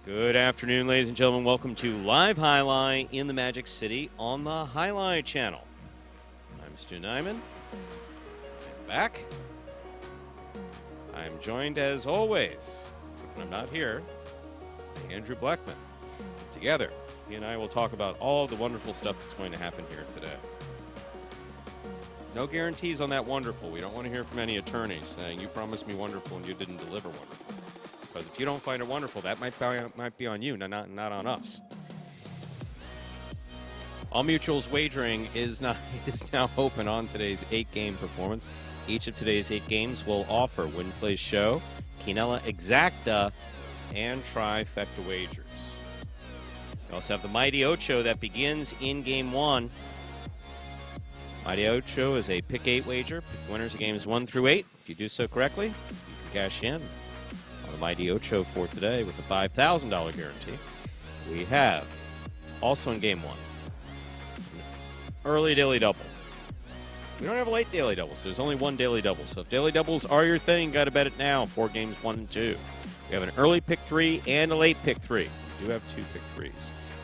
Good afternoon, ladies and gentlemen. Welcome to Live Highlight in the Magic City on the Highlight Channel. I'm Stu Nyman. I'm back. I'm joined, as always, except when I'm not here, by Andrew Blackman. Together, he and I will talk about all of the wonderful stuff that's going to happen here today. No guarantees on that wonderful. We don't want to hear from any attorneys saying, you promised me wonderful and you didn't deliver wonderful. Because if you don't find it wonderful, that might be on you, not on us. All Mutual's wagering is now open on today's 8-game performance. Each of today's 8 games will offer Win Play Show, Quinella Exacta, and Trifecta Wagers. We also have the Mighty Ocho that begins in Game 1. Mighty Ocho is a pick 8 wager. Pick winners of games 1 through 8. If you do so correctly, you can cash in on the Mighty Ocho for today with a $5,000 guarantee. We have, also in Game 1, early daily double. We don't have a late daily double, so there's only one daily double. So if daily doubles are your thing, got to bet it now for Games 1 and 2. We have an early pick 3 and a late pick 3. We do have 2 pick 3s.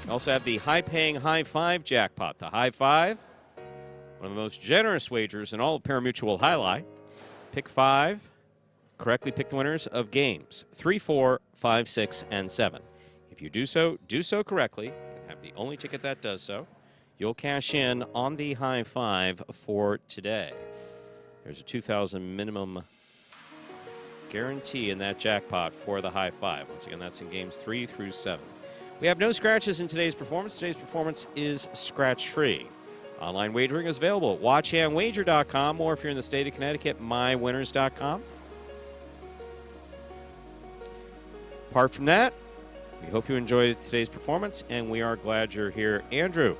We also have the high-paying High 5 jackpot. The High 5, one of the most generous wagers in all of Parimutuel Highlight. Pick 5. Correctly pick the winners of games 3, 4, 5, 6, and 7. If you do so correctly, and have the only ticket that does so, you'll cash in on the High 5 for today. There's a $2,000 minimum guarantee in that jackpot for the High 5. Once again, that's in games 3 through 7. We have no scratches in today's performance. Today's performance is scratch-free. Online wagering is available at watchandwager.com, or if you're in the state of Connecticut, mywinners.com. Apart from that, we hope you enjoyed today's performance, and we are glad you're here. Andrew.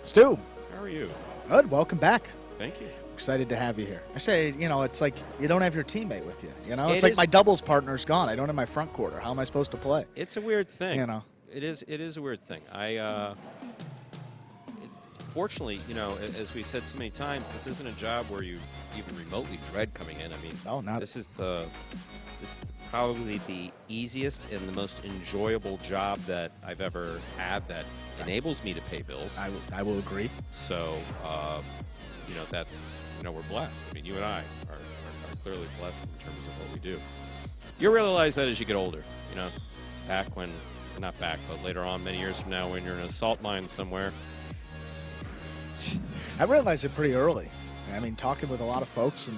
Stu. How are you? Good. Welcome back. Thank you. Excited to have you here. I say, it's like you don't have your teammate with you. It's It like is. my doubles partner's gone. I don't have my front quarter. How am I supposed to play? It's a weird thing. It It is a weird thing. Fortunately, as we've said so many times, this isn't a job where you even remotely dread coming in. I mean, No, not. This is probably the easiest and the most enjoyable job that I've ever had that enables me to pay bills. I will agree. So, that's, we're blessed. I mean, you and I are clearly blessed in terms of what we do. You realize that as you get older, not back, but later on, many years from now, when you're in a salt mine somewhere. I realized it pretty early. I mean, talking with a lot of folks and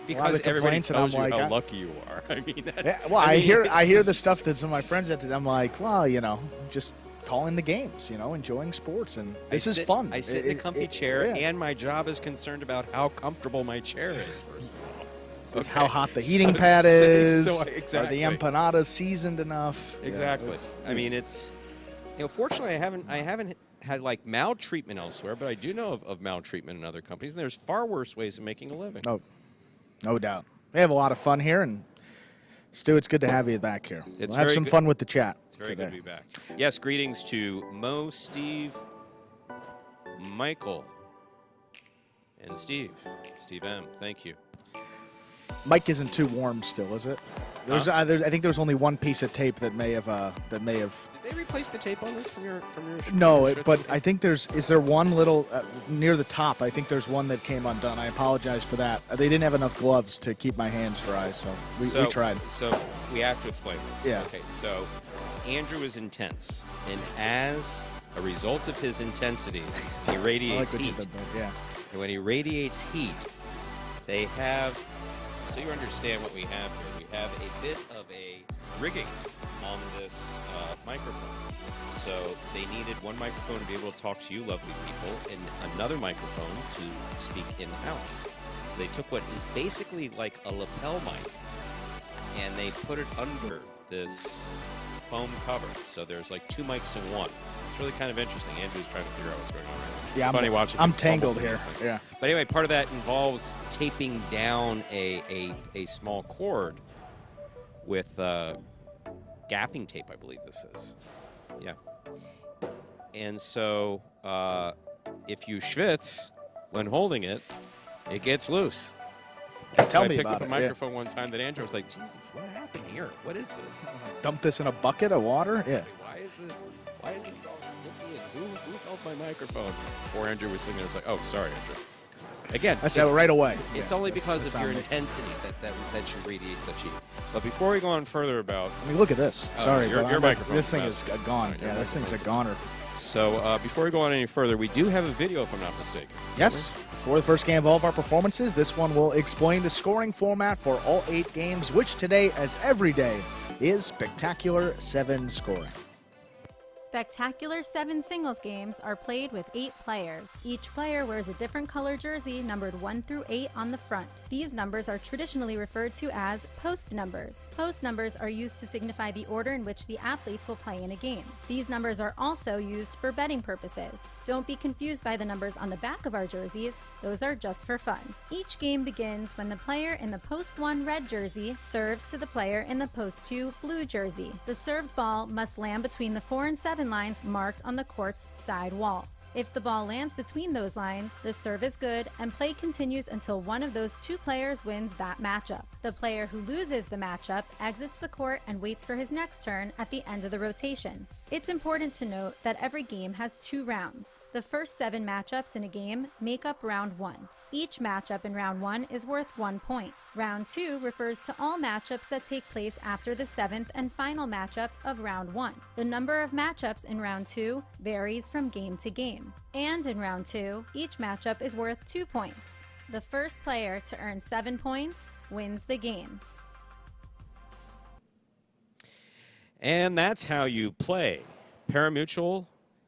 Because everybody tells you like, how lucky you are. I mean, that's... Yeah, well, I hear the stuff that some of my friends have to. I'm like, well, just calling the games, enjoying sports, and this is fun. I sit in the comfy chair, and my job is concerned about how comfortable my chair is, first of all. Okay. How hot the heating pad is. Exactly. Are the empanadas seasoned enough? Exactly. I mean, it's... fortunately, I haven't had, maltreatment elsewhere, but I do know of maltreatment in other companies, and there's far worse ways of making a living. Oh, no doubt. We have a lot of fun here, and Stu, it's good to have you back here. We'll have some fun with the chat. It's very good to be back. Yes, greetings to Mo, Steve, Michael, and Steve. Steve M., thank you. Mike isn't too warm still, is it? I think there's only one piece of tape that may have. Did they replace the tape on this from your? No, but I think is there one little near the top? I think there's one that came undone. I apologize for that. They didn't have enough gloves to keep my hands dry, so we tried. So we have to explain this. Yeah. Okay. So Andrew is intense, and as a result of his intensity, he radiates heat. Yeah. And when he radiates heat, they have. So you understand what we have here. We have a bit of a rigging on this microphone. So they needed one microphone to be able to talk to you lovely people and another microphone to speak in-house. So they took what is basically like a lapel mic and they put it under this foam cover. So there's like 2 mics in one. It's really kind of interesting. Andrew's trying to figure out what's going on right now. Yeah, it's funny watching. I'm tangled here. Yeah. But anyway, part of that involves taping down a small cord with gaffing tape, I believe this is. Yeah. And so if you schwitz when holding it, it gets loose. Tell I me picked about up a it. microphone one time that Andrew was like, Jesus, what happened here? What is this? Dump this in a bucket of water? Yeah. Why is this all sticky? And who held my microphone? Poor Andrew was sitting there. It's like, oh, sorry, Andrew. Again, I said right away. It's only because of your intensity that you radiate such heat. But before we go on further about... I mean, look at this. Sorry, your microphone. this thing is gone. Yeah, this thing's a goner. So before we go on any further, we do have a video, if I'm not mistaken. Yes. Before the first game of all of our performances, this one will explain the scoring format for all 8 games, which today, as every day, is Spectacular 7 scoring. Spectacular 7 singles games are played with 8 players. Each player wears a different color jersey numbered 1 through 8 on the front. These numbers are traditionally referred to as post numbers. Post numbers are used to signify the order in which the athletes will play in a game. These numbers are also used for betting purposes. Don't be confused by the numbers on the back of our jerseys. Those are just for fun. Each game begins when the player in the post 1 red jersey serves to the player in the post 2 blue jersey. The served ball must land between the 4 and 7 lines marked on the court's side wall. If the ball lands between those lines, the serve is good and play continues until one of those 2 players wins that matchup. The player who loses the matchup exits the court and waits for his next turn at the end of the rotation. It's important to note that every game has 2 rounds. The first 7 matchups in a game make up round 1. Each matchup in round 1 is worth 1 point. Round 2 refers to all matchups that take place after the 7th and final matchup of round 1. The number of matchups in round 2 varies from game to game. And in round 2, each matchup is worth 2 points. The first player to earn 7 points wins the game. And that's how you play Parimutuel,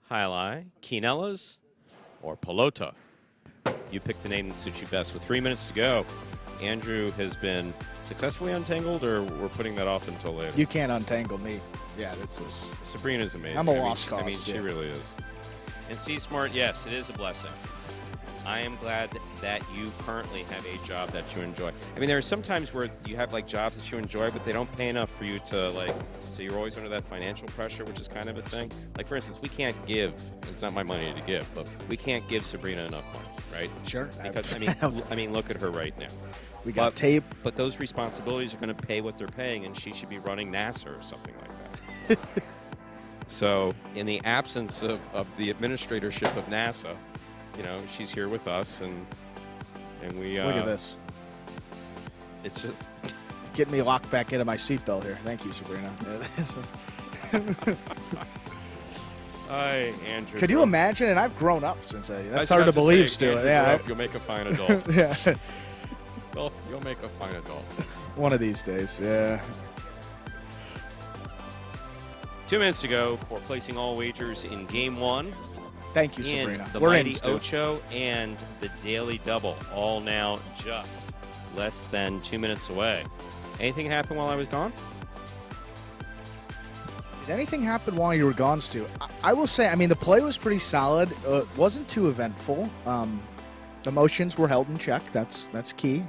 Highlight, Quinellas, or Pelota. You pick the name that suits you best. With 3 minutes to go, Andrew has been successfully untangled, or we're putting that off until later? You can't untangle me. Yeah, this is... Sabrina's amazing. I'm a lost cause. I mean, she really is. And Steve Smart, yes, it is a blessing. I am glad that you currently have a job that you enjoy. I mean, there are some times where you have like jobs that you enjoy, but they don't pay enough for you to like, so you're always under that financial pressure, which is kind of a thing. Like, for instance, we can't give, it's not my money to give, but we can't give Sabrina enough money, right? Sure. Because, I mean, look at her right now. We got tape. But those responsibilities are going to pay what they're paying, and she should be running NASA or something like that. So, in the absence of the administratorship of NASA, you know, she's here with us, and we... Look at this. It's just... Get me locked back into my seatbelt here. Thank you, Sabrina. Hi, Andrew. Could you imagine? And I've grown up since that's hard to believe, Stu. Yeah, you'll make a fine adult. Yeah. Well, you'll make a fine adult. One of these days, yeah. 2 minutes to go for placing all wagers in Game 1. Thank you, Sabrina. The We're Mighty in, Stu. Ocho and the Daily Double, all now just less than 2 minutes away. Anything happen while I was gone? Did anything happen while you were gone, Stu? I will say, I mean, the play was pretty solid. It wasn't too eventful. The motions were held in check. That's key.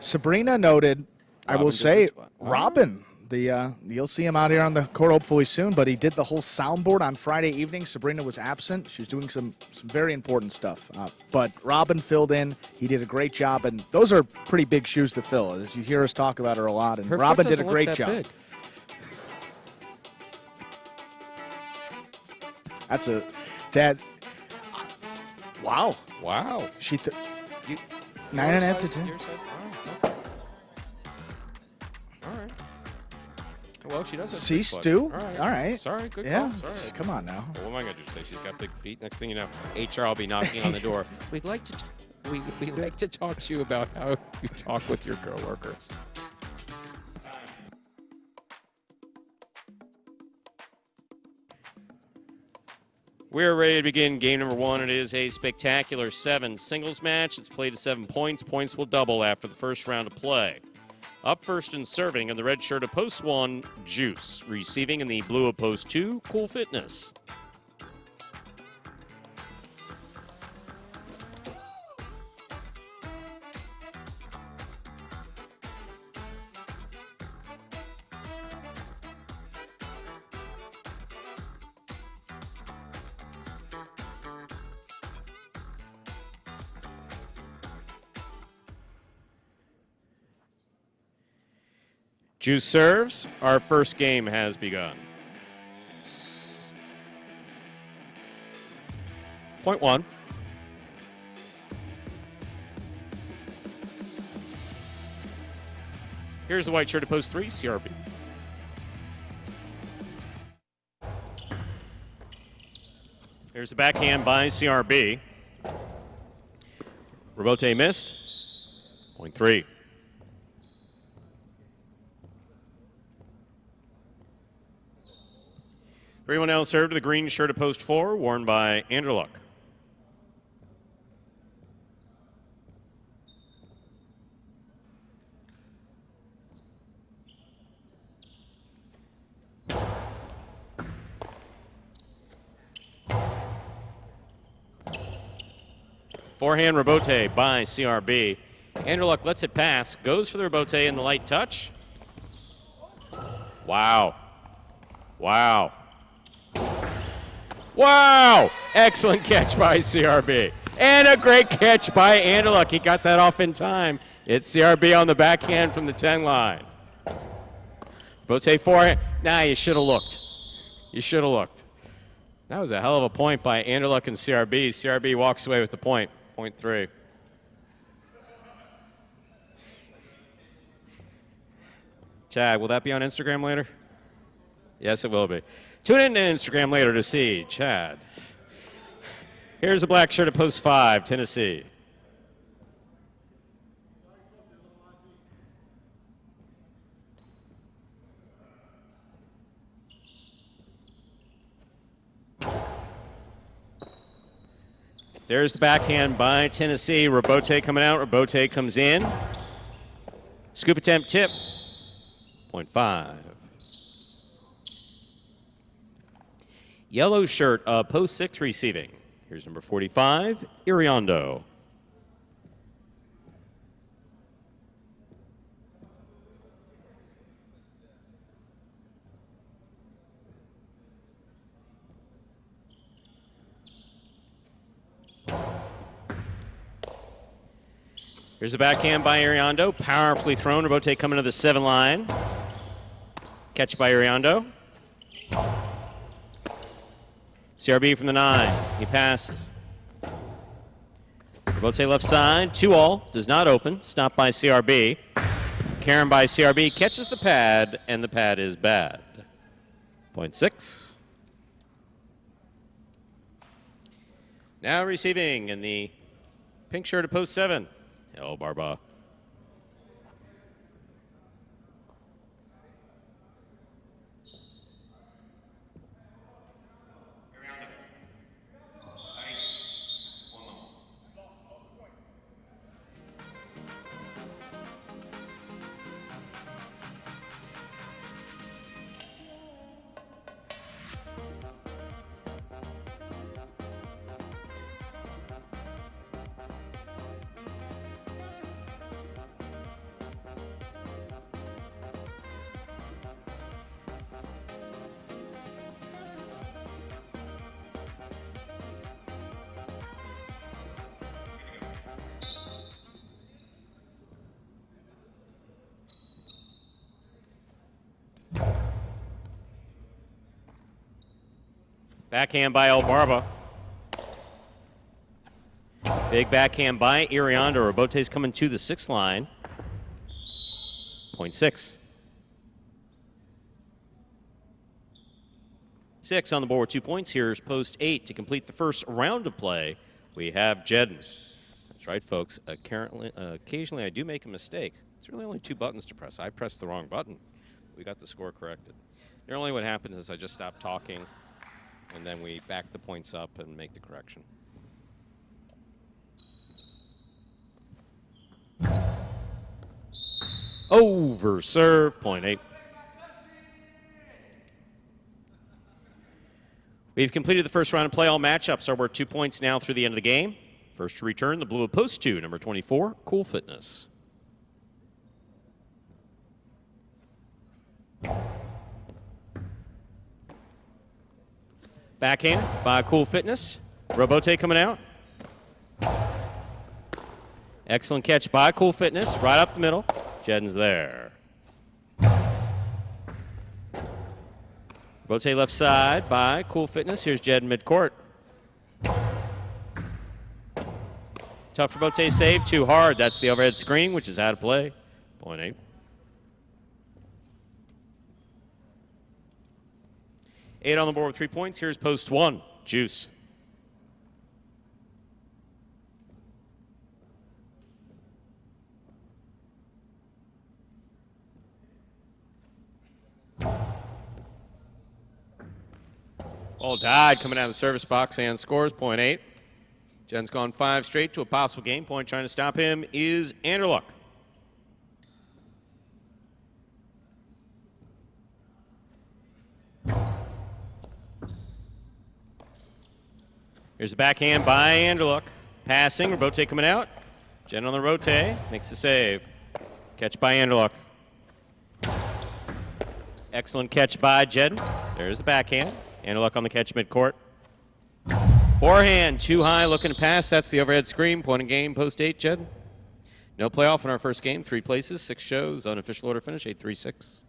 Sabrina noted, I will say, Robin. You'll see him out here on the court hopefully soon, but he did the whole soundboard on Friday evening. Sabrina was absent. She was doing some very important stuff. But Robin filled in. He did a great job, and those are pretty big shoes to fill, as you hear us talk about her a lot. And Robin did a great job. Big. That's a dad. Wow. Wow. She 9.5 to 10. Well, she does have See, big foot. Stu? All right. Sorry, good Yeah. call. Sorry. Come on now. Well, what am I going to do? Say she's got big feet? Next thing you know, HR will be knocking on the door. We'd like to talk to you about how you talk with your coworkers. We're ready to begin game number 1. It is a spectacular 7 singles match. It's played to 7 points. Points will double after the first round of play. Up first and serving in the red shirt of Post 1, Juice. Receiving in the blue of Post 2, Cool Fitness. Juice serves. Our first game has begun. Point 1. Here's the white shirt at post 3, CRB. Here's the backhand by CRB. Robote missed. Point 3. Everyone else served to the green shirt at post 4, worn by Anderluck. Forehand Robote by CRB. Anderluck lets it pass, goes for the Robote in the light touch. Wow. Wow. Wow! Excellent catch by CRB. And a great catch by Anderluck. He got that off in time. It's CRB on the backhand from the 10 line. Robote forehand. Nah, you should have looked. You should have looked. That was a hell of a point by Anderluck and CRB. CRB walks away with the point. Point 3. Chad, will that be on Instagram later? Yes, it will be. Tune in to Instagram later to see Chad. Here's a black shirt at post 5, Tennessee. There's the backhand by Tennessee. Robote coming out. Robote comes in. Scoop attempt tip. Point 5. Yellow shirt, post 6 receiving. Here's number 45, Iriondo. Here's a backhand by Iriondo, powerfully thrown. Robote coming to the 7 line. Catch by Iriondo. CRB from the 9. He passes. Robote left side. 2-all. Does not open. Stopped by CRB. Karen by CRB catches the pad, and the pad is bad. Point 6. Now receiving in the pink shirt at post 7. El Barba. Backhand by El Barba. Big backhand by Iriondo. Robote's coming to the 6th line. Point 6. 6 on the board with 2 points. Here's post 8 to complete the first round of play. We have Jedden. That's right, folks. Occasionally I do make a mistake. It's really only 2 buttons to press. I pressed the wrong button. We got the score corrected. Normally what happens is I just stop talking, and then we back the points up and make the correction. Over serve, point 8. We've completed the first round of play. All matchups are worth 2 points now through the end of the game. First to return, the blue of post 2, number 24, Cool Fitness. Backhand by Cool Fitness. Robote coming out. Excellent catch by Cool Fitness. Right up the middle. Jedden's there. Bote left side by Cool Fitness. Here's Jed in midcourt. Tough for Bote save, too hard. That's the overhead screen, which is out of play. Point 8. 8 on the board with 3 points. Here's post 1. Juice. All died coming out of the service box and scores. Point 8. Jen's gone 5 straight to a possible game point. Trying to stop him is Anderluck. Here's a backhand by Anderluck. Passing, Robote coming out. Jen on the rotate, makes the save. Catch by Anderluck. Excellent catch by Jed. There's the backhand. Anderluck on the catch midcourt. Forehand, too high, looking to pass. That's the overhead screen. Point in game, post 8, Jed. No playoff in our first game. 3 places, 6 shows. Unofficial order finish, 8-3-6.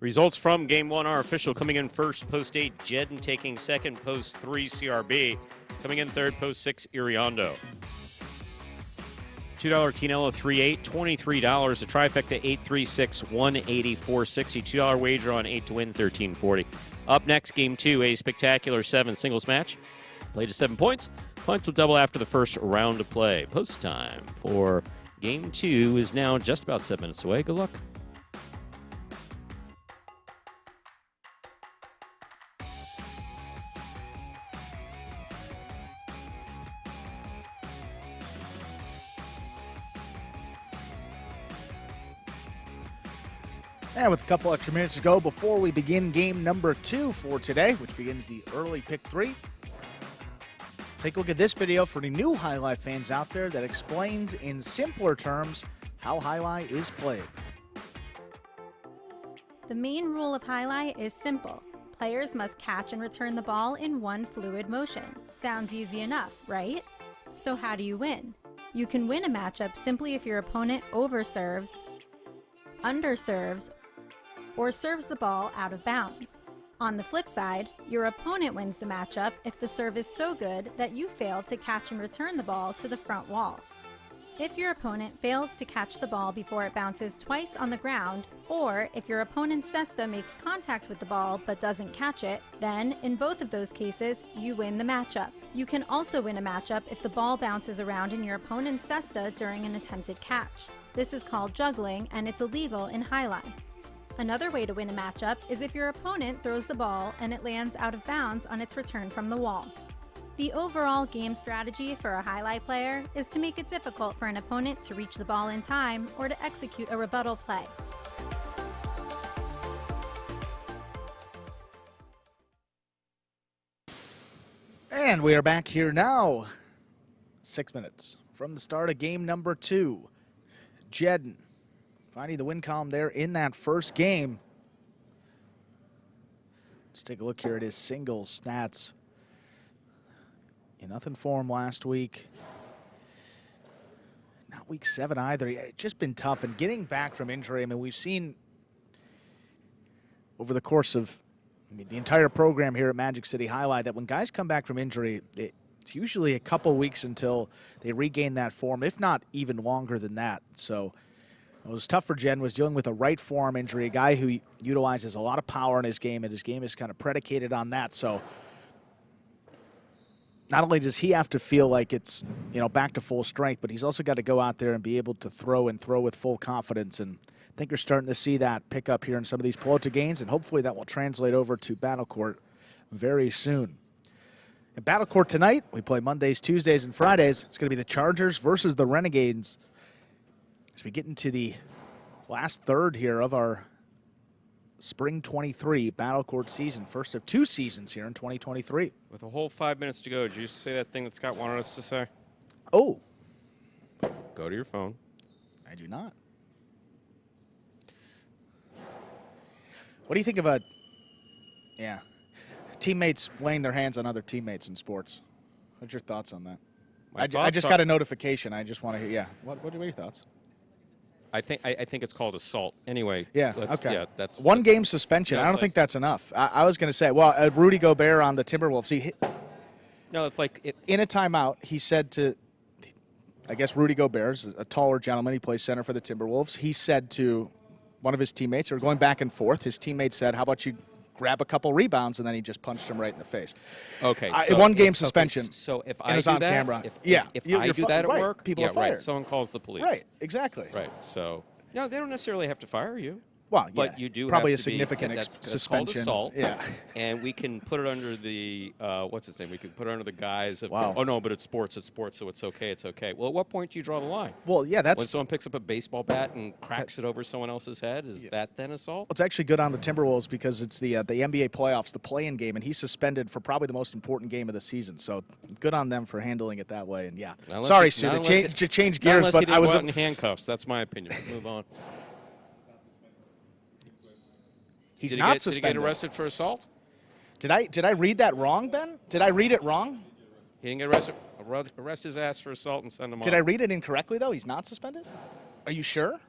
Results from Game 1 are official. Coming in first, post 8, Jedden taking second, post 3, CRB. Coming in third, post 6, Iriondo. $2 Quinello 3-8, $23. A trifecta 8-3-6, $184.60. $2 wager on 8 to win, $13.40. Up next, Game 2, a spectacular 7 singles match. Played to 7 points. Points will double after the first round of play. Post time for Game 2 is now just about 7 minutes away. Good luck. And with a couple extra minutes to go before we begin game number 2 for today, which begins the early pick 3, take a look at this video for the new Highlight fans out there that explains in simpler terms how Highlight is played. The main rule of Highlight is simple. Players must catch and return the ball in one fluid motion. Sounds easy enough, right? So how do you win? You can win a matchup simply if your opponent overserves, underserves, or serves the ball out of bounds. On the flip side, your opponent wins the matchup if the serve is so good that you fail to catch and return the ball to the front wall. If your opponent fails to catch the ball before it bounces twice on the ground, or if your opponent's cesta makes contact with the ball but doesn't catch it, then in both of those cases, you win the matchup. You can also win a matchup if the ball bounces around in your opponent's cesta during an attempted catch. This is called juggling, and it's illegal in Highlight. Another way to win a matchup is if your opponent throws the ball and it lands out of bounds on its return from the wall. The overall game strategy for a Highlight player is to make it difficult for an opponent to reach the ball in time or to execute a rebuttal play. And we are back here now. 6 minutes from the start of game number 2. Jedden finding the win column there in that first game. Let's take a look here at his singles stats. Nothing for him last week. Not week 7 either. It's just been tough. And getting back from injury, I mean, we've seen over the course of the entire program here at Magic City Highlight that when guys come back from injury, it's usually a couple weeks until they regain that form, if not even longer than that. So it was tough for Jen, was dealing with a right forearm injury, a guy who utilizes a lot of power in his game, and his game is kind of predicated on that. So not only does he have to feel like it's, back to full strength, but he's also got to go out there and be able to throw with full confidence. And I think you're starting to see that pick up here in some of these Pelota games, and hopefully that will translate over to Battle Court very soon. In Battle Court tonight, we play Mondays, Tuesdays, and Fridays. It's going to be the Chargers versus the Renegades as we get into the last third here of our Spring 23 Battle Court season. First of 2 seasons here in 2023. With a whole 5 minutes to go, did you say that thing that Scott wanted us to say? Oh. Go to your phone. I do not. What do you think of teammates laying their hands on other teammates in sports? What's your thoughts on that? I just got a notification. I just want to hear. Yeah. What are your thoughts? I think it's called assault. Anyway. Yeah. Okay. Yeah, that's one game suspension. I don't think that's enough. I was going to say, Rudy Gobert on the Timberwolves. No, it's like in a timeout, he said to, I guess Rudy Gobert, a taller gentleman, he plays center for the Timberwolves. He said to one of his teammates, or going back and forth, his teammate said, "How about you grab a couple rebounds?" And then he just punched him right in the face. Okay. One game suspension. Okay, so if I do on that, camera, if I do that at right, work, people are fired. Right, someone calls the police. Right. Exactly. Right. So no, they don't necessarily have to fire you. Well, but you do probably have a to significant that's suspension. Called assault. Yeah. And we can put it under the what's his name? We can put it under the guise of wow. Oh no, but it's sports, so it's okay, it's okay. Well, at what point do you draw the line? Well, yeah, that's when someone picks up a baseball bat and cracks it over someone else's head. Is that then assault? It's actually good on the Timberwolves because it's the NBA playoffs, the play-in game, and he's suspended for probably the most important game of the season. So good on them for handling it that way. And yeah, sorry, Sue, to change gears, but I was in handcuffs. That's my opinion. Move on. He's not suspended. Did he get arrested for assault? Did I read that wrong, Ben? Did I read it wrong? He didn't get arrested. Arrest his ass for assault and send him on. Did I read it incorrectly, though? He's not suspended? Are you sure?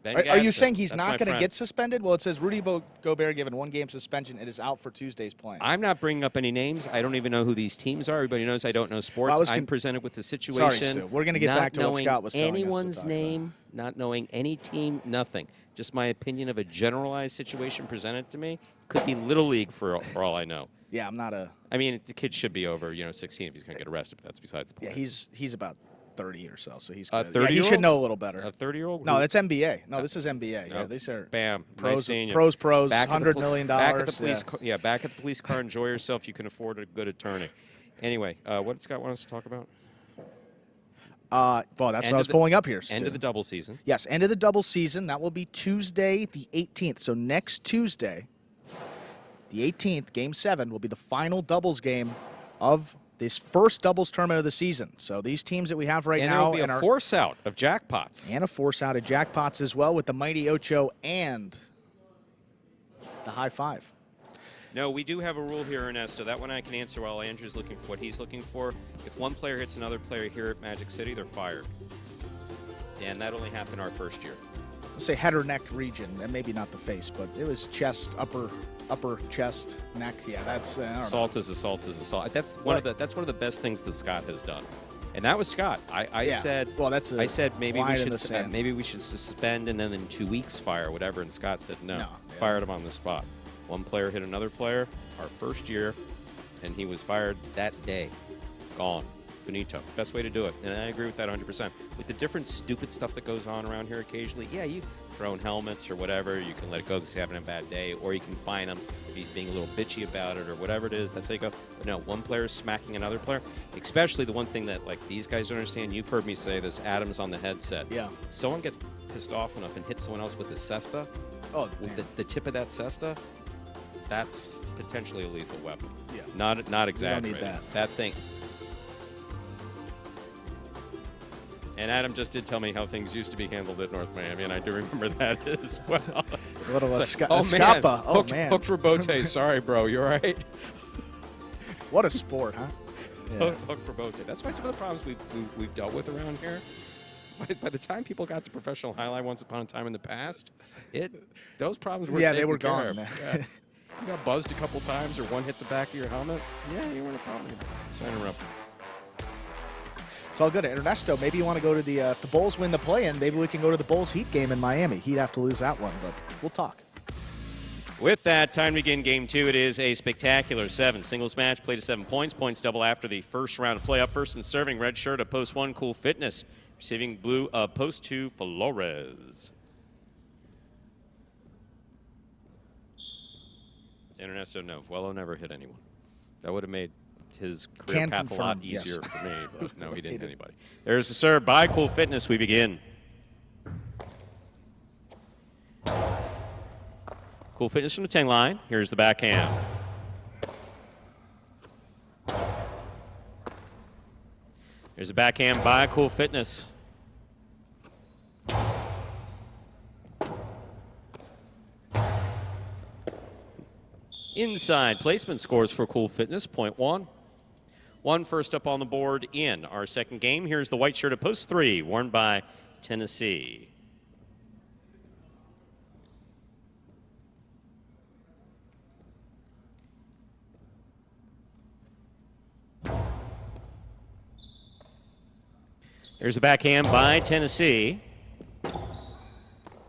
Are you saying he's not going to get suspended? Well, it says Rudy Gobert given 1 game suspension. It is out for Tuesday's playing. I'm not bringing up any names. I don't even know who these teams are. Everybody knows I don't know sports. Well, I'm presented with the situation. Sorry, Stu. We're going to get back to what Scott was telling us. Anyone's name, not knowing any team, nothing. Just my opinion of a generalized situation presented to me. Could be Little League for all I know. Yeah, I'm not a... I mean, the kid should be over, 16 if he's going to get arrested, but that's besides the point. Yeah, he's about 30 or so he's good. 30-year-old? Yeah, he should know a little better. A 30-year-old? No, that's NBA. No, this is NBA. No. Yeah, these are pros, nice $100 million. Back at the police back at the police car. Enjoy yourself. You can afford a good attorney. Anyway, what did Scott want us to talk about? Well, that's what I was pulling up here. End of the double season. Yes, end of the double season. That will be Tuesday the 18th. So next Tuesday, the 18th, Game 7, will be the final doubles game of this first doubles tournament of the season. So these teams that we have right now. And there will be a force out of jackpots. And a force out of jackpots as well with the Mighty Ocho and the High Five. No, we do have a rule here, Ernesto. That one I can answer while Andrew's looking for what he's looking for. If one player hits another player here at Magic City, they're fired. And that only happened our first year. Let's say head or neck region, and maybe not the face, but it was chest, upper chest, neck. Yeah, that's assault is assault is assault. That's one of the best things that Scott has done. And that was Scott. I said, well, I said maybe we should suspend and then in 2 weeks fire whatever. And Scott said no, fired him on the spot. One player hit another player our first year, and he was fired that day. Gone. Finito. Best way to do it. And I agree with that 100%. With the different stupid stuff that goes on around here occasionally, yeah, you throw in helmets or whatever. You can let it go because he's having a bad day, or you can fine him if he's being a little bitchy about it or whatever it is. That's how you go. But no, one player is smacking another player. Especially the one thing that these guys don't understand. You've heard me say this. Adam's on the headset. Yeah. Someone gets pissed off enough and hits someone else with his cesta. Oh, with the tip of that cesta. That's potentially a lethal weapon. Yeah. Not exaggerating. You don't need that thing. And Adam just did tell me how things used to be handled at North Miami, and I do remember that as well. It's a little scapa. Man. Hooked Rabote. Sorry, bro. You all right? What a sport, huh? Yeah. Hooked Rabote. That's why some of the problems we've dealt with around here, by the time people got to professional highlight once upon a time in the past, those problems were they were gone. Yeah. You got buzzed a couple times or one hit the back of your helmet. Yeah, you weren't a problem anymore. Sorry to interrupt. It's all good. Ernesto, maybe you want to go to the if the Bulls win the play-in, maybe we can go to the Bulls Heat game in Miami. He'd have to lose that one, but we'll talk. With that, time to begin Game 2. It is a spectacular 7 singles match. Played to 7 points. Points double after the first round of play. Up first and serving, red shirt of post 1, Cool Fitness. Receiving blue of post 2, Flores. Ernesto, no. Vuelo never hit anyone. That would have made his career path a lot easier for me, but no, he didn't hit anybody. There's the serve by Cool Fitness. We begin. Cool Fitness from the 10 line. Here's the backhand. There's a backhand by Cool Fitness. Inside placement scores for Cool Fitness, .1. 1 first up on the board in our second game. Here's the white shirt at post 3, worn by Tennessee. Here's a backhand by Tennessee.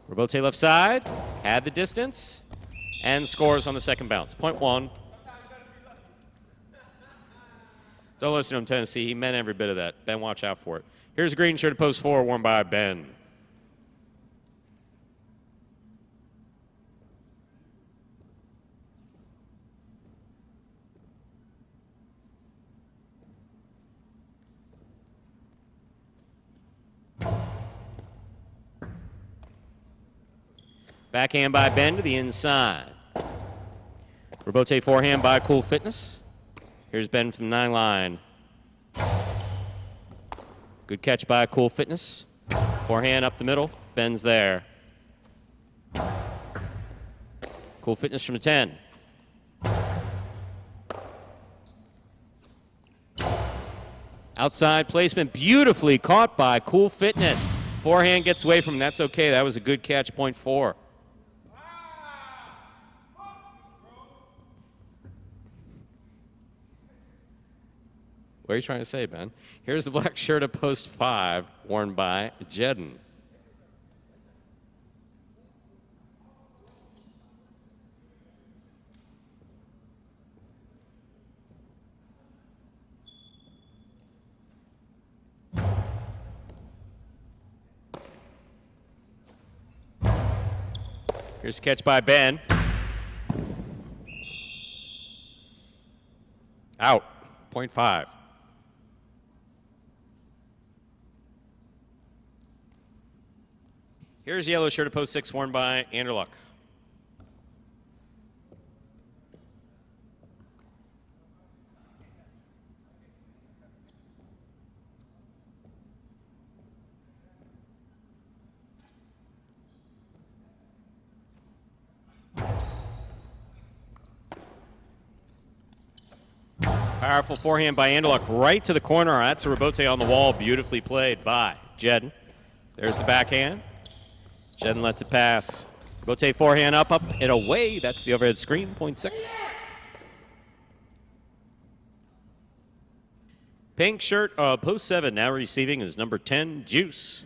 Robote left side, had the distance, and scores on the second bounce. .1. Don't listen to him, Tennessee. He meant every bit of that. Ben, watch out for it. Here's a green shirt at post 4, worn by Ben. Backhand by Ben to the inside. Robote forehand by Cool Fitness. Here's Ben from the 9 line. Good catch by Cool Fitness. Forehand up the middle. Ben's there. Cool Fitness from the 10. Outside placement, beautifully caught by Cool Fitness. Forehand gets away from him. That's okay. That was a good catch, .4. What are you trying to say, Ben? Here's the black shirt at post 5, worn by Jedden. Here's a catch by Ben. Out, .5. Here's yellow shirt at post 6, worn by Anderluck. Powerful forehand by Anderluck right to the corner. That's a rebote on the wall. Beautifully played by Jedden. There's the backhand. Jedden lets it pass. Rebote forehand up, and away. That's the overhead screen, .6. Pink shirt, post 7, now receiving is number 10, Juice.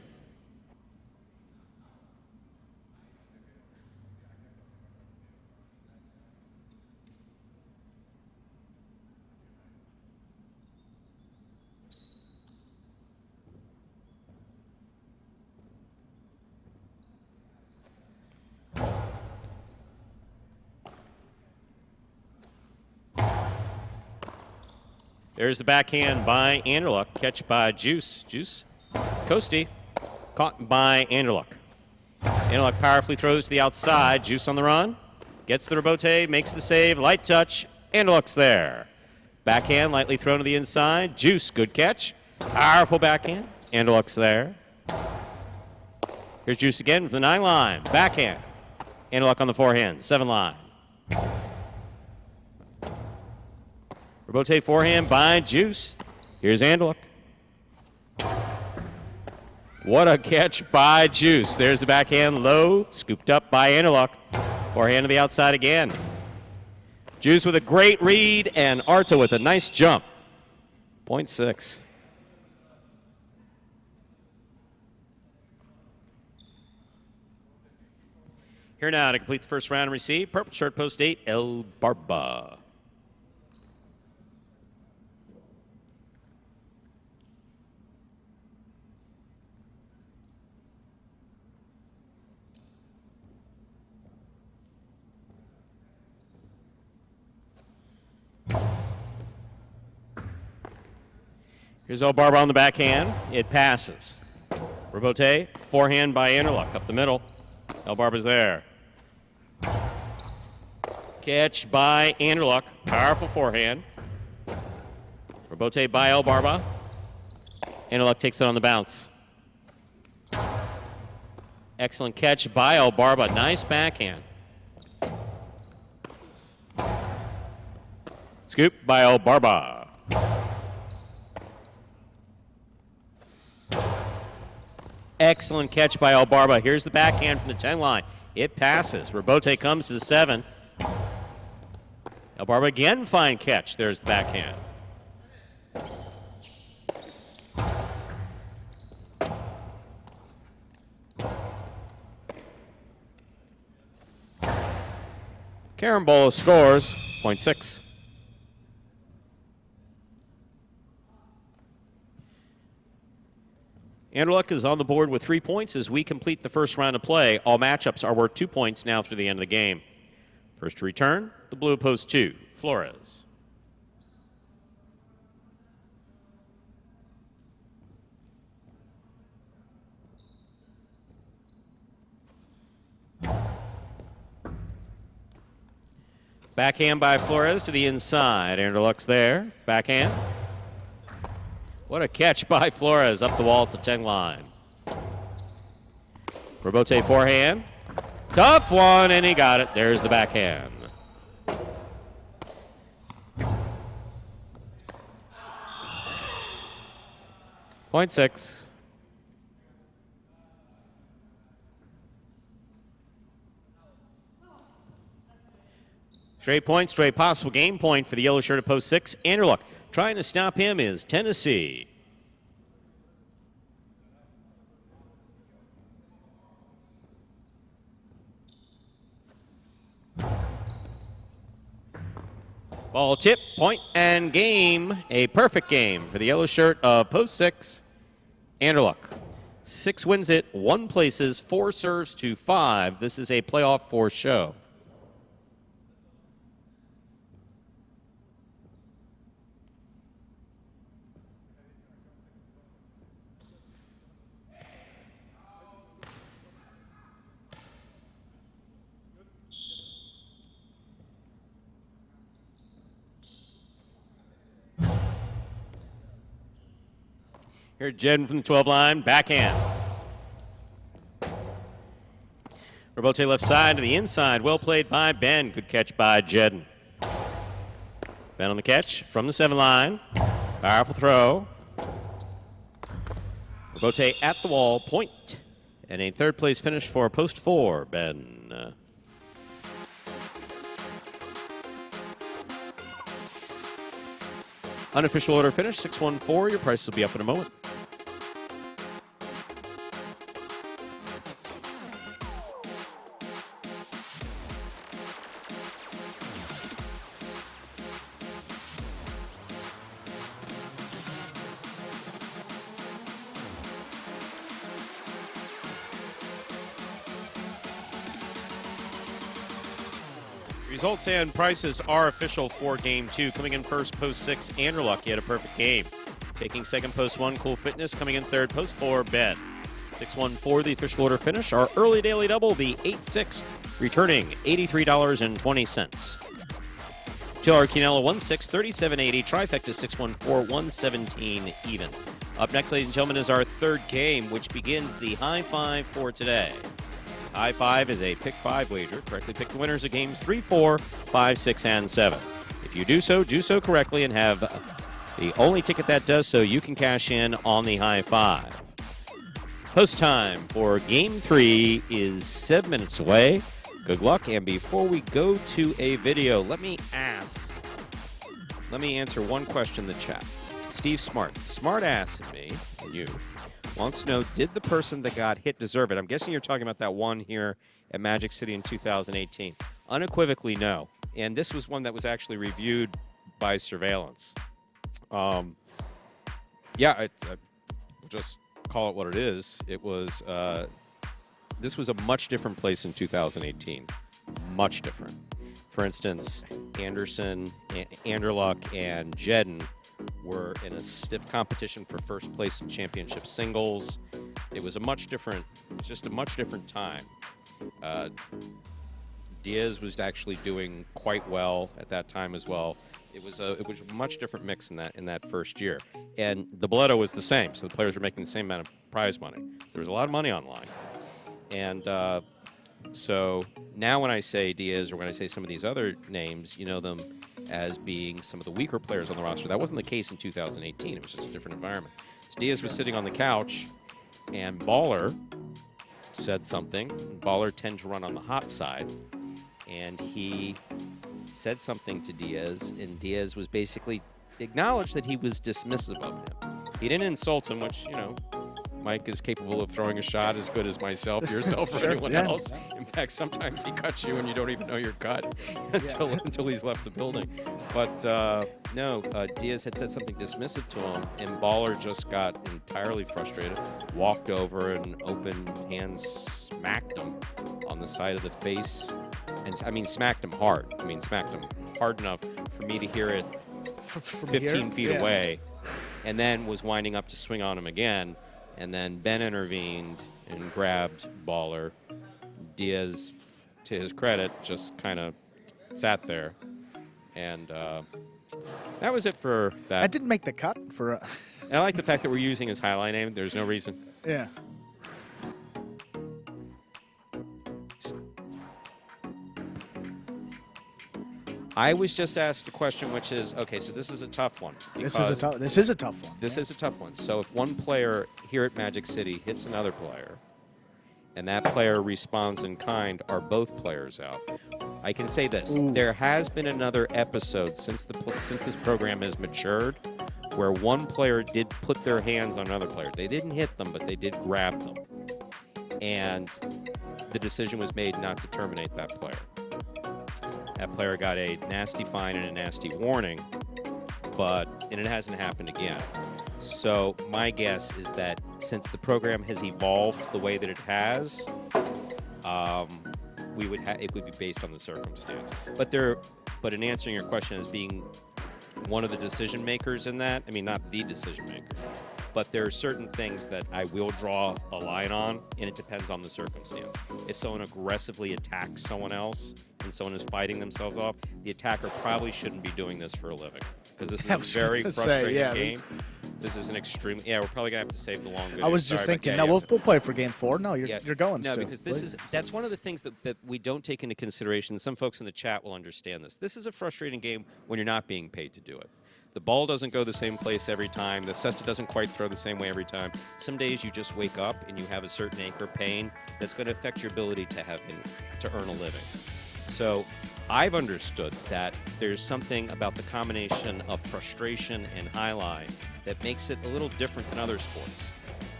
There's the backhand by Anderluck. Catch by Juice. Juice. Coasty. Caught by Anderluck. Anderluck powerfully throws to the outside. Juice on the run. Gets the rebote. Makes the save. Light touch. Anderluck's there. Backhand lightly thrown to the inside. Juice. Good catch. Powerful backhand. Anderluck's there. Here's Juice again with the 9 line. Backhand. Anderluck on the forehand. 7 line. Rebote forehand by Juice. Here's Anderluck. What a catch by Juice. There's the backhand low, scooped up by Anderluck. Forehand to the outside again. Juice with a great read, and Arta with a nice jump. .6. Here now to complete the first round and receive, purple shirt post 8, El Barba. Here's El Barba on the backhand. It passes. Rebote, forehand by Anderluck up the middle. El Barba's there. Catch by Anderluck. Powerful forehand. Rebote by El Barba. Anderluck takes it on the bounce. Excellent catch by El Barba. Nice backhand. Scoop by Albarba. Excellent catch by Albarba. Here's the backhand from the 10 line. It passes. Robote comes to the 7. Albarba again, fine catch. There's the backhand. Carambola scores, 0.6. Anderluck is on the board with 3 points as we complete the first round of play. All matchups are worth 2 points now through the end of the game. First to return, the blue post 2, Flores. Backhand by Flores to the inside. Anderluck's there. Backhand. What a catch by Flores up the wall at the 10 line. Robote forehand. Tough one, and he got it. There's the backhand. Point 6. Straight point, straight possible game point for the yellow shirt at post 6. Anderluck trying to stop him is Tennessee. Ball tip, point, and game. A perfect game for the yellow shirt of post 6. Anderluck. 6 wins it, 1 places, 4 serves to 5. This is a playoff for show. Here's Jedden from the 12 line, backhand. Robote left side to the inside, well played by Ben. Good catch by Jedden. Ben on the catch from the 7 line. Powerful throw. Robote at the wall, point. And a third place finish for post 4, Ben. Unofficial order finish, 6-1-4. Your price will be up in a moment. Results and prices are official for Game 2. Coming in first, post 6, Anderluck. He had a perfect game. Taking second, post 1, Cool Fitness. Coming in third, post 4, Ben. 6-1-4, the official order finish. Our early daily double, the 8-6, returning $83.20. $2 Quinella, 1-6, 37.80. Trifecta, 6-1-4, 117 even. Up next, ladies and gentlemen, is our third game, which begins the high five for today. High five is a pick 5 wager. Correctly pick the winners of games 3, 4, 5, 6, and 7. If you do so correctly and have the only ticket that does so, you can cash in on the high five. Post time for game 3 is 7 minutes away. Good luck. And before we go to a video, let me answer one question in the chat. Steve Smart asked me, and you, wants to know, did the person that got hit deserve it? I'm guessing you're talking about that one here at Magic City in 2018. Unequivocally, no. And this was one that was actually reviewed by Surveillance. We'll just call it what it is. It was, this was a much different place in 2018. Much different. For instance, Anderson, Anderluck, and Jedden were in a stiff competition for first place in championship singles. It was just a much different time. Diaz was actually doing quite well at that time as well. It was a much different mix in that first year. And the Boleto was the same, so the players were making the same amount of prize money. So there was a lot of money on the line. And so now when I say Diaz or when I say some of these other names, you know them as being some of the weaker players on the roster. That wasn't the case in 2018. It was just a different environment. So Diaz was sitting on the couch, and Baller said something. Baller tends to run on the hot side, and he said something to Diaz, and Diaz was basically acknowledged that he was dismissive of him. He didn't insult him, which, Mike is capable of throwing a shot as good as myself, yourself, or anyone else. In fact, sometimes he cuts you and you don't even know you're cut until he's left the building. But no, Diaz had said something dismissive to him, and Baller just got entirely frustrated, walked over and open hands smacked him on the side of the face. And smacked him hard. Smacked him hard enough for me to hear it 15 feet away, and then was winding up to swing on him again. And then Ben intervened and grabbed Baller. Diaz, to his credit, just kind of sat there. And that was it for that. I didn't make the cut for. And I like the fact that we're using his highlight name. There's no reason. Yeah. I was just asked a question, which is, okay, so this is a tough one. This is a tough one. This is a tough one. So if one player here at Magic City hits another player, and that player responds in kind, are both players out? I can say this. Ooh. There has been another episode since this program has matured where one player did put their hands on another player. They didn't hit them, but they did grab them. And the decision was made not to terminate that player. That player got a nasty fine and a nasty warning, and it hasn't happened again. So my guess is that since the program has evolved the way that it has, it would be based on the circumstance. But in answering your question as being one of the decision makers in that, not the decision maker, but there are certain things that I will draw a line on, and it depends on the circumstance. If someone aggressively attacks someone else and someone is fighting themselves off, the attacker probably shouldn't be doing this for a living, because this is a very frustrating game. This is an extreme. Yeah, we're probably gonna have to save the long video. I was just thinking. No, we'll play for game 4. No, you're going. No, because that's one of the things that we don't take into consideration. Some folks in the chat will understand this. This is a frustrating game when you're not being paid to do it. The ball doesn't go the same place every time. The cesta doesn't quite throw the same way every time. Some days you just wake up and you have a certain ache or pain that's going to affect your ability to earn a living. So I've understood that there's something about the combination of frustration and highlight that makes it a little different than other sports.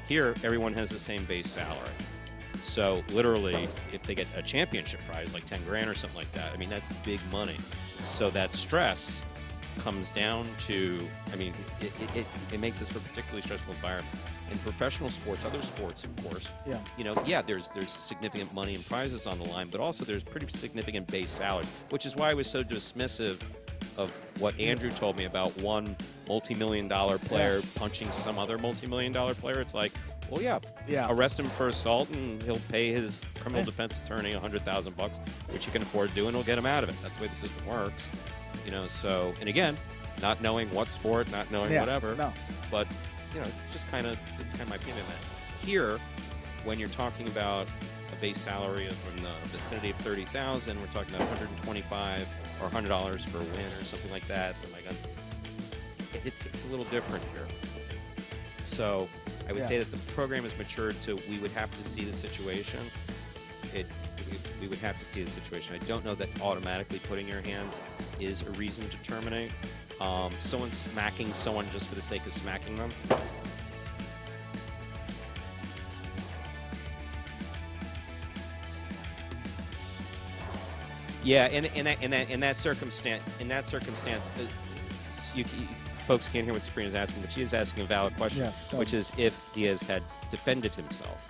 Here, everyone has the same base salary. So literally, if they get a championship prize, like 10 grand or something like that, that's big money. So that stress comes down to, it makes this for a particularly stressful environment. In professional sports, other sports, of course, there's significant money and prizes on the line, but also there's pretty significant base salary, which is why I was so dismissive of what Andrew told me about one multi-million-dollar player punching some other multi-million-dollar player. It's like, well, arrest him for assault, and he'll pay his criminal defense attorney $100,000, which he can afford to do, and he'll get him out of it. That's the way the system works. So, and again, not knowing what sport, not knowing whatever, but, it's kind of my opinion on that. Here, when you're talking about a base salary in the vicinity of $30,000, we're talking about $125 or $100 for a win or something like that. It's a little different here. So I would say that the program has matured to we would have to see the situation. We would have to see the situation. I don't know that automatically putting your hands is a reason to terminate. Someone smacking someone just for the sake of smacking them. Yeah, in that circumstance, folks can't hear what Sabrina's asking, but she is asking a valid question, which is if Diaz had defended himself.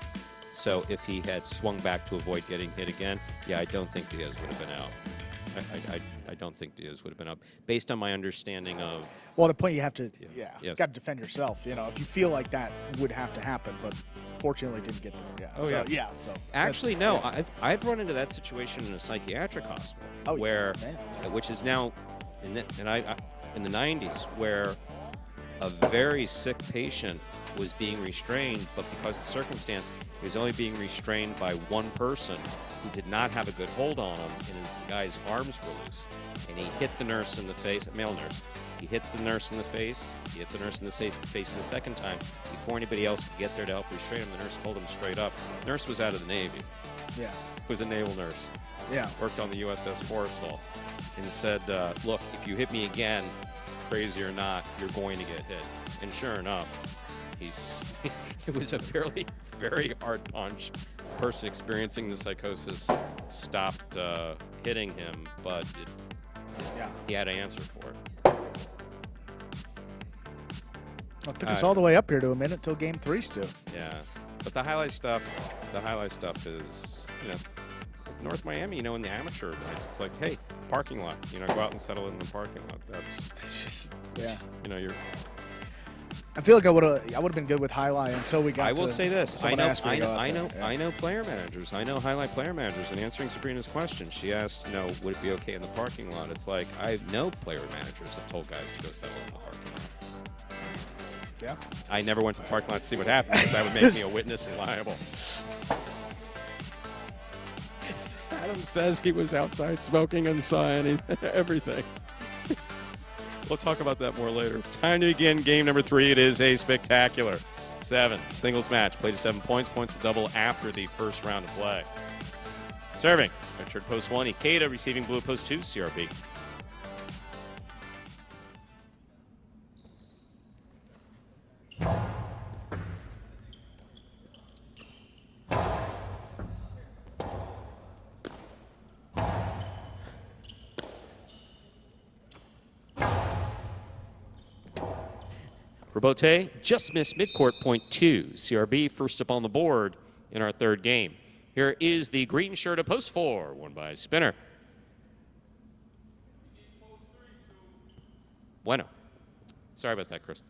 So if he had swung back to avoid getting hit again, I don't think Diaz would have been out. I don't think Diaz would have been up, based on my understanding of. Well, the point you have to, you got to defend yourself. If you feel like that would have to happen, but fortunately it didn't get there. So actually, no, I've run into that situation in a psychiatric hospital which is now in the 90s, where a very sick patient was being restrained, but because of the circumstance, he was only being restrained by one person who did not have a good hold on him, and the guy's arms were loose. And he hit the nurse in the face, a male nurse. He hit the nurse in the face. He hit the nurse in the face the second time. Before anybody else could get there to help restrain him, the nurse told him straight up. The nurse was out of the Navy. Yeah. Was a naval nurse. Yeah. Worked on the USS Forrestal. And said, look, if you hit me again, crazy or not, you're going to get hit. And sure enough, it was a very hard punch. The person experiencing the psychosis stopped hitting him, but he had to answer for it. Well, it took us all the way up here to a minute till game 3, Stu. Yeah, but the highlight stuff is, North Miami, in the amateur nights, it's like, hey, parking lot, go out and settle in the parking lot. That's just, you're. I feel like I would have been good with highlight until we got. I will say this: I know player managers. I know highlight player managers. And answering Sabrina's question, she asked, would it be okay in the parking lot? It's like I know player managers have told guys to go settle in the parking lot. Yeah. I never went to the parking lot to see what happened because that would make me a witness and liable. Adam says he was outside smoking and signing everything. We'll talk about that more later. Time to begin game number 3. It is a spectacular 7 singles match. Played to 7 points. Points will double after the first round of play. Serving, Richard post 1. Ikeda receiving blue post 2. CRB. Robote just missed midcourt, point 2. CRB first up on the board in our third game. Here is the green shirt of post 4, won by Spinner. Bueno. Sorry about that, Chris.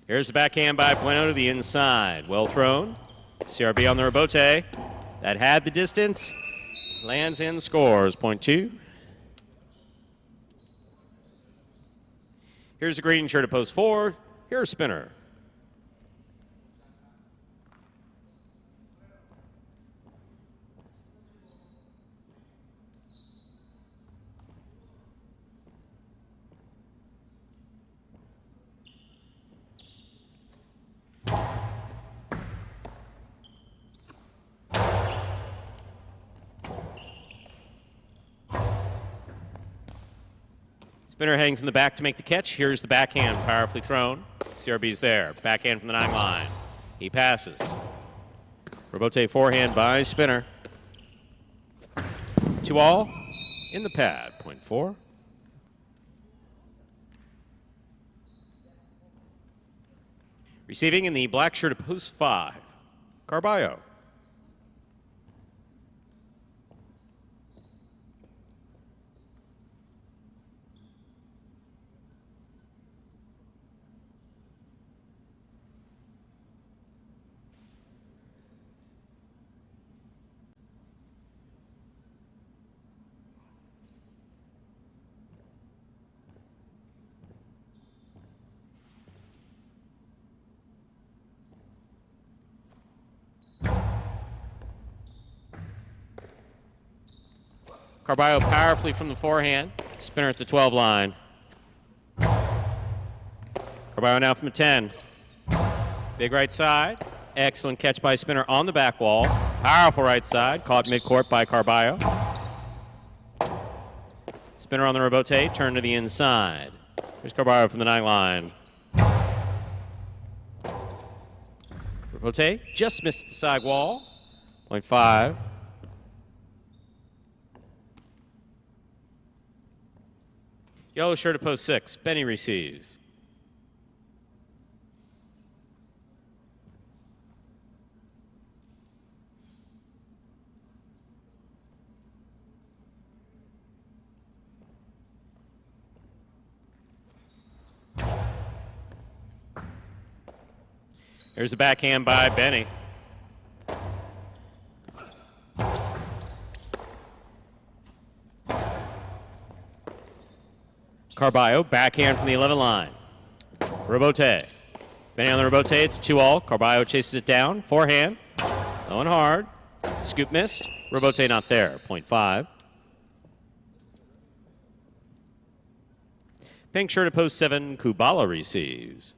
Here's the backhand by Bueno to the inside. Well thrown. CRB on the rebote. That had the distance. Lands in, scores. Point 2. Here's the green shirt at post 4. Here's Spinner. Spinner hangs in the back to make the catch. Here's the backhand, powerfully thrown. CRB's there. Backhand from the 9 line. He passes. Robote forehand by Spinner. 2-all in the pad. Point 4. Receiving in the black shirt of post 5. Carballo. Carballo powerfully from the forehand. Spinner at the 12 line. Carballo now from the 10. Big right side. Excellent catch by Spinner on the back wall. Powerful right side. Caught midcourt by Carballo. Spinner on the rebote. Turn to the inside. Here's Carballo from the 9 line. Rebote just missed at the side wall. Point 5. Yellow shirt at post 6. Benny receives. There's a backhand by Benny. Carballo, backhand from the 11 line. Rebote. Benny on the rebote, it's 2-all. Carballo chases it down. Forehand. Low and hard. Scoop missed. Rebote not there. 0.5. Pink shirt at post 7. Kubala receives.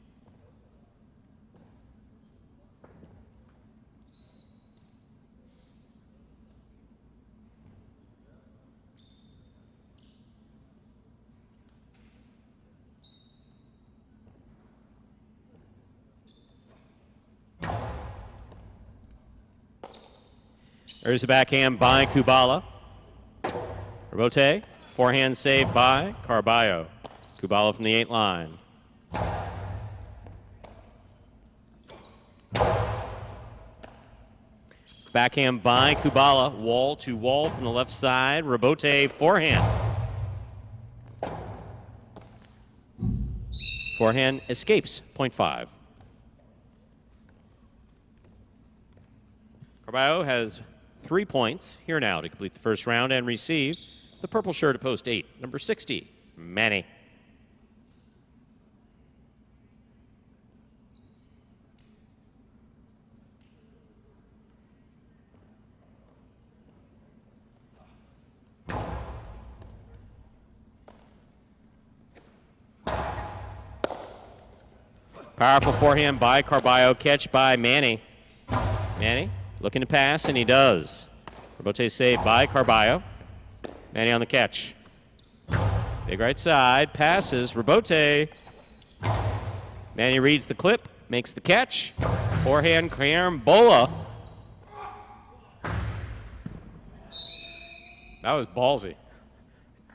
There's a backhand by Kubala. Rebote, forehand save by Carballo. Kubala from the 8 line. Backhand by Kubala, wall to wall from the left side. Rebote, forehand. Forehand escapes, 0.5. Carballo has 3 points here now to complete the first round and receive the purple shirt at post 8, number 60, Manny. Powerful forehand by Carballo, catch by Manny. Manny looking to pass, and he does. Rebote saved by Carballo. Manny on the catch. Big right side, passes, Rebote. Manny reads the clip, makes the catch. Forehand, carambola. That was ballsy.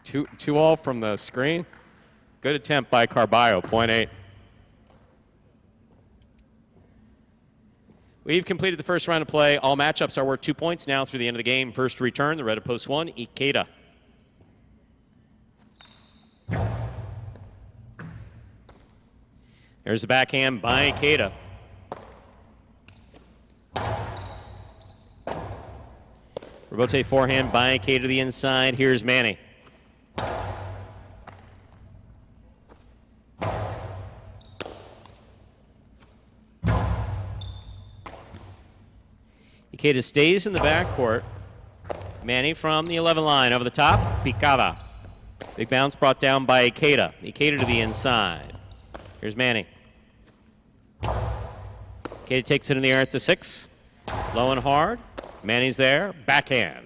2-all from the screen. Good attempt by Carballo, 0.8. We've completed the first round of play. All matchups are worth 2 points now through the end of the game. First to return, the red at post 1, Ikeda. There's the backhand by Ikeda. Rebote forehand by Ikeda to the inside. Here's Manny. Ikeda stays in the backcourt. Manny from the 11 line over the top. Picava. Big bounce brought down by Ikeda. Ikeda to the inside. Here's Manny. Ikeda takes it in the air at the 6. Low and hard. Manny's there. Backhand.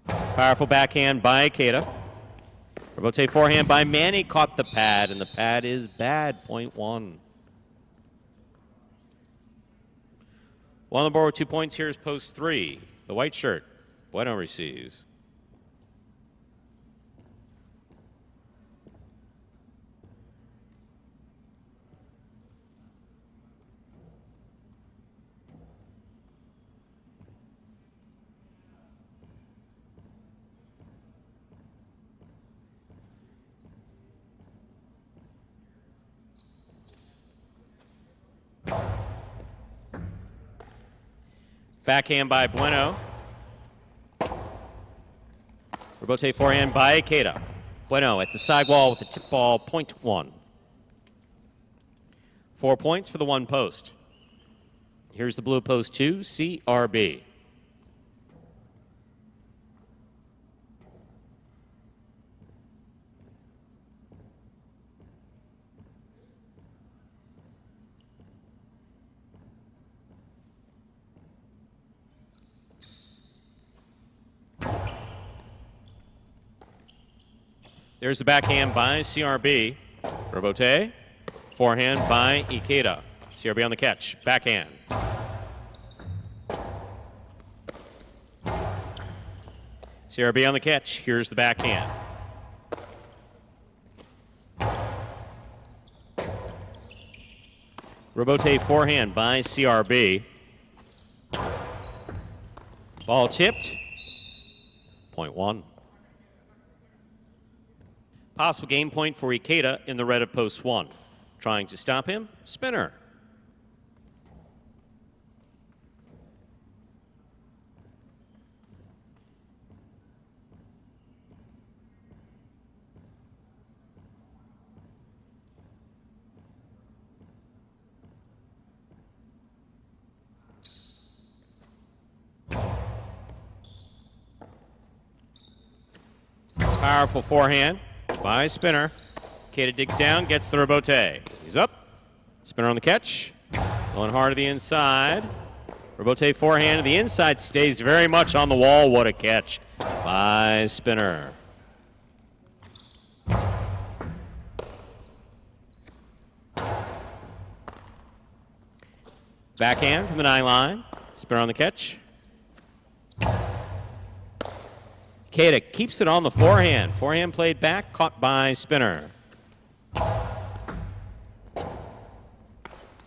Powerful backhand by Ikeda. Rebote forehand by Manny. Caught the pad, and the pad is bad. 0.1. One on the board with 2 points. Here's post 3. The white shirt. Bueno receives. Backhand by Bueno. Rebote forehand by Ikeda. Bueno at the sidewall with the tip ball, 0.1. 4 points for the one post. Here's the blue post 2, CRB. There's the backhand by CRB. Rebote. Forehand by Ikeda. CRB on the catch. Backhand. CRB on the catch. Here's the backhand. Rebote forehand by CRB. Ball tipped. 0.1. Possible game point for Ikeda in the red of post 1. Trying to stop him, spinner. Powerful forehand by spinner. Keita digs down, gets the rebote. He's up. Spinner on the catch. Going hard to the inside. Rebote forehand to the inside, stays very much on the wall. What a catch by spinner. Backhand from the 9 line. Spinner on the catch. Keita keeps it on the forehand. Forehand played back, caught by spinner.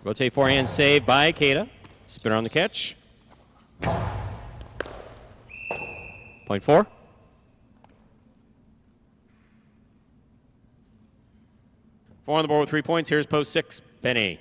Rotate forehand saved by Keita. Spinner on the catch. Point 4. 4 on the board with 3 points. Here's post 6, Benny.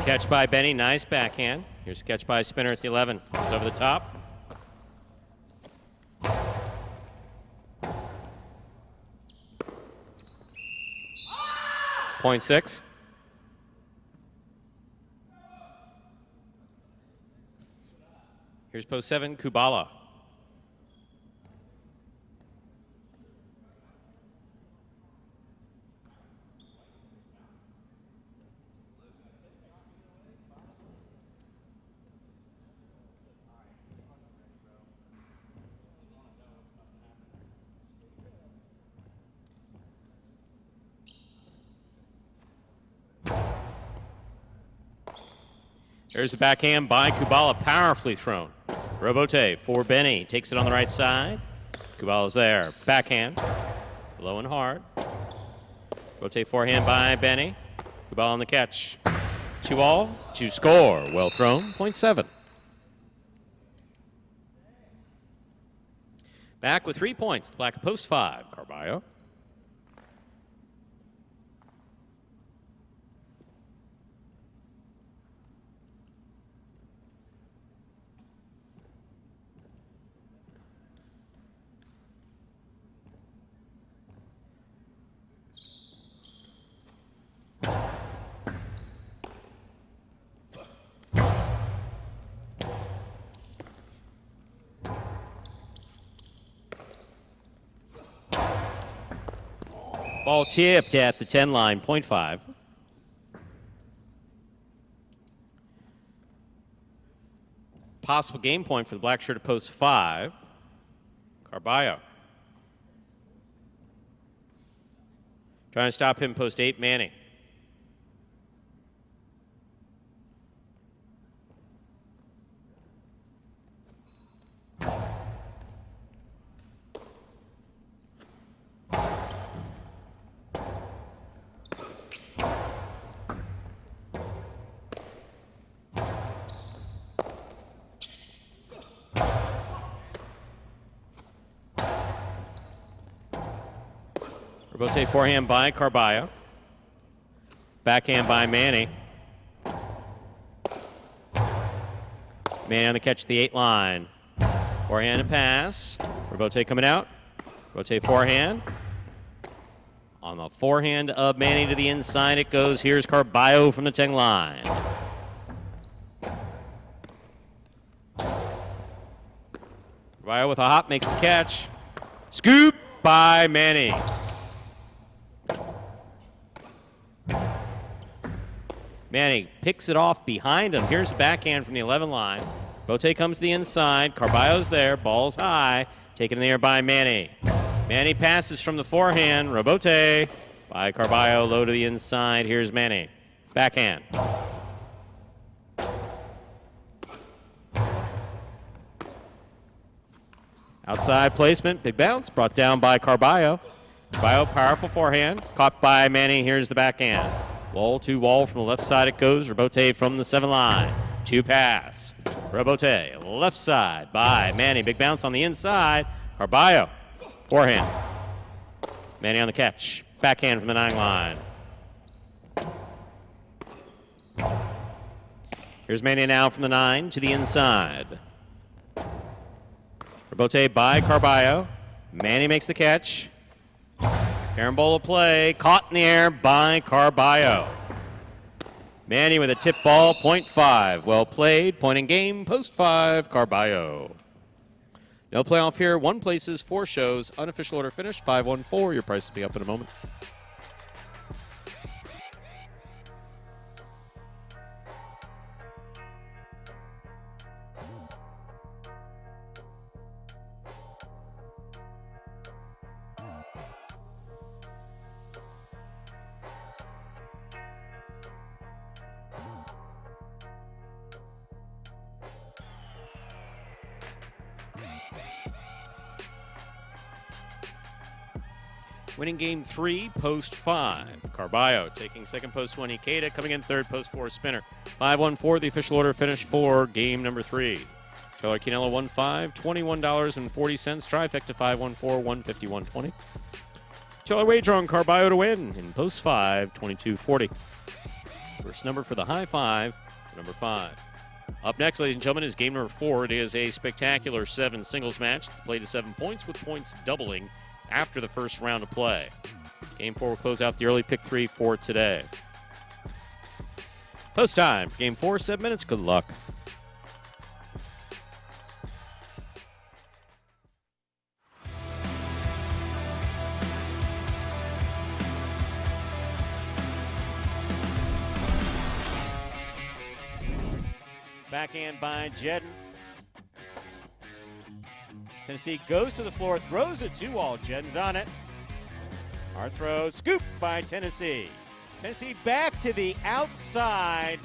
Catch by Benny, nice backhand. Here's a catch by spinner at the 11. Goes over the top. Point 6. Here's post 7, Kubala. There's a backhand by Kubala, powerfully thrown. Robote for Benny, takes it on the right side. Kubala's there, backhand, low and hard. Rotate forehand by Benny. Kubala on the catch. 2-all, to score. Well thrown, point 7. Back with 3 points, the Black post 5, Carballo. Ball tipped at the 10 line, point 5. Possible game point for the black shirt at post 5. Carballo. Trying to stop him post 8, Manning. Rotate forehand by Carballo. Backhand by Manny. Manny on the catch, the 8 line. Forehand and pass. Rotate coming out. Rotate forehand. On the forehand of Manny to the inside it goes. Here's Carballo from the 10 line. Carballo with a hop makes the catch. Scoop by Manny. Manny picks it off behind him. Here's the backhand from the 11 line. Robote comes to the inside. Carballo's there. Ball's high. Taken in the air by Manny. Manny passes from the forehand. Robote by Carballo. Low to the inside. Here's Manny. Backhand. Outside placement. Big bounce. Brought down by Carballo. Carballo, powerful forehand. Caught by Manny. Here's the backhand. Wall to wall from the left side it goes. Robote from the 7 line. 2 pass. Robote, left side by Manny. Big bounce on the inside. Carballo, forehand. Manny on the catch. Backhand from the 9 line. Here's Manny now from the 9 to the inside. Robote by Carballo. Manny makes the catch. Carambola play. Caught in the air by Carballo. Manny with a tip ball, point 5. Well played, point in game, post 5, Carballo. No playoff here, 1 places, 4 shows, unofficial order finish, 5-1-4. Your price will be up in a moment. Winning game 3, post 5. Carballo taking second post 1, Ikeda coming in third post 4, Spinner. 5-1-4, the official order finish for game number 3. Cheller Quinella 1-5, $21.40. Trifecta 5-1-4, $151.20. Cheller wager on Carballo to win in post 5, $22.40. First number for the high 5, number 5. Up next, ladies and gentlemen, is game number 4. It is a spectacular 7 singles match. It's played to 7 points with points doubling after the first round of play. Game 4 will close out the early pick 3 for today. Post time for game 4, 7 minutes. Good luck. Backhand by Jedden. Tennessee goes to the floor, throws it 2-all. Jedden's on it. Hard throw, scoop by Tennessee. Tennessee back to the outside.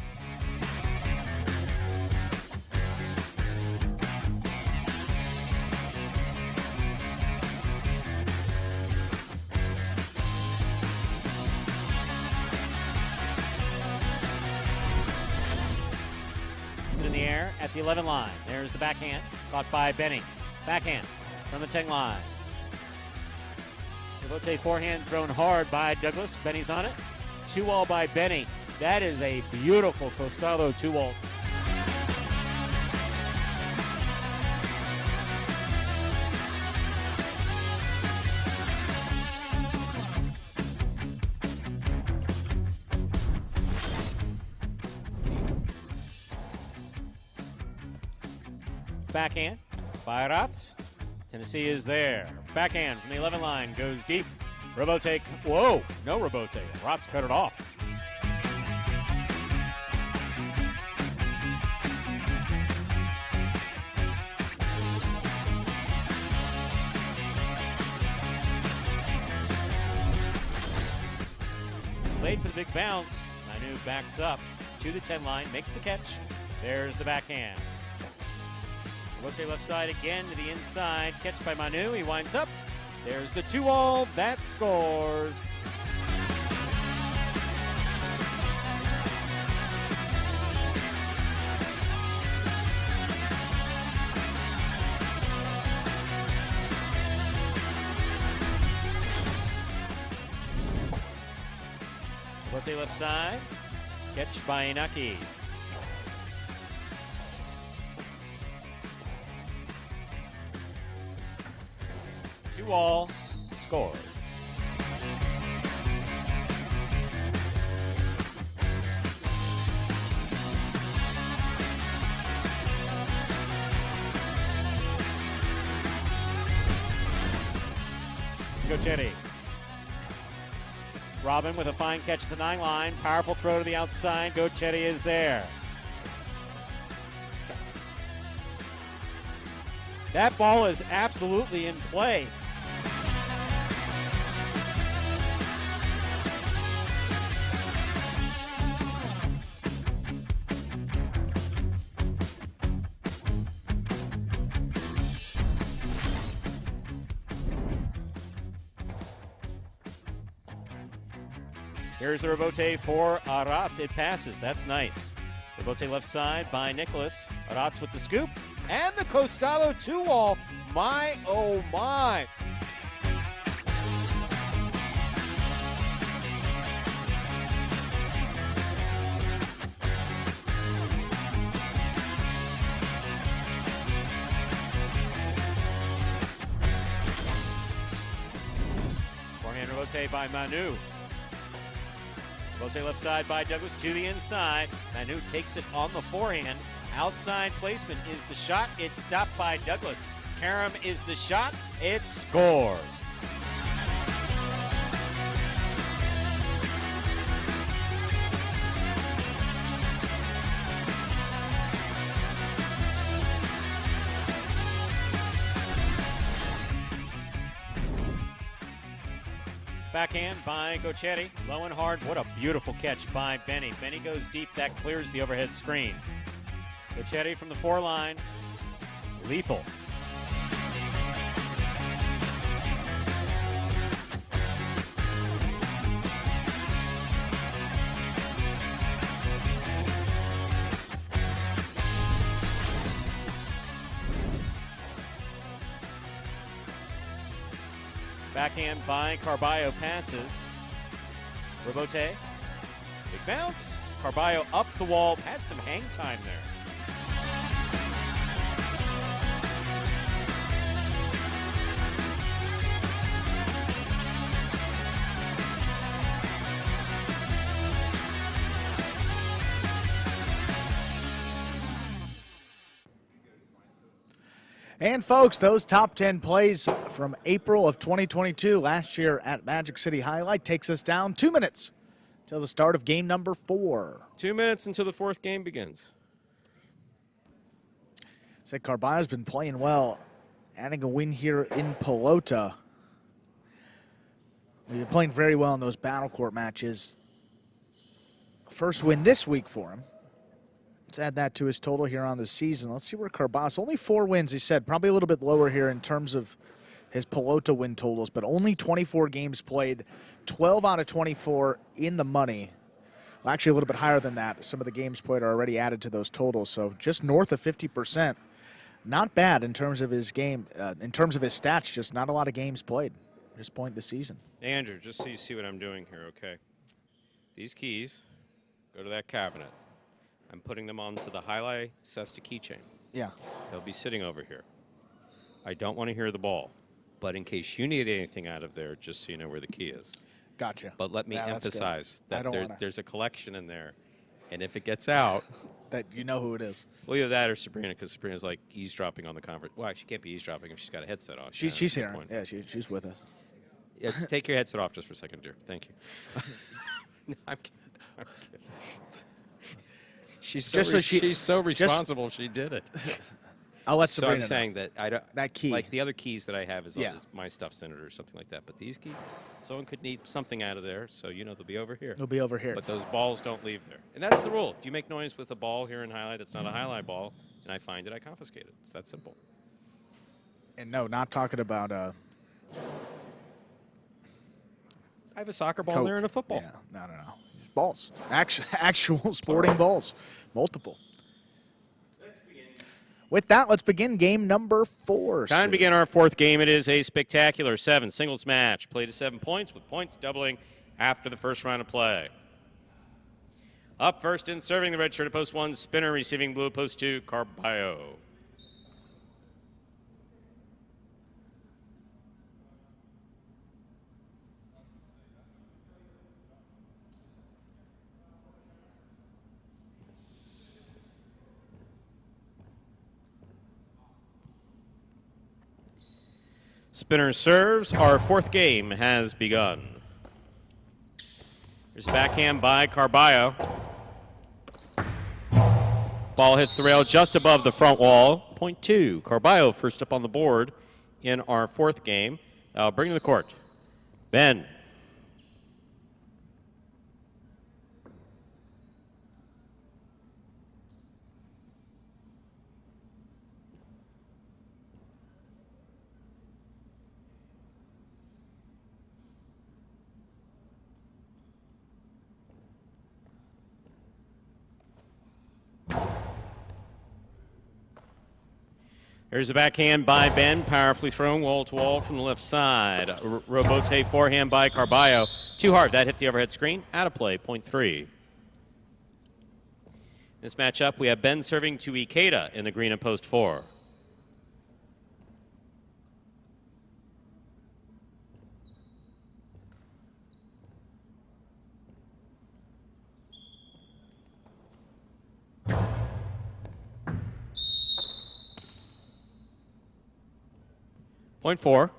In the air at the 11 line. There's the backhand, caught by Benny. Backhand from the 10 line. Robote forehand thrown hard by Douglas. Benny's on it. 2-all by Benny. That is a beautiful Costado 2-all. Backhand by Ratz. Tennessee is there. Backhand from the 11 line goes deep. Robote, whoa, no Robote. Ratz cut it off. Played for the big bounce. Manu backs up to the 10 line, makes the catch. There's the backhand. Robote left side again to the inside. Catch by Manu. He winds up. There's the 2-all. That scores. Robote left side. Catch by Inaki. 2-all, score. Go Chetty. Robin with a fine catch at the 9 line. Powerful throw to the outside. Gochetti is there. That ball is absolutely in play. Here's the rebote for Arats. It passes. That's nice. Rebote left side by Nicholas. Arats with the scoop. And the Costalo 2-wall. My, oh my. Forehand rebote by Manu. Rebote left side by Douglas to the inside. Manu takes it on the forehand. Outside placement is the shot. It's stopped by Douglas. Karam is the shot. It scores. Backhand by Gochetti. Low and hard. What a beautiful catch by Benny. Benny goes deep. That clears the overhead screen. Gochetti from the 4 line. Lethal. Backhand by Carballo passes. Rebote. Big bounce. Carballo up the wall. Had some hang time there. And folks, those top 10 plays from April of 2022, last year at Magic City Highlight, takes us down 2 minutes till the start of game number 4. 2 minutes until the 4th game begins. Said Carballo's been playing well, adding a win here in Pelota. We've been playing very well in those battle court matches. First win this week for him. Let's add that to his total here on the season. Let's see where Carballo, only 4 wins, he said. Probably a little bit lower here in terms of his Pelota win totals, but only 24 games played, 12 out of 24 in the money. Well, actually, a little bit higher than that. Some of the games played are already added to those totals, so just north of 50%. Not bad in terms of his game, in terms of his stats, just not a lot of games played at this point in the season. Andrew, just so you see what I'm doing here, okay? These keys go to that cabinet. I'm putting them onto the Highlight Cesta keychain. Yeah. They'll be sitting over here. I don't want to hear the ball, but in case you need anything out of there, just so you know where the key is. Gotcha. But let me emphasize that there's a collection in there, and if it gets out, that you know who it is. Well, either that or Sabrina, because Sabrina's like eavesdropping on the conversation. Well, she can't be eavesdropping if she's got a headset on. She's here. Yeah, she's with us. Yeah, just take your headset off just for a second, dear. Thank you. No, I'm kidding. I'm kidding. She's so responsible. She did it. I'll let so Sabrina I'm saying know. that I don't that key. Like the other keys that I have is my stuff's in it or something like that. But these keys, someone could need something out of there, so you know they'll be over here. They'll be over here. But those balls don't leave there, and that's the rule. If you make noise with a ball here in Highlight, that's not a Highlight ball, and I find it, I confiscate it. It's that simple. And no, not talking about. I have a soccer ball Coke. there and a football. Yeah, no. Balls. Actual sporting balls. Multiple. With that, let's begin game number 4. Time to begin our 4th game. It is a spectacular 7 singles match. Played to 7 points, with points doubling after the first round of play. Up first in serving the red shirt at post 1, Spinner, receiving blue, post 2, Carballo. Spinner serves. Our 4th game has begun. Here's a backhand by Carballo. Ball hits the rail just above the front wall. Point 2. Carballo first up on the board in our 4th game. Bring to the court. Ben. Here's a backhand by Ben, powerfully thrown wall to wall from the left side. Robote forehand by Carballo. Too hard, that hit the overhead screen. Out of play, point 3. This matchup, we have Ben serving to Ikeda in the green and post 4. Point 4.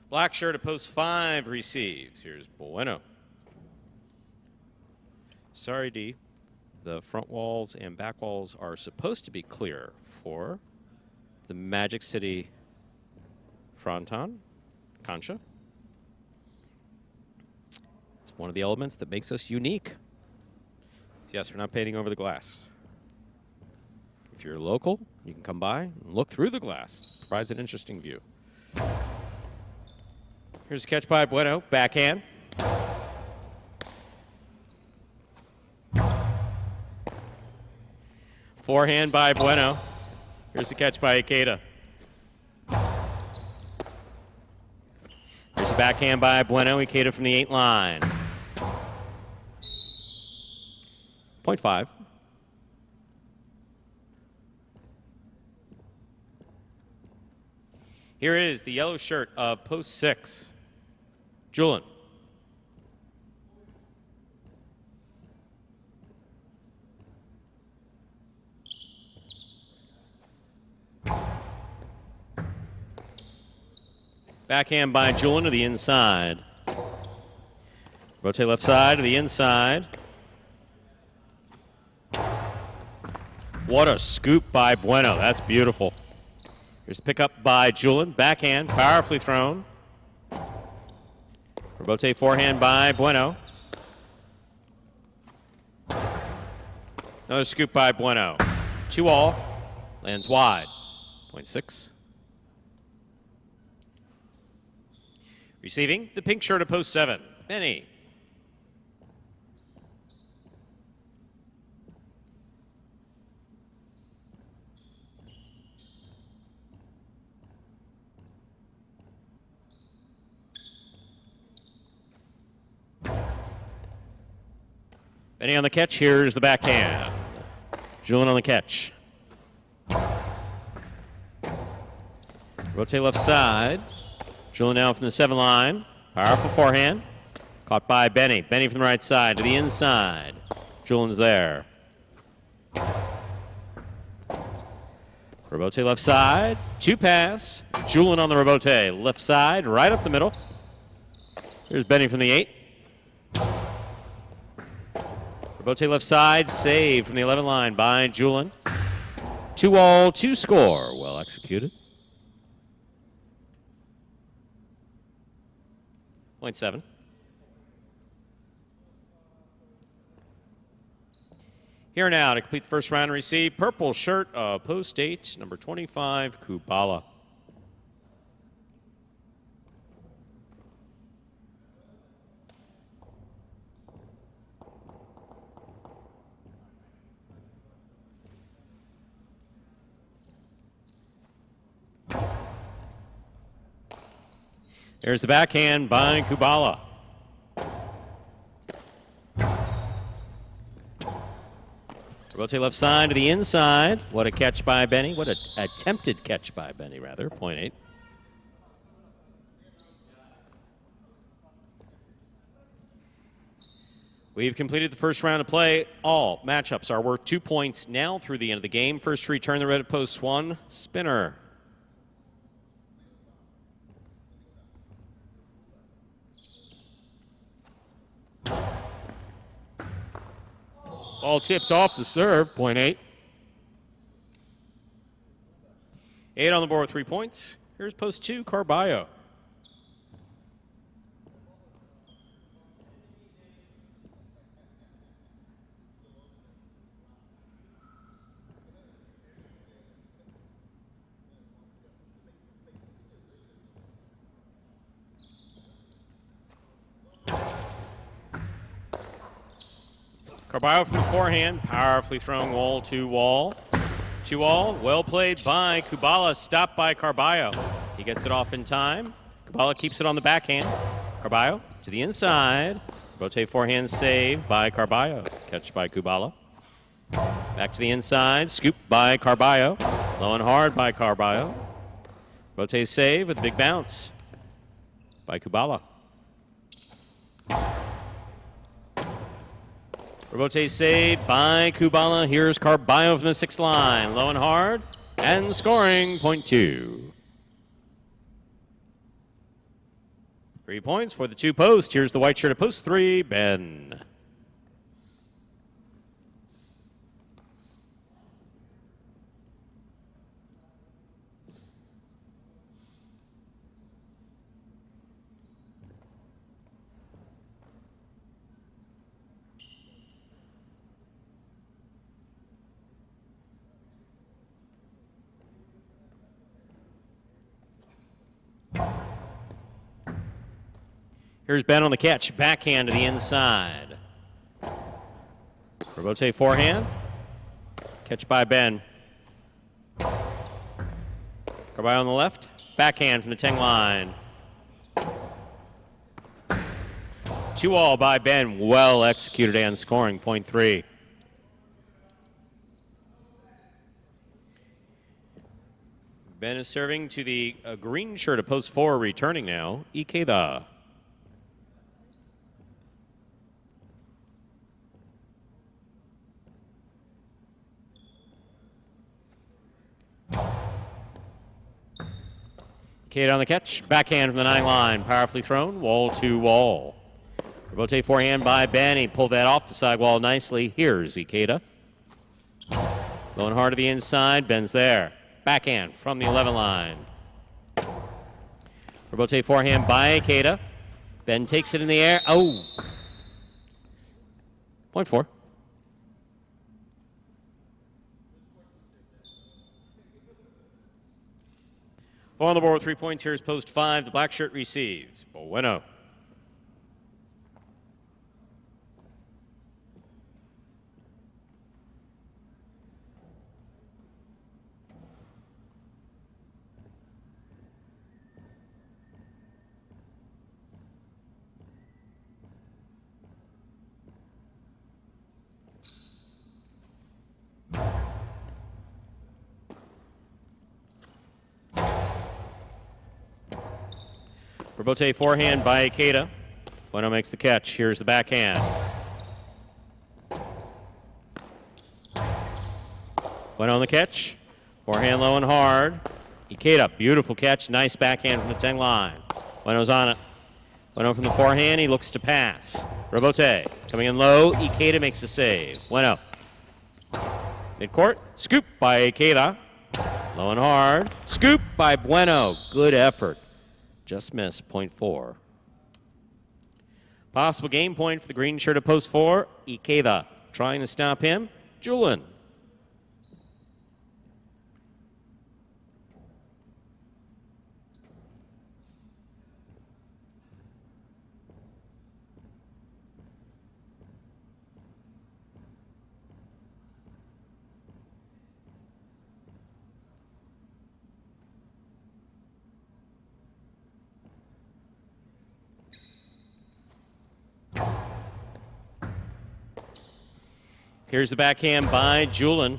Black shirt at post 5 receives. Here's Bueno. Sorry, D. The front walls and back walls are supposed to be clear for the Magic City fronton, concha. It's one of the elements that makes us unique. So yes, we're not painting over the glass. If you're local, you can come by and look through the glass. Provides an interesting view. Here's a catch by Bueno, backhand. Forehand by Bueno. Here's the catch by Ikeda. Here's a backhand by Bueno, Ikeda from the 8 line. Point 5. Here is the yellow shirt of post 6, Julian. Backhand by Julian to the inside. Rotate left side to the inside. What a scoop by Bueno. That's beautiful. Here's a pickup by Julian. Backhand, powerfully thrown. Robote forehand by Bueno. Another scoop by Bueno. 2-all. Lands wide. Point 6. Receiving the pink shirt of post 7, Benny. Benny on the catch. Here's the backhand. Julian on the catch. Rotate left side. Julian now from the 7 line. Powerful forehand. Caught by Benny. Benny from the right side to the inside. Julian's there. Robote left side. 2 pass. Julian on the Robote. Left side, right up the middle. Here's Benny from the 8. Robote left side, save from the 11 line by Julian. 2-all, 2 score. Well executed. Point 7. Here now to complete the first round and receive purple shirt of post 8, number 25, Kubala. There's the backhand by Kubala. Rotate left side to the inside. What a catch by Benny. What an attempted catch by Benny, rather. Point 8. We've completed the first round of play. All matchups are worth 2 points now through the end of the game. First to return the red at post 1, Spinner. Ball tipped off the serve, point 8. 8 on the board with 3 points. Here's post 2, Carballo. Carballo from the forehand, powerfully thrown wall to wall. 2-all, well played by Kubala, stopped by Carballo. He gets it off in time. Kubala keeps it on the backhand. Carballo to the inside. Rotate forehand save by Carballo. Catch by Kubala. Back to the inside, scoop by Carballo. Low and hard by Carballo. Rotate save with a big bounce by Kubala. Rebote saved by Kubala. Here's Carballo from the 6th line. Low and hard. And scoring, point 2. 3 points for the 2 post. Here's the white shirt at post 3, Ben. Here's Ben on the catch. Backhand to the inside. Rebote forehand. Catch by Ben. Carballo on the left. Backhand from the 10 line. 2-all by Ben. Well executed and scoring. Point 3. Ben is serving to the green shirt of post 4, returning now. Ikeda. Kate on the catch. Backhand from the 9 line. Powerfully thrown. Wall to wall. Rebote forehand by Ben. He pulled that off the sidewall nicely. Here's Ikeda. Going hard to the inside. Ben's there. Backhand from the 11 line. Rebote forehand by Ikeda. Ben takes it in the air. Oh. Point 4. 4 on the board with 3 points. Here's post 5. The black shirt receives. Bueno. Rebote forehand by Ikeda. Bueno makes the catch. Here's the backhand. Bueno on the catch. Forehand low and hard. Ikeda, beautiful catch. Nice backhand from the 10 line. Bueno's on it. Bueno from the forehand. He looks to pass. Rebote coming in low. Ikeda makes the save. Bueno. Midcourt. Scoop by Ikeda. Low and hard. Scoop by Bueno. Good effort. Just missed, point 4. Possible game point for the green shirt of post 4. Ikeda trying to stop him. Julian. Here's the backhand by Julian.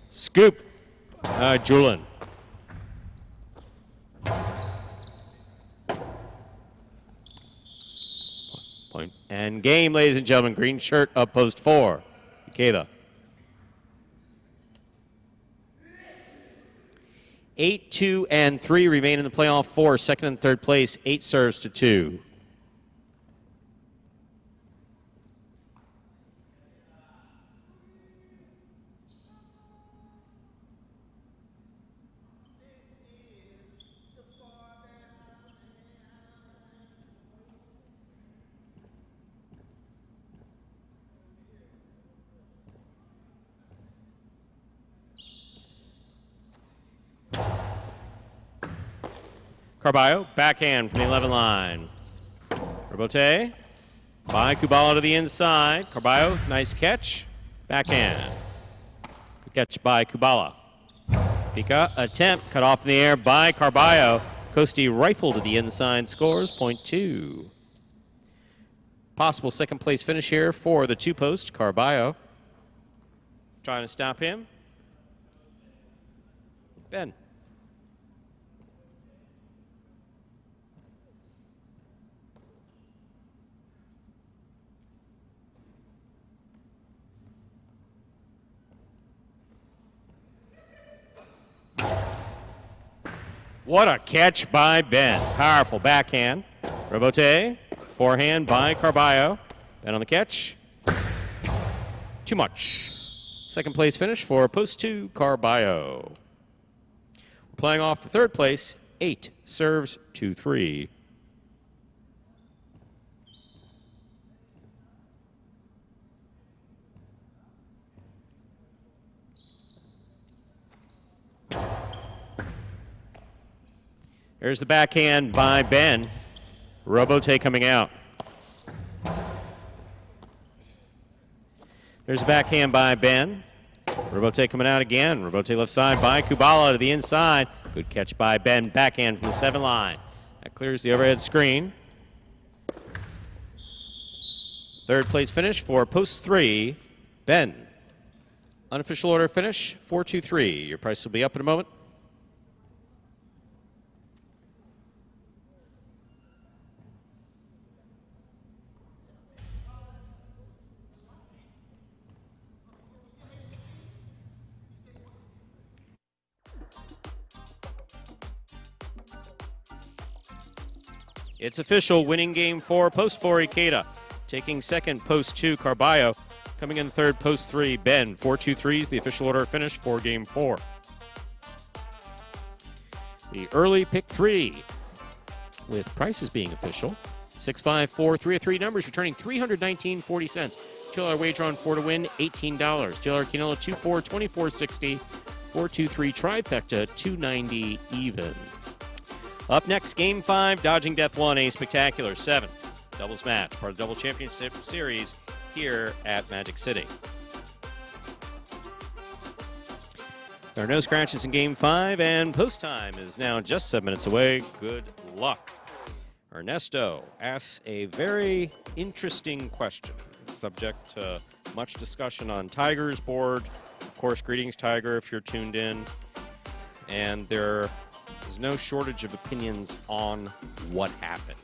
Scoop, Julian. Point and game, ladies and gentlemen. Green shirt up post 4. Ikeda. 8, 2, and 3 remain in the playoff 4. Second and third place, 8 serves to 2. Carballo, backhand from the 11 line. Rebote by Kubala to the inside. Carballo, nice catch. Backhand. Good catch by Kubala. Pika, attempt, cut off in the air by Carballo. Costi rifle to the inside, scores, .2. Possible second place finish here for the two-post, Carballo. Trying to stop him. Ben. What a catch by Ben. Powerful backhand. Rebote. Forehand by Carballo. Ben on the catch. Too much. Second place finish for post 2, Carballo. We're playing off for third place. 8 serves 2-3. There's the backhand by Ben. Rebote coming out. There's a backhand by Ben. Rebote coming out again. Rebote left side by Kubala to the inside. Good catch by Ben. Backhand from the 7 line. That clears the overhead screen. Third place finish for post 3, Ben. Unofficial order finish, 4-2-3. Your price will be up in a moment. It's official, winning game 4, post 4, Ikeda. Taking second, post 2, Carballo. Coming in third, post 3, Ben. 4-2-3 is the official order of finish for game 4. The early pick 3, with prices being official. 6-5-4, 3-3 numbers, returning $319.40. $2 wager on 4 to win, $18. $2 Quinella 2-4, $24.60. 4-2-3 trifecta, $290 even. Up next, Game 5, Dodging Death 1, a spectacular 7. Doubles match, part of the Double Championship Series here at Magic City. There are no scratches in Game 5, and post time is now just 7 minutes away. Good luck. Ernesto asks a very interesting question, subject to much discussion on Tiger's board. Of course, greetings, Tiger, if you're tuned in. And there's no shortage of opinions on what happened.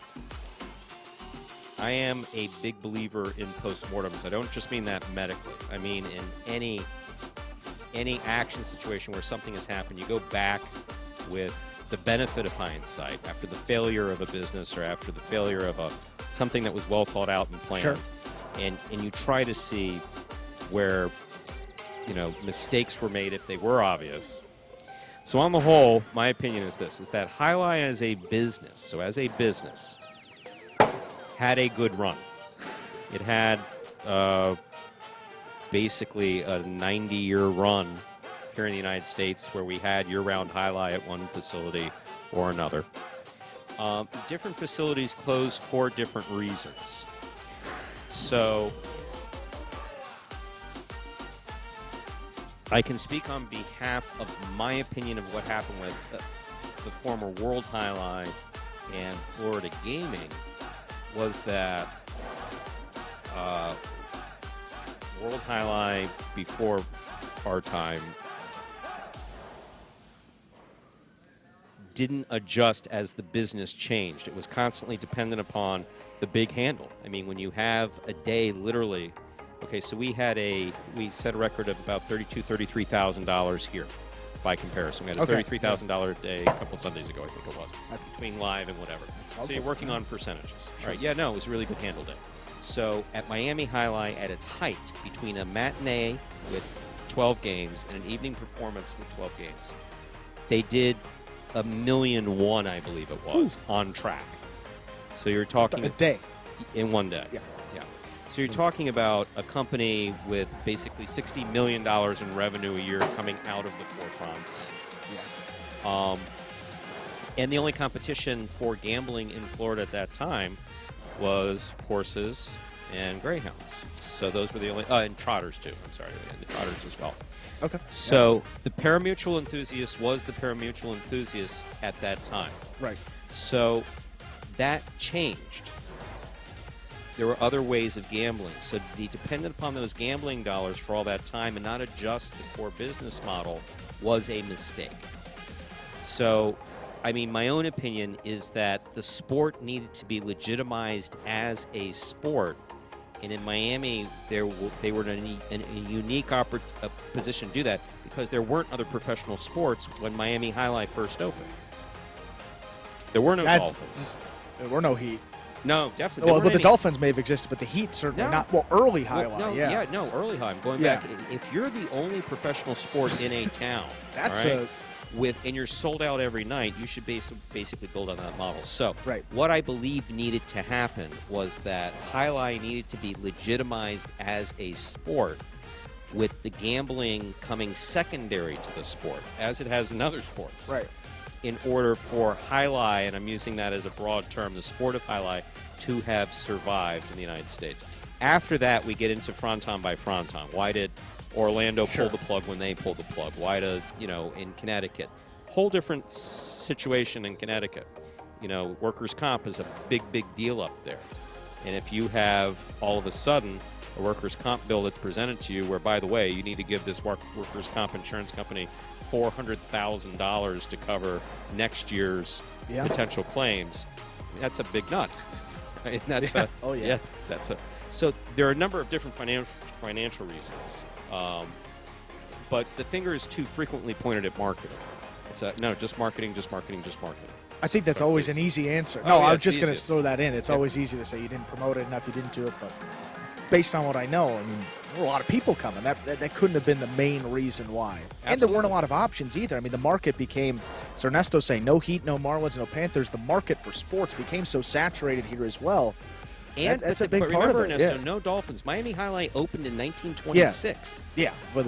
I am a big believer in postmortems. I don't just mean that medically. I mean in any action situation where something has happened, you go back with the benefit of hindsight after the failure of a business or after the failure of something that was well thought out and planned. Sure. And you try to see where, mistakes were made if they were obvious. So on the whole, my opinion is this, is that Highlight as a business, had a good run. It had basically a 90-year run here in the United States where we had year-round Highlight at one facility or another. Different facilities closed for different reasons. So I can speak on behalf of my opinion of what happened with the former World Highlight and Florida Gaming was that World Highlight before our time didn't adjust as the business changed. It was constantly dependent upon the big handle. I mean, when you have a day literally, okay, so we set a record of about $33,000 here by comparison. We had a $33,000 a day a couple Sundays ago, I think it was, between live and whatever. So you're working on percentages. Sure. Right? Yeah, no, it was a really good handle day. So at Miami Highlight, at its height, between a matinee with 12 games and an evening performance with 12 games, they did $1.1 million, I believe it was, on track. So you're talking a day in one day. Yeah. So you're talking about a company with basically $60 million in revenue a year coming out of the forefront. And the only competition for gambling in Florida at that time was horses and greyhounds. So those were the only, and trotters too. I'm sorry, and the trotters as well. Okay. So the parimutuel enthusiast was the parimutuel enthusiast at that time. Right. So that changed. There were other ways of gambling. So to be dependent upon those gambling dollars for all that time and not adjust the core business model was a mistake. So, I mean, my own opinion is that the sport needed to be legitimized as a sport. And in Miami, they were in a unique position to do that because there weren't other professional sports when Miami Highlight first opened. There were no Dolphins. There were no Heat. No, definitely. Well, but the Dolphins may have existed, but the Heat certainly not. Well, early Highlight, early High. I'm going back. If you're the only professional sport in a town, that's right, and you're sold out every night, you should basically build on that model. So what I believe needed to happen was that Highlight needed to be legitimized as a sport with the gambling coming secondary to the sport, as it has in other sports. Right. In order for Highlight, and I'm using that as a broad term, the sport of Highlight, to have survived in the United States. After that, we get into Fronton by Fronton. Why did Orlando pull the plug when they pulled the plug? Why did, in Connecticut? Whole different situation in Connecticut. Workers' comp is a big, big deal up there. And if you have, all of a sudden, a workers' comp bill that's presented to you where, by the way, you need to give this workers' comp insurance company $400,000 to cover next year's potential claims, that's a big nut. Right? That's so there are a number of different financial reasons, but the finger is too frequently pointed at marketing. It's just marketing. I think that's always an easy answer. No, I was just going to throw that in. It's always easy to say you didn't promote it enough, you didn't do it, but based on what I know, I mean, there were a lot of people coming. That couldn't have been the main reason why. Absolutely. And there weren't a lot of options either. I mean, the market became, as Ernesto saying, no Heat, no Marlins, no Panthers. The market for sports became so saturated here as well. And that's a big part of it. Ernesto, no Dolphins. Miami Highlight opened in 1926. Yeah. There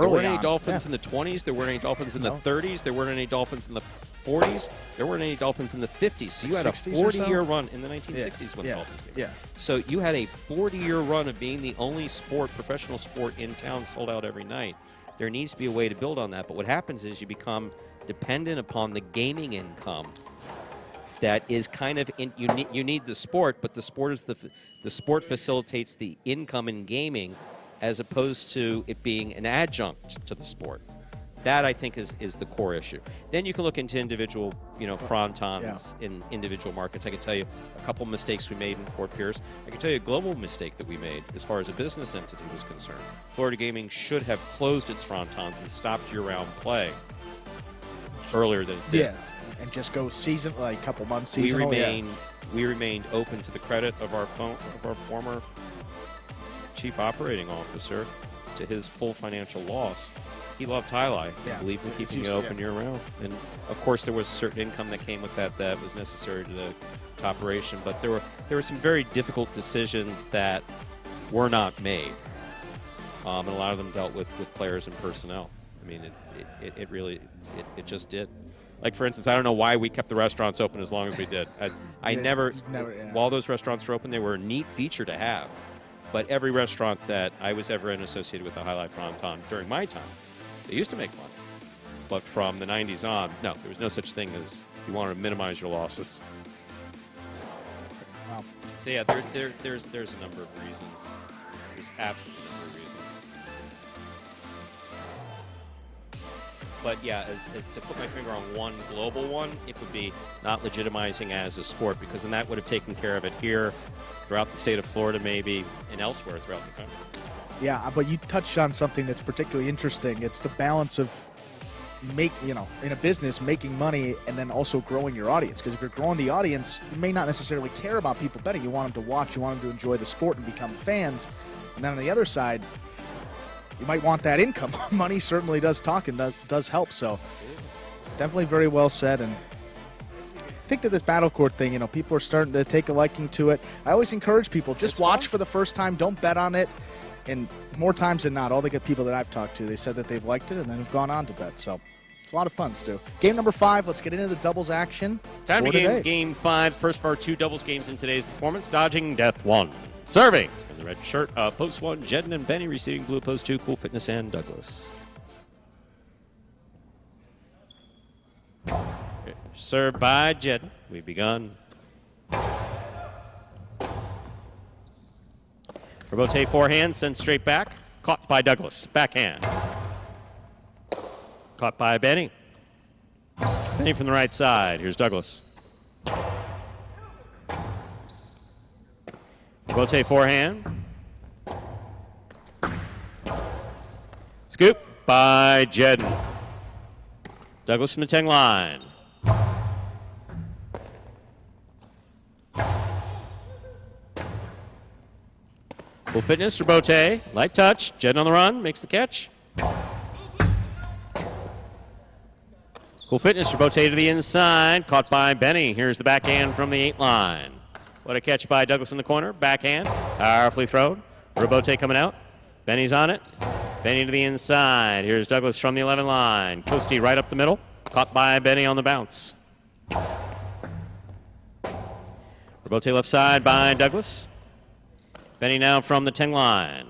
weren't any Dolphins in the 20s. There weren't any Dolphins in the 30s. There weren't any Dolphins in the 40s. There weren't any Dolphins in the 50s. So you had a 40-year run in the 1960s when the Dolphins came. Yeah. So you had a 40-year run of being the only professional sport in town sold out every night. There needs to be a way to build on that. But what happens is you become dependent upon the gaming income. That is kind of you need the sport, but the sport is the sport facilitates the income in gaming, as opposed to it being an adjunct to the sport. That, I think, is the core issue. Then you can look into individual frontons in individual markets. I can tell you a couple mistakes we made in Fort Pierce. I can tell you a global mistake that we made as far as a business entity was concerned. Florida Gaming should have closed its frontons and stopped year-round play earlier than it did. Yeah. And just go a couple months seasonal. We remained open to the credit of our former chief operating officer, to his full financial loss. He loved Highlight. He believed in keeping it open year round. And of course, there was certain income that came with that was necessary to the operation. But there were some very difficult decisions that were not made, and a lot of them dealt with players and personnel. I mean, it really just did. Like, for instance, I don't know why we kept the restaurants open as long as we did. While those restaurants were open, they were a neat feature to have. But every restaurant that I was ever in associated with the Highlight Fronton during my time, they used to make money. But from the 90s on, no, there was no such thing as you wanted to minimize your losses. Wow. So, yeah, there's a number of reasons. There's absolutely a number of reasons. But yeah, as to put my finger on one global one, it would be not legitimizing as a sport, because then that would have taken care of it here, throughout the state of Florida maybe, and elsewhere throughout the country. Yeah, but you touched on something that's particularly interesting. It's the balance of in a business, making money and then also growing your audience. Because if you're growing the audience, you may not necessarily care about people betting. You want them to watch, you want them to enjoy the sport and become fans. And then on the other side, you might want that income. Money certainly does talk and does help. So definitely very well said. And I think that this battle court thing, people are starting to take a liking to it. I always encourage people, just watch for the first time. Don't bet on it. And more times than not, all the good people that I've talked to, they said that they've liked it and then have gone on to bet. So It's a lot of fun, Stu. Game number 5. Let's get into the doubles action. Time to today. game 5. First of our 2 doubles games in today's performance. Dodging Death 1. Serving in the red shirt, post 1, Jedden and Benny. Receiving blue, post 2, Cool Fitness and Douglas. Served by Jedden. We've begun. Robote forehand, sends straight back. Caught by Douglas. Backhand. Caught by Benny. Benny from the right side. Here's Douglas. Robote forehand. Scoop by Jedden. Douglas from the 10 line. Full Fitness, Robote, light touch, Jedden on the run, makes the catch. Cool Fitness, Robote to the inside, caught by Benny. Here's the backhand from the 8 line. What a catch by Douglas in the corner, backhand, powerfully thrown. Robote coming out, Benny's on it. Benny to the inside, here's Douglas from the 11 line. Coasty right up the middle, caught by Benny on the bounce. Robote left side by Douglas. Benny now from the 10 line.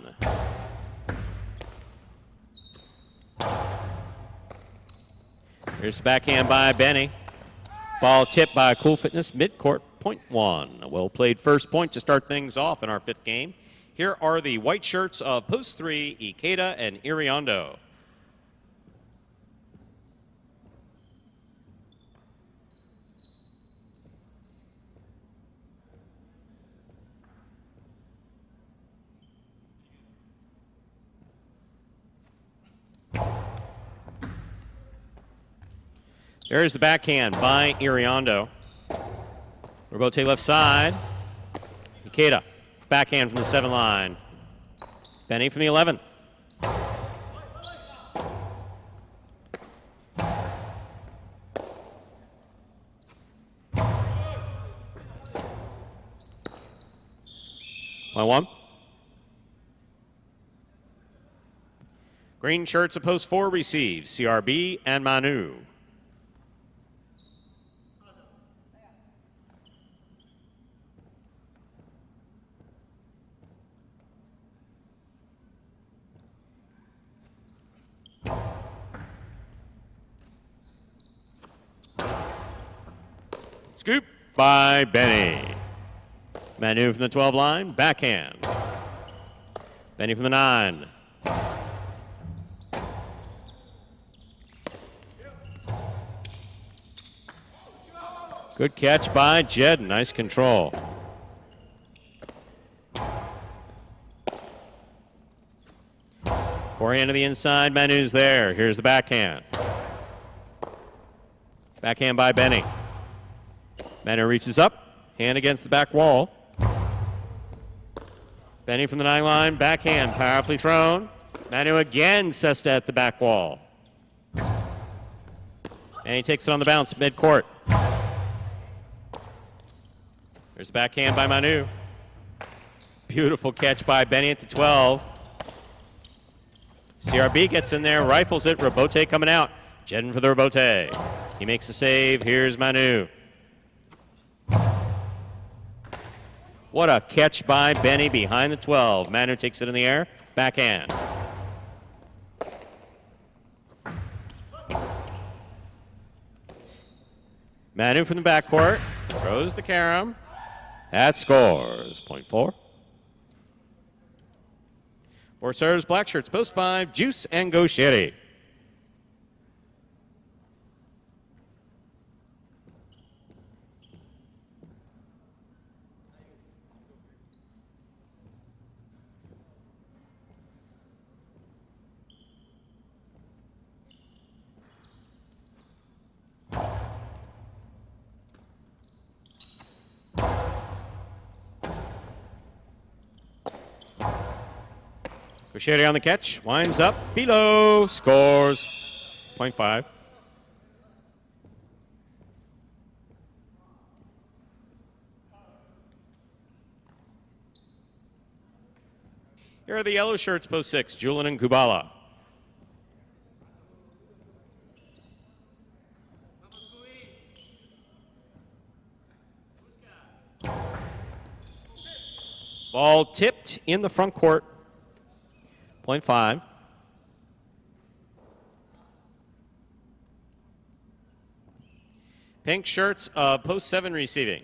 Here's the backhand by Benny. Ball tipped by Cool Fitness, midcourt, point 1. A well-played first point to start things off in our 5th game. Here are the white shirts of post 3, Ikeda and Iriondo. There's the backhand by Iriondo. Robote left side. Ikeda, backhand from the 7 line. Benny from the 11. Point 1. Green shirts of post 4 receives CRB and Manu. Scoop by Benny. Manu from the 12 line, backhand. Benny from the 9. Good catch by Jed. Nice control. Forehand to the inside. Manu's there. Here's the backhand. Backhand by Benny. Manu reaches up. Hand against the back wall. Benny from the 9 line. Backhand. Powerfully thrown. Manu again sets at the back wall. And he takes it on the bounce mid-court. There's a backhand by Manu. Beautiful catch by Benny at the 12. CRB gets in there, rifles it. Robote coming out. Jedden for the Robote. He makes the save. Here's Manu. What a catch by Benny behind the 12. Manu takes it in the air. Backhand. Manu from the backcourt. Throws the carom. That scores. Point 4. For serves, black shirts, post 5, Juice and Goshieri. Goshieri on the catch, winds up, Philo scores. Point 5. Here are the yellow shirts, post 6, Julin and Kubala. Ball tipped in the front court. 0.5. Pink shirts, post 7 receiving.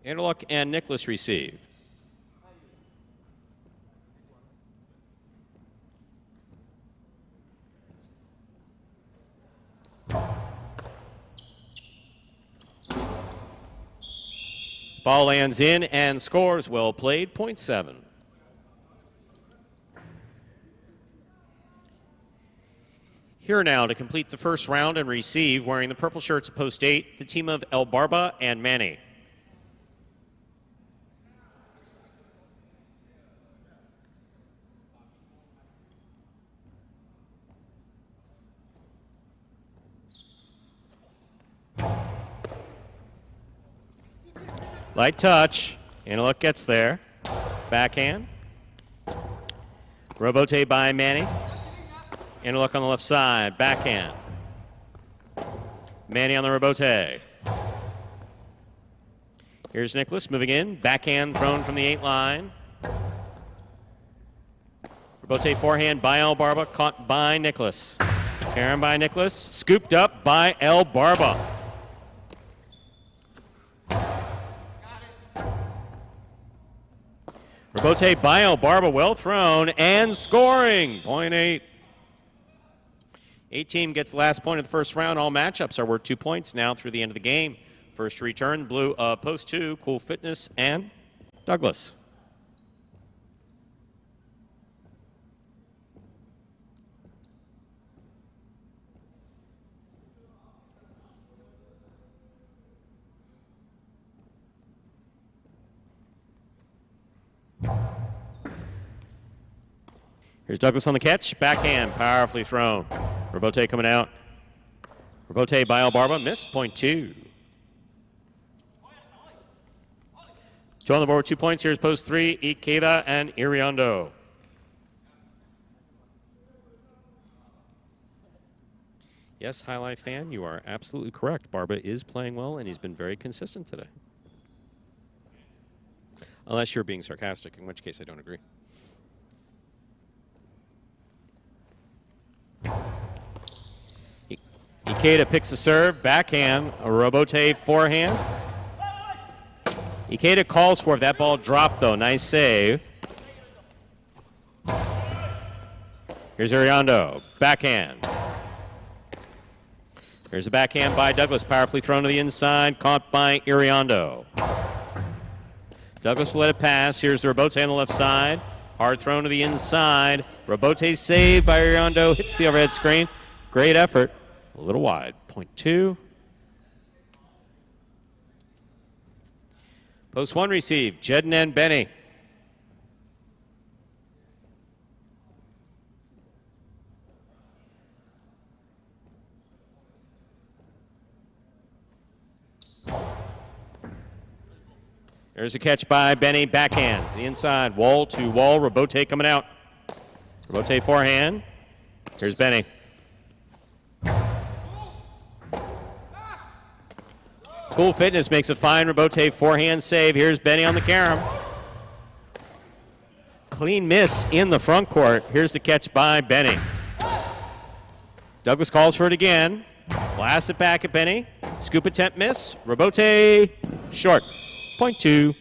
Anderluck and Nicholas receive. Ball lands in and scores. Well played, 0.7. Here now to complete the first round and receive, wearing the purple shirts, post 8, the team of El Barba and Manny. Light touch. Anderluck gets there. Backhand. Robote by Manny. Anderluck on the left side. Backhand. Manny on the Robote. Here's Nicholas moving in. Backhand thrown from the 8 line. Robote forehand by El Barba. Caught by Nicholas. Karen by Nicholas. Scooped up by El Barba. Robote by El Barba, well thrown, and scoring, 0.8. 8 team gets the last point of the first round. All matchups are worth 2 points now through the end of the game. First to return, blue post 2, Cool Fitness and Douglas. Here's Douglas on the catch. Backhand, powerfully thrown. Robote coming out. Robote by El Barba, missed, 0.2. 2 on the board, 2 points. Here's post 3, Ikeda and Iriondo. Yes, High Life fan, you are absolutely correct. Barba is playing well, and he's been very consistent today. Unless you're being sarcastic, in which case I don't agree. Ikeda picks the serve, backhand, a Robote forehand. Ikeda calls for it. That ball dropped, though. Nice save. Here's Iriondo, backhand. Here's a backhand by Douglas, powerfully thrown to the inside, caught by Iriondo. Douglas will let it pass. Here's the Robote on the left side. Hard thrown to the inside. Robote saved by Iriondo, hits the overhead screen. Great effort. A little wide, 0.2. Post 1 receive, Jedden and Benny. There's a catch by Benny, backhand to the inside, wall to wall, Robote coming out. Robote forehand. Here's Benny. Cool Fitness makes a fine Robote forehand save. Here's Benny on the carom. Clean miss in the front court. Here's the catch by Benny. Douglas calls for it again. Blasts it back at Benny. Scoop attempt miss. Robote short. 0.2.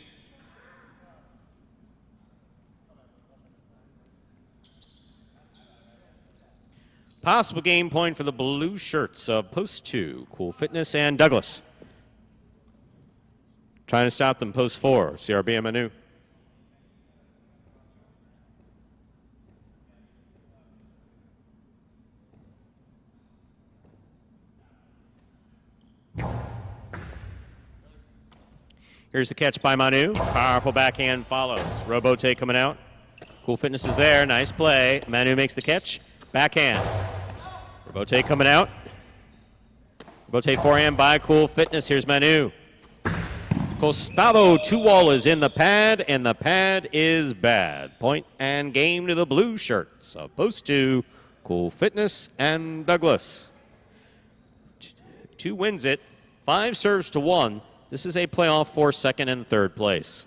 Possible game point for the blue shirts of post 2. Cool Fitness and Douglas. Trying to stop them, post 4, CRB and Manu. Here's the catch by Manu. Powerful backhand follows. Robote coming out. Cool Fitness is there. Nice play. Manu makes the catch. Backhand. Robote coming out. Robote forehand by Cool Fitness. Here's Manu. Gustavo Two-Wall is in the pad, and the pad is bad. Point and game to the blue shirts of post 2, Cool Fitness and Douglas. 2 wins it, 5 serves to 1, This is a playoff for second and third place.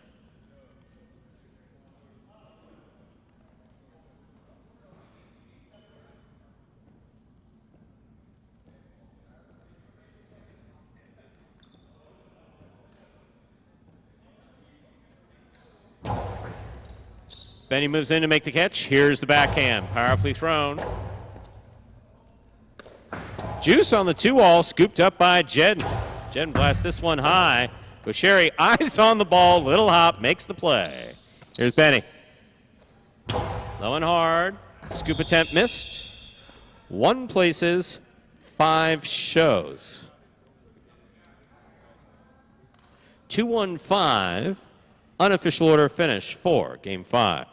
Benny moves in to make the catch. Here's the backhand. Powerfully thrown. Juice on the 2-wall, scooped up by Jedden. Jedden blasts this one high. Busheri eyes on the ball. Little hop makes the play. Here's Benny. Low and hard. Scoop attempt missed. 1 places, 5 shows. 2-1-5. Unofficial order finish for Game 5.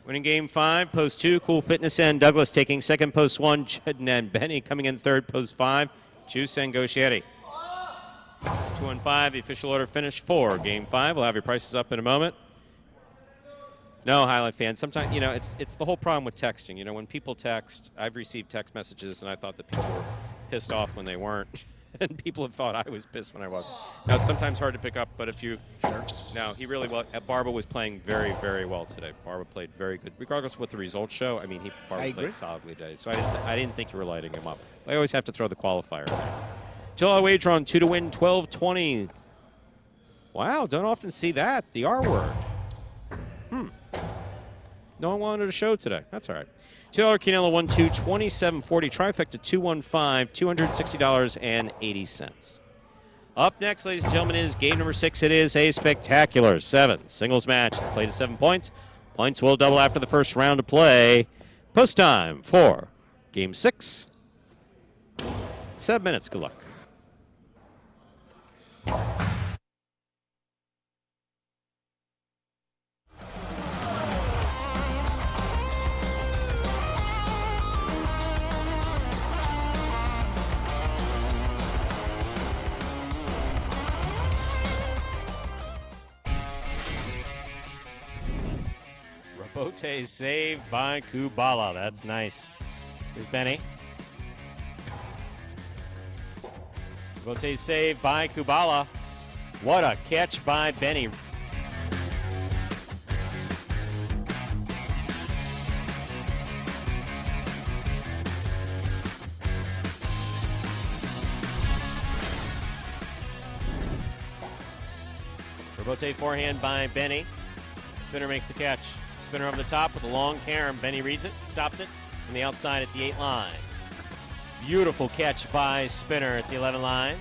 Winning Game 5, post 2, Cool Fitness and Douglas taking second, post 1, Jedden and Benny coming in third, post 5, Juice and Goshieri. 2-1-5, the official order finish for Game 5. We'll have your prices up in a moment. No, Highlight fans, sometimes, you know, it's the whole problem with texting. You know, when people text, I've received text messages and I thought that people were pissed off when they weren't. And people have thought I was pissed when I wasn't. Now, it's sometimes hard to pick up, but if you... Sure. No, he really well... Barba was playing very, very well today. Barba played very good. Regardless of what the results show, I mean, Barba played solidly today. So I didn't think you were lighting him up. I always have to throw the qualifier there. $2 wager on 2 to win, 12-20. Wow, don't often see that. The R word. No one wanted a show today. That's all right. $2 Quinella 1-2, 27.40. Trifecta 215, $260.80. Up next, ladies and gentlemen, is game number 6. It is a spectacular 7 singles match. It's played to 7 points. Points will double after the first round of play. Post time for game 6. 7 minutes. Good luck. Bote saved by Kubala. That's nice. Here's Benny. Bote saved by Kubala. What a catch by Benny. Bote forehand by Benny. Spinner makes the catch. Spinner over the top with a long carom. Benny reads it, stops it from the outside at the 8 line. Beautiful catch by Spinner at the 11 line.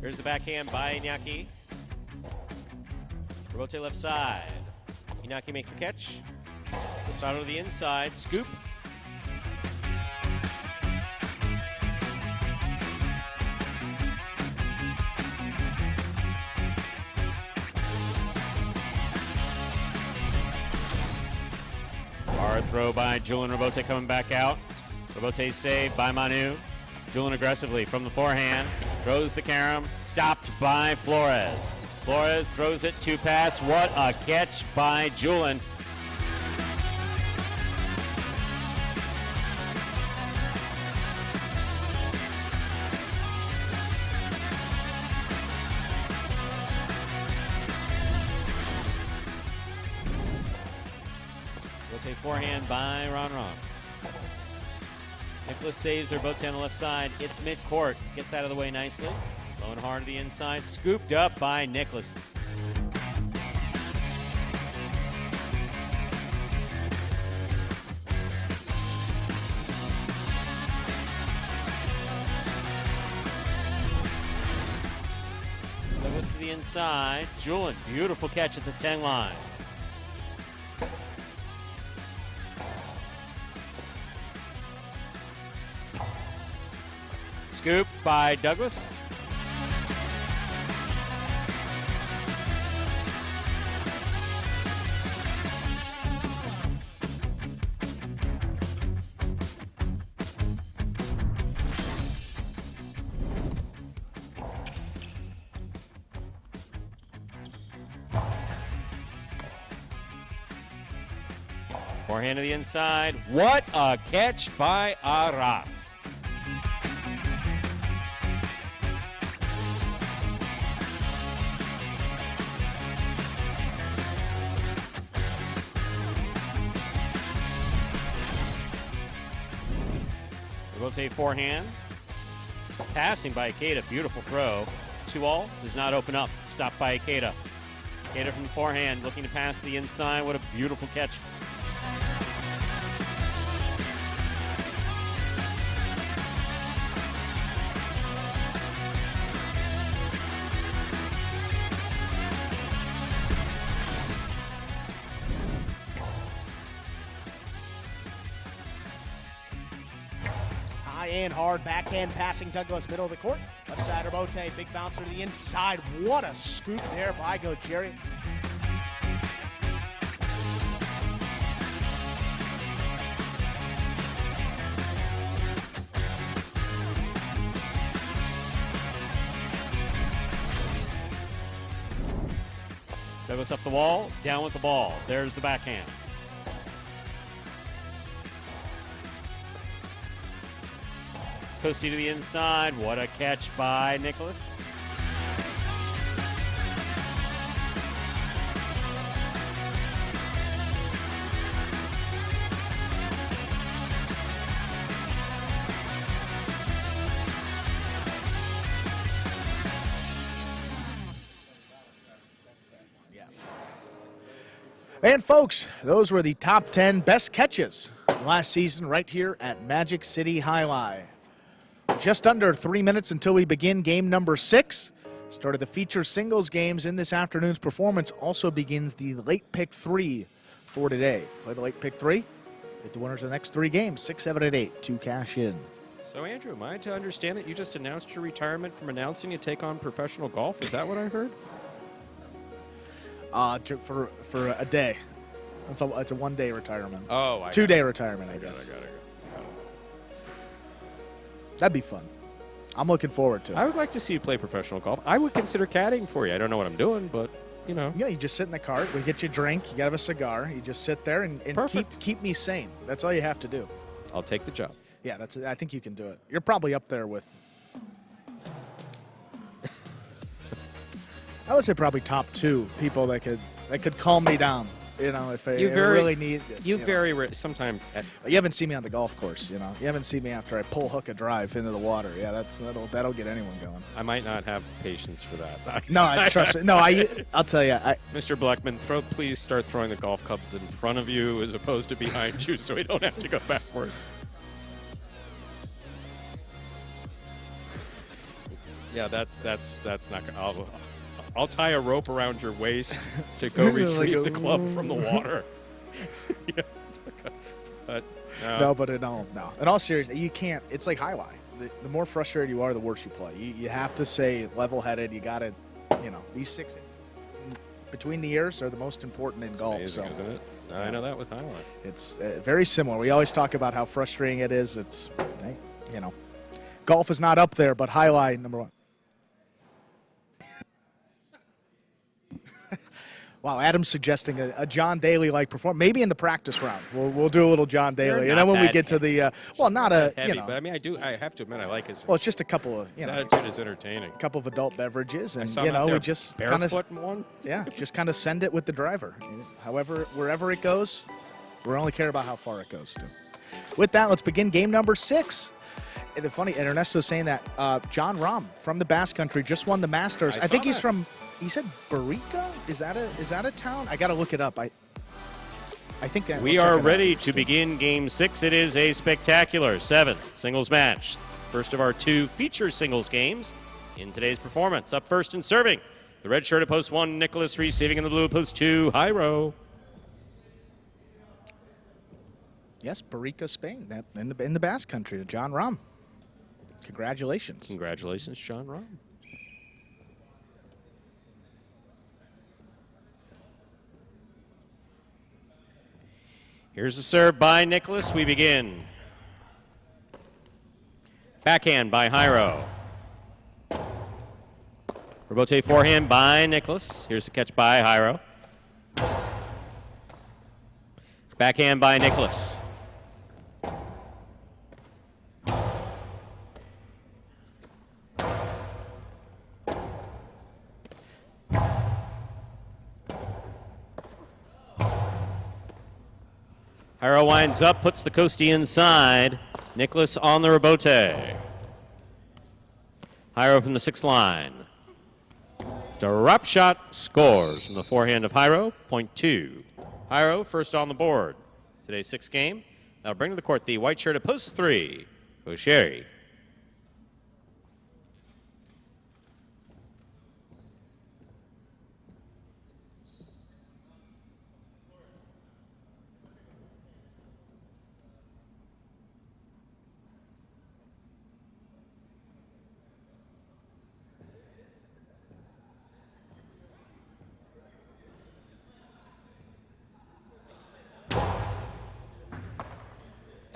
Here's the backhand by Iñaki. Robote left side. Inaki makes the catch. Posado to the inside. Scoop. Hard throw by Julian Robote coming back out. Robote saved by Manu. Julian aggressively from the forehand. Throws the carom. Stopped by Flores. Flores throws it to pass. What a catch by Julian. We'll take forehand by Ron. Nicholas saves their boat on the left side. It's mid-court. Gets out of the way nicely. Low and hard to the inside. Scooped up by Nicholas. Douglas to the inside. Julian, beautiful catch at the 10 line. Scoop by Douglas. Forehand to the inside. What a catch by Arats. Rotate forehand. Passing by Ikeda. Beautiful throw. 2-all does not open up. Stopped by Ikeda. Ikeda from the forehand looking to pass to the inside. What a beautiful catch. And hard backhand passing Douglas, middle of the court. Left side Robote, big bouncer to the inside. What a scoop there by Jerry. Douglas up the wall, down with the ball. There's the backhand. Coasty to the inside. What a catch by Nicholas. And folks, those were the top 10 best catches last season right here at Magic City Highlight. Just under 3 minutes until we begin game number 6. Start of the feature singles games in this afternoon's performance also begins the late pick 3 for today. Play the late pick 3. Get the winners of the next 3 games, 6, 7, and 8 to cash in. So, Andrew, am I to understand that you just announced your retirement from announcing you take on professional golf? Is that what I heard? For a day. It's a 1-day retirement. Oh, 2-day retirement, I guess. I got it. That'd be fun. I'm looking forward to it. I would like to see you play professional golf. I would consider caddying for you. I don't know what I'm doing, but, you know. Yeah, you just sit in the cart. We get you a drink. You got to have a cigar. You just sit there and keep me sane. That's all you have to do. I'll take the job. Yeah, I think you can do it. You're probably up there with, I would say probably top 2 people that could calm me down. You know, if I really need it. Sometimes. You haven't seen me on the golf course, you know. You haven't seen me after I pull hook a drive into the water. Yeah, that'll get anyone going. I might not have patience for that. No, trust me. No, I'll tell you. Mr. Blackman, please start throwing the golf clubs in front of you as opposed to behind you so we don't have to go backwards. Yeah, that's not good. I'll tie a rope around your waist to go retrieve the club from the water. Yeah, but no. In all seriousness, you can't. It's like highlight. The more frustrated you are, the worse you play. You have to stay level-headed. You got to, these 6 between the ears are the most important in golf. Amazing, isn't it? I know that with highlight. It's very similar. We always talk about how frustrating it is. It's, golf is not up there, but highlight number 1. Wow, Adam's suggesting a John Daly-like performance. Maybe in the practice round, we'll do a little John Daly, and then when we get to the not a heavy, but I mean I have to admit I like his. Well, it's just a couple of his attitude is entertaining. A couple of adult beverages, and we just barefoot in one. Yeah, just kind of send it with the driver. However, wherever it goes, we only care about how far it goes. With that, let's begin game number 6. And funny, and Ernesto's saying that John Rahm from the Basque Country just won the Masters. I think he's from. He said Barica? Is that a town? I got to look it up. I think that we are ready to begin Game 6. It is a spectacular 7th singles match. First of our 2 feature singles games in today's performance. Up first and serving, The red shirt at post 1, Nicholas receiving in the blue post 2, Jairo. Yes, Barica, Spain, in the Basque Country, to John Rahm. Congratulations. Congratulations, John Rahm. Here's the serve by Nicholas. We begin. Backhand by Jairo. Rebote forehand by Nicholas. Here's the catch by Jairo. Backhand by Nicholas. Jairo winds up, puts the coastie inside. Nicholas on the rebote. Jairo from the 6th line. Drop shot scores from the forehand of Jairo, point 2. Jairo first on the board. Today's 6th game. That'll bring to the court the white shirt at post 3, Osheri.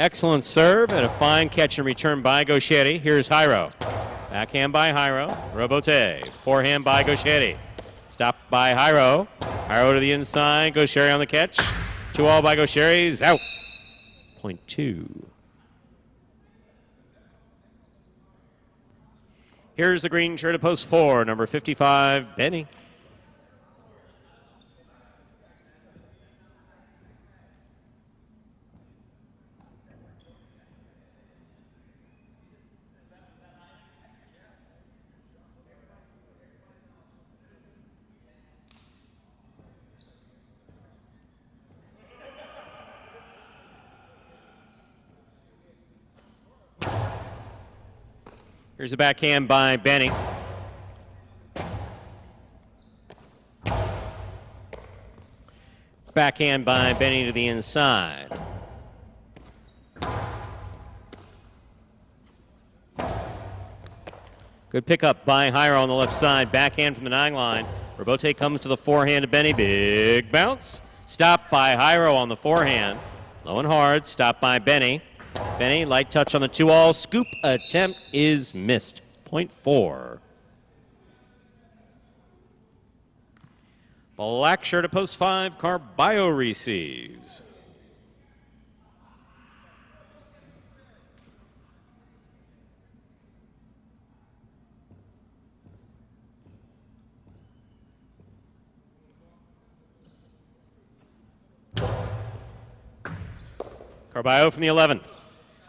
Excellent serve and a fine catch and return by Gaucheri. Here's Jairo. Backhand by Jairo. Rebote. Forehand by Gaucheri. Stopped by Jairo. Jairo to the inside. Gaucheri on the catch. 2-all by Gaucheri. Out. Point 2. Here's the green shirt at post 4, number 55, Benny. Here's a backhand by Benny. Backhand by Benny to the inside. Good pickup by Jairo on the left side. Backhand from the 9 line. Rebote comes to the forehand of Benny. Big bounce. Stopped by Jairo on the forehand. Low and hard. Stopped by Benny. Benny, light touch on the 2-all. Scoop attempt is missed. Point 4. Black shirt at post 5. Carballo receives. Carballo from the 11.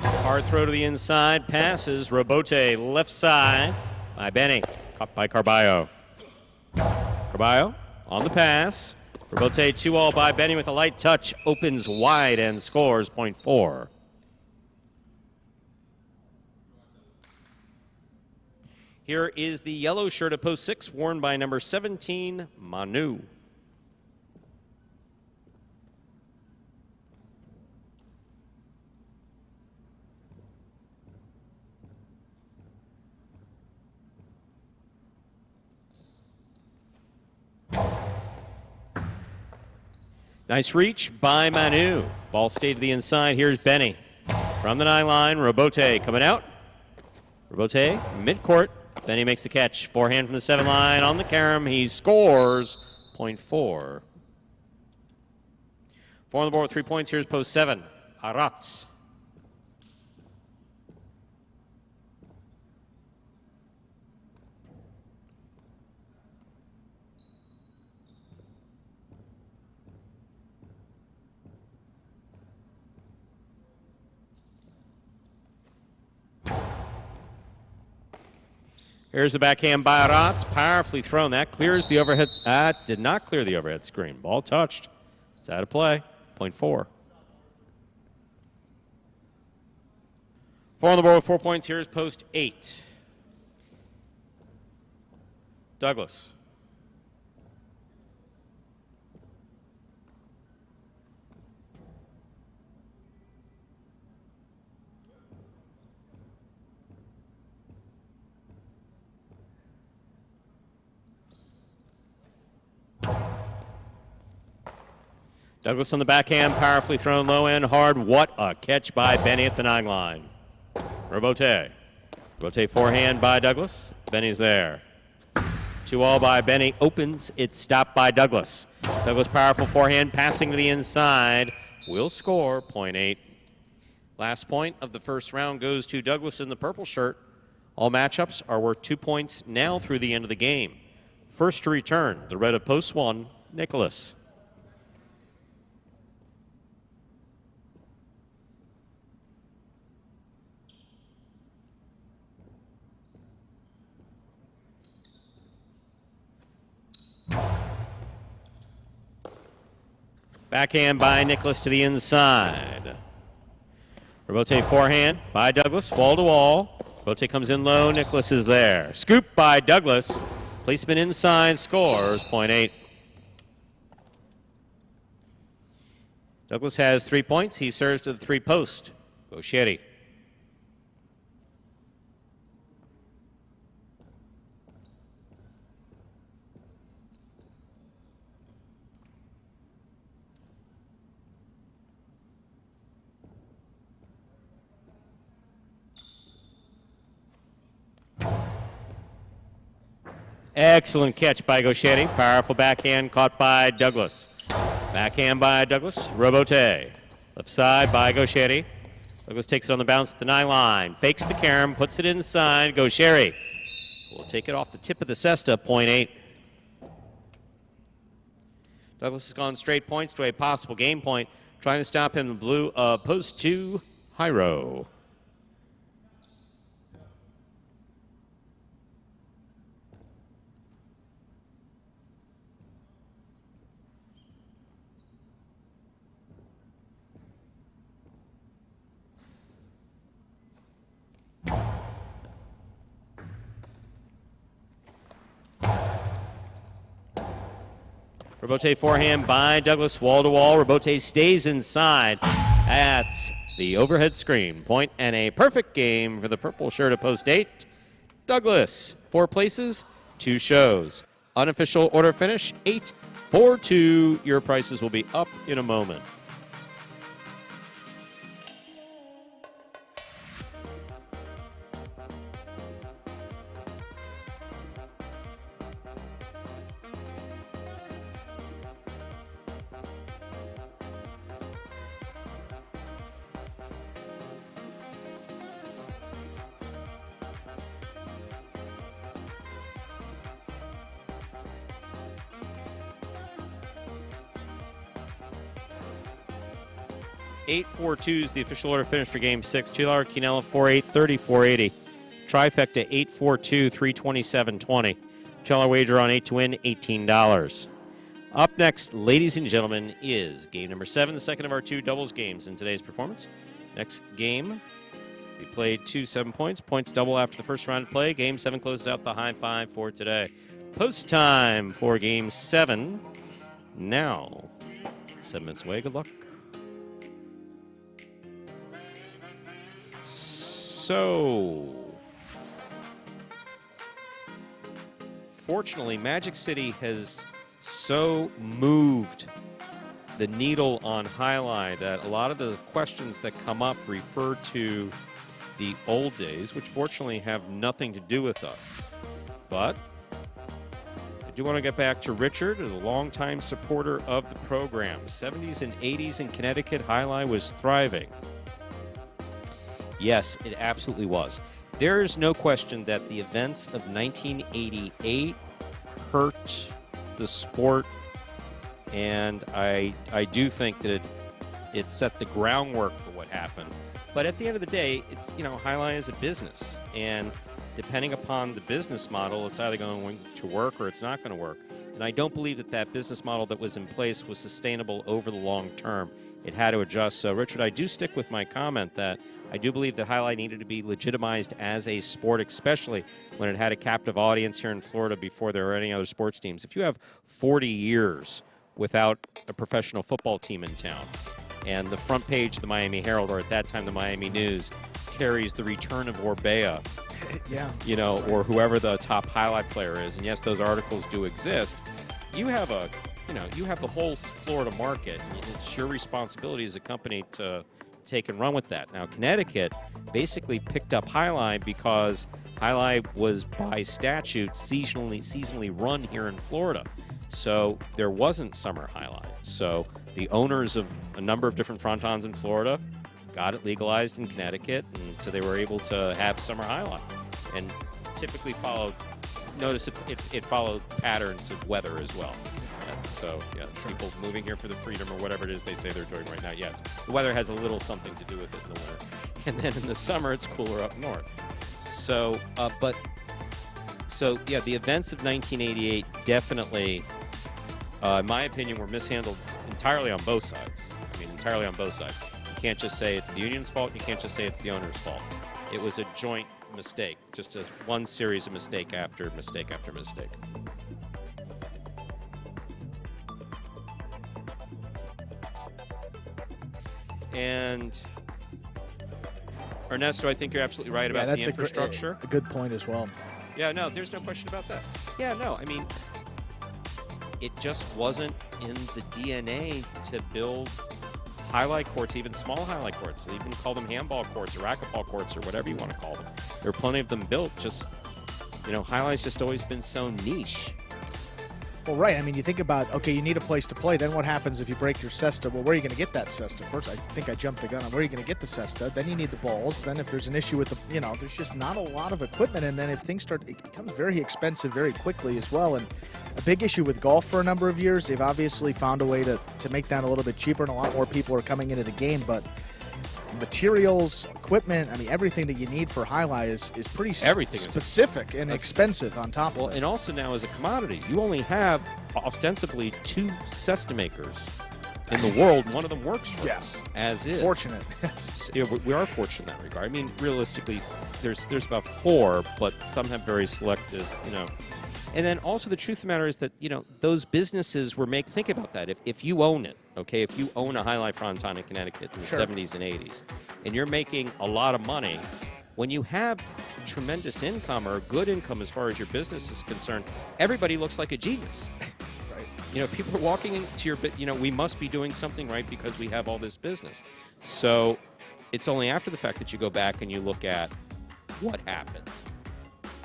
Hard throw to the inside, passes, Rebote left side by Benny, caught by Carballo. Carballo on the pass. Rebote 2-all by Benny with a light touch, opens wide and scores point 4. Here is the yellow shirt at post 6, worn by number 17, Manu. Nice reach by Manu. Ball stayed to the inside. Here's Benny. From the 9 line, Rebote coming out. Rebote, midcourt. Benny makes the catch. Forehand from the 7 line on the carom. He scores. Point 4. 4 on the board with 3 points. Here's post 7. Arats. Here's the backhand by Arats, powerfully thrown. That clears the overhead. That did not clear the overhead screen. Ball touched. It's out of play. Point 4. 4 on the board with 4 points. Here's post 8. Douglas. Douglas on the backhand, powerfully thrown low end hard. What a catch by Benny at the 9 line. Robote. Robote forehand by Douglas. Benny's there. 2-all by Benny. Opens. It's stopped by Douglas. Douglas powerful forehand, passing to the inside. Will score. 0.8. Last point of the first round goes to Douglas in the purple shirt. All matchups are worth 2 points now through the end of the game. First to return, the red of post 1, Nicholas. Backhand by Nicholas to the inside. Robote forehand by Douglas, wall to wall. Robote comes in low, Nicholas is there. Scoop by Douglas. Placement inside, scores 0.8. Douglas has 3 points. He serves to the 3 post. Gauchetti. Excellent catch by Gauchetti. Powerful backhand caught by Douglas. Backhand by Douglas. Robote. Left side by Gauchetti. Douglas takes it on the bounce at the 9 line. Fakes the carom, puts it inside. Gauchetti will take it off the tip of the cesta, 0.8. Douglas has gone straight points to a possible game point. Trying to stop him in blue of post 2, Hyro. Robote forehand by Douglas, wall to wall. Robote stays inside. That's the overhead screen. Point and a perfect game for the purple shirt of post 8. Douglas, 4 places, 2 shows. Unofficial order finish, 8-4-2. Your prices will be up in a moment. $8-4-2 is the official order finish for Game 6. $2 Quinella 4-8, 30-480. Trifecta 8-4-2, 327-20. $2 wager on 8 to win, $18. Up next, ladies and gentlemen, is game number 7, the second of our 2 doubles games in today's performance. Next game, we played 2 7 points. Points double after the first round of play. Game 7 closes out the high 5 for today. Post time for Game 7. Now, 7 minutes away. Good luck. So, fortunately, Magic City has so moved the needle on highlight that a lot of the questions that come up refer to the old days, which fortunately have nothing to do with us. But I do want to get back to Richard, as a longtime supporter of the program. 70s and 80s in Connecticut, highlight was thriving. Yes, it absolutely was. There is no question that the events of 1988 hurt the sport, and I do think that it set the groundwork for what happened. But at the end of the day, it's, you know, highlight is a business, and depending upon the business model, it's either going to work or it's not going to work. And I don't believe that that business model that was in place was sustainable over the long term. It had to adjust. So, Richard, I do stick with my comment that I do believe that highlight needed to be legitimized as a sport, especially when it had a captive audience here in Florida before there were any other sports teams. If you have 40 years without a professional football team in town, and the front page of the Miami Herald, or at that time the Miami News, carries the return of Orbea, yeah, you know, or whoever the top highlight player is, and yes, those articles do exist, you have a you have the whole Florida market. And it's your responsibility as a company to take and run with that. Now, Connecticut basically picked up Highline because Highline was by statute seasonally run here in Florida. So there wasn't summer Highline. So the owners of a number of different frontons in Florida got it legalized in Connecticut, and so they were able to have summer Highline. And typically followed patterns of weather as well. So, yeah, people moving here for the freedom or whatever it is they say they're doing right now. Yeah, the weather has a little something to do with it in the winter. And then in the summer, it's cooler up north. So, the events of 1988 definitely, in my opinion, were mishandled entirely on both sides. I mean, entirely on both sides. You can't just say it's the union's fault. You can't just say it's the owner's fault. It was a joint mistake, just as one series of mistake after mistake after mistake. And Ernesto, I think you're absolutely right about the infrastructure. A good point as well. Yeah, no, there's no question about that. Yeah, no, I mean, it just wasn't in the DNA to build highlight courts, even small highlight courts. They even call them handball courts or racquetball courts or whatever you want to call them. There are plenty of them built. Just, highlight's just always been so niche. Well, right. I mean, you think about, okay, you need a place to play. Then what happens if you break your cesta? Well, where are you going to get that cesta? First, I think I jumped the gun on where are you going to get the cesta. Then you need the balls. Then if there's an issue with the, there's just not a lot of equipment. And then if things start, it becomes very expensive very quickly as well. And a big issue with golf for a number of years, they've obviously found a way to make that a little bit cheaper, and a lot more people are coming into the game. But materials, equipment, I mean, everything that you need for highlight is pretty specific and expensive on top of it. And also now as a commodity, you only have ostensibly 2 cesta makers in the world. One of them works for us, as is. Fortunate. We are fortunate in that regard. I mean, realistically, there's about 4, but some have very selective, And then also the truth of the matter is that, those businesses think about that. If you own it, okay, if you own a highlight fronton in Connecticut in the 70s and 80s, and you're making a lot of money, when you have tremendous income or good income as far as your business is concerned, everybody looks like a genius. Right. People are walking into your, we must be doing something right because we have all this business. So it's only after the fact that you go back and you look at what happened.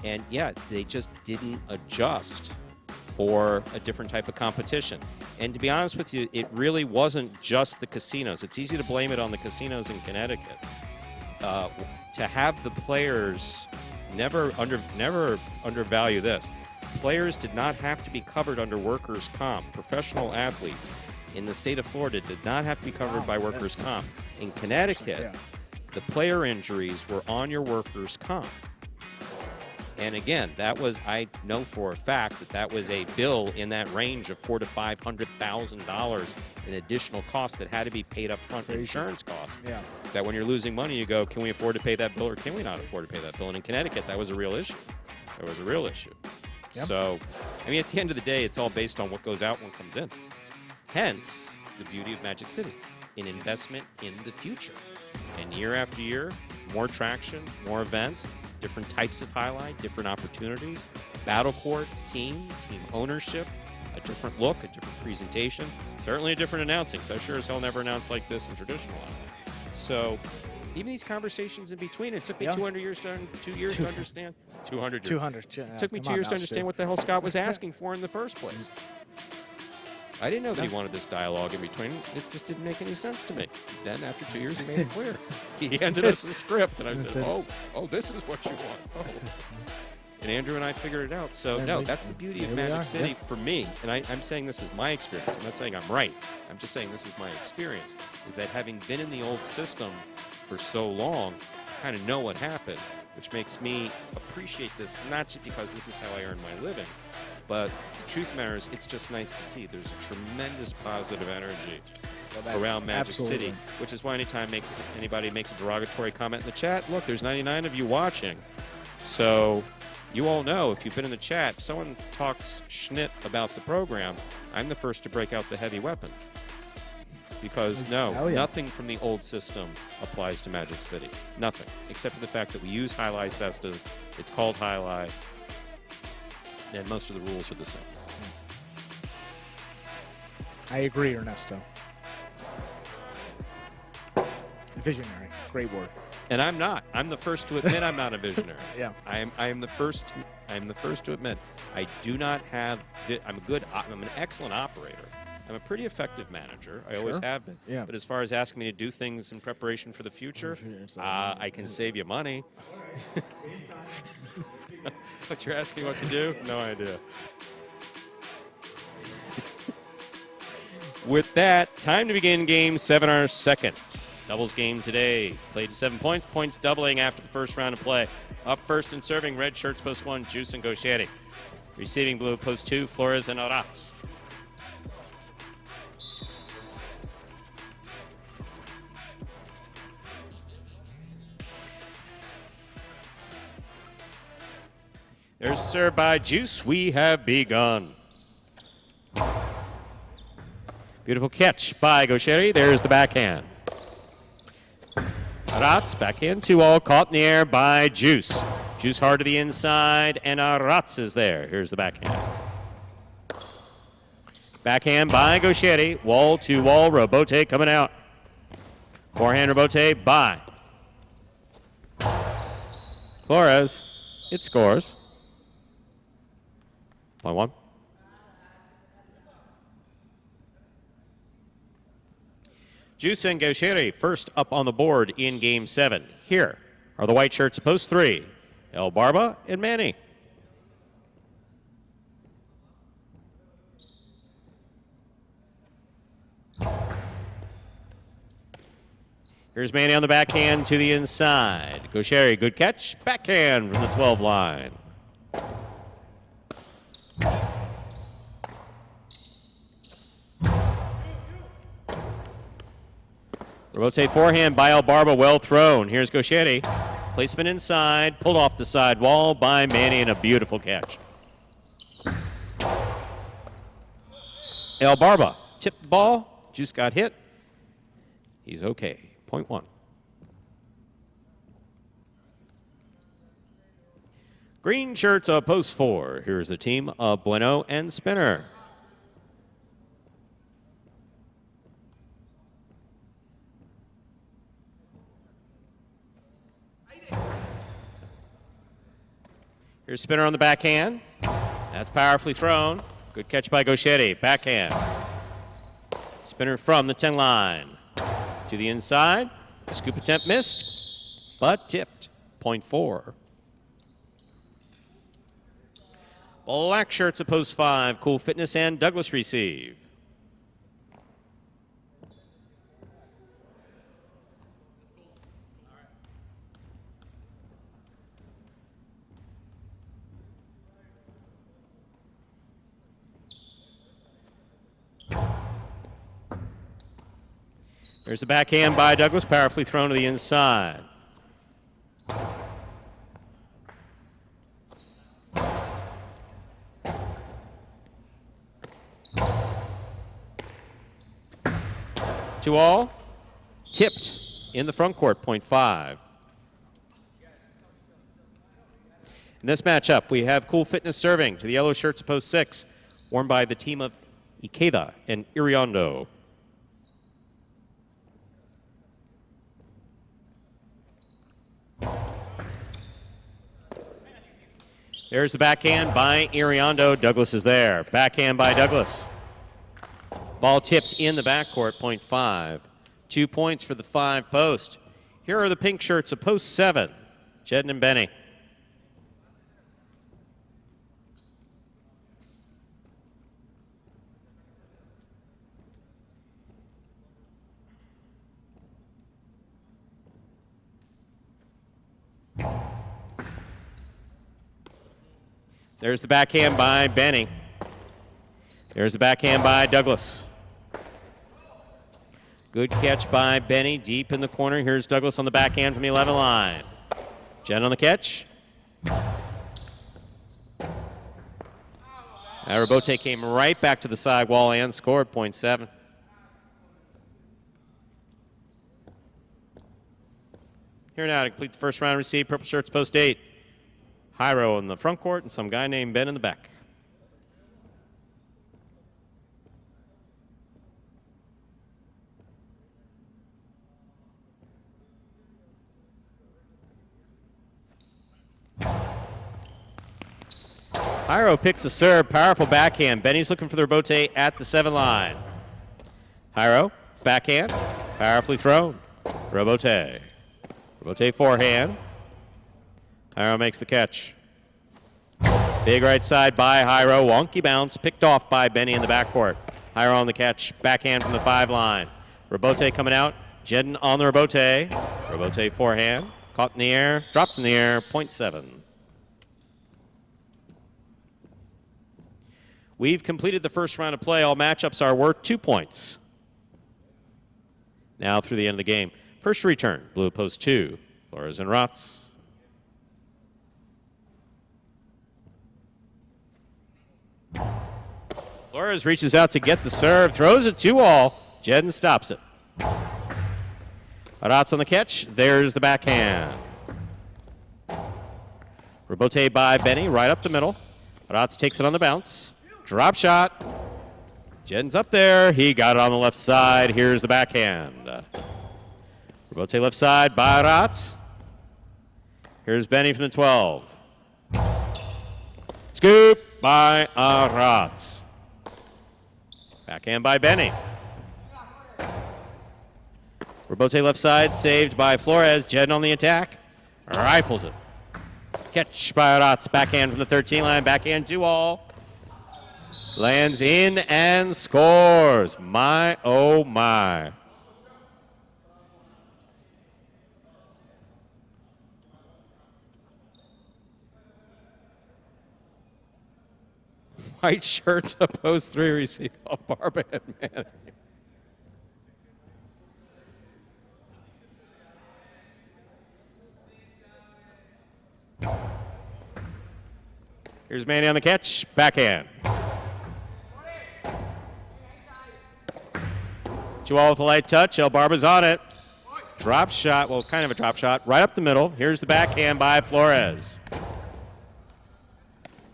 And, yeah, they just didn't adjust for a different type of competition. And to be honest with you, it really wasn't just the casinos. It's easy to blame it on the casinos in Connecticut. To have the players never undervalue this. Players did not have to be covered under workers' comp. Professional athletes in the state of Florida did not have to be covered by workers' comp. In Connecticut, the player injuries were on your workers' comp. And again, I know for a fact that was a bill in that range of $400,000 to $500,000 in additional costs that had to be paid up front for insurance costs. Yeah. That when you're losing money, you go, can we afford to pay that bill or can we not afford to pay that bill? And in Connecticut, that was a real issue. That was a real issue. Yep. So, I mean, at the end of the day, it's all based on what goes out and what comes in. Hence, the beauty of Magic City, an investment in the future. And year after year, more traction, more events, different types of highlight, different opportunities, battle court, team ownership, a different look, a different presentation, certainly a different announcing. So sure as hell never announced like this in traditional life. So even these conversations in between, it took me 2 years to understand. 200 years. 200. It took me 2 years to understand what the hell Scott was asking for in the first place. I didn't know that he wanted this dialogue in between. It just didn't make any sense to me. Then, after 2 years, he made it clear. He handed us a script, and I said, oh, this is what you want. Oh. And Andrew and I figured it out. So, no, that's the beauty of Magic City for me. And I'm saying this is my experience. I'm not saying I'm right. I'm just saying this is my experience, is that having been in the old system for so long, I kind of know what happened, which makes me appreciate this, not just because this is how I earn my living, but the truth of the matter is, it's just nice to see. There's a tremendous positive energy around Magic City, which is why anytime anybody makes a derogatory comment in the chat, look, there's 99 of you watching. So you all know, if you've been in the chat, if someone talks schnit about the program, I'm the first to break out the heavy weapons. Because, nothing from the old system applies to Magic City. Nothing. Except for the fact that we use highlight cestas. It's called highlight. And most of the rules are the same. I agree, Ernesto. Visionary. Great word. And I'm not. I'm the first to admit I'm not a visionary. Yeah. I am the first to admit I do not have. I'm an excellent operator. I'm a pretty effective manager. I always have been. Yeah. But as far as asking me to do things in preparation for the future, I can save you money. But you're asking what to do? No idea. With that, time to begin Game 7, our second. Doubles game today. Played to 7 points. Points doubling after the first round of play. Up first and serving, red shirts post 1, Juice and Gaucheri. Receiving blue post 2, Flores and Arats. There's served by Juice. We have begun. Beautiful catch by Gaucheri. There's the backhand. Arats, backhand 2-all, caught in the air by Juice. Juice hard to the inside, and Arats is there. Here's the backhand. Backhand by Gaucheri. Wall to wall, Robote coming out. Forehand Robote by Flores. It scores. Point 1. Juice and Gaucheri first up on the board in Game 7. Here are the white shirts of post 3, El Barba and Manny. Here's Manny on the backhand to the inside. Gaucheri, good catch. Backhand from the 12 line. Robote forehand by El Barba, well thrown. Here's Gaucheri. Placement inside, pulled off the side wall by Manny, and a beautiful catch. El Barba tipped the ball. Juice got hit. He's okay. Point 1. Green shirts of post 4. Here's the team of Bueno and Spinner. Here's Spinner on the backhand. That's powerfully thrown. Good catch by Gaucheri. Backhand. Spinner from the 10 line. To the inside. The scoop attempt missed, but tipped. Point 4. Black shirts at post 5. Cool Fitness and Douglas receive. There's a backhand by Douglas, powerfully thrown to the inside. Two all, tipped in the front court, point 5. In this matchup, we have Cool Fitness serving to the yellow shirts of post 6, worn by the team of Ikeda and Iriondo. There's the backhand by Iriondo. Douglas is there. Backhand by Douglas. Ball tipped in the backcourt, point 5. 2 points for the 5 post. Here are the pink shirts of post 7, Jedden and Benny. There's the backhand by Benny. There's the backhand by Douglas. Good catch by Benny, deep in the corner. Here's Douglas on the backhand from the 11 line. Jen on the catch. Robote came right back to the side wall and scored, point 7. Here now to complete the first round receive, purple shirts post 8. Hyro in the front court and some guy named Ben in the back. Jairo picks a serve, powerful backhand. Benny's looking for the rebote at the 7 line. Jairo, backhand, powerfully thrown. Rebote. Rebote forehand. Jairo makes the catch. Big right side by Jairo. Wonky bounce, picked off by Benny in the backcourt. Jairo on the catch, backhand from the 5 line. Rebote coming out. Jedden on the rebote. Rebote forehand. Caught in the air, dropped in the air, 0.7. We've completed the first round of play. All matchups are worth 2 points. Now through the end of the game. First return, blue post 2, Flores and Rotz. Flores reaches out to get the serve, throws it 2-all. Jedden stops it. Rotz on the catch. There's the backhand. Rebote by Benny, right up the middle. Rotz takes it on the bounce. Drop shot. Jedden's up there. He got it on the left side. Here's the backhand. Rebote left side by Rotz. Here's Benny from the 12. Scoop by Rotz. Backhand by Benny. Rebote left side, saved by Flores. Jedden on the attack. Rifles it. Catch by Rotz. Backhand from the 13 line. Backhand 2-all. Lands in and scores. My, oh my. White shirts, a post 3 receive a Barba and Manning. Here's Manny on the catch, backhand. 2-all with a light touch. El Barba's on it. Drop shot, well, kind of a drop shot, right up the middle. Here's the backhand by Flores.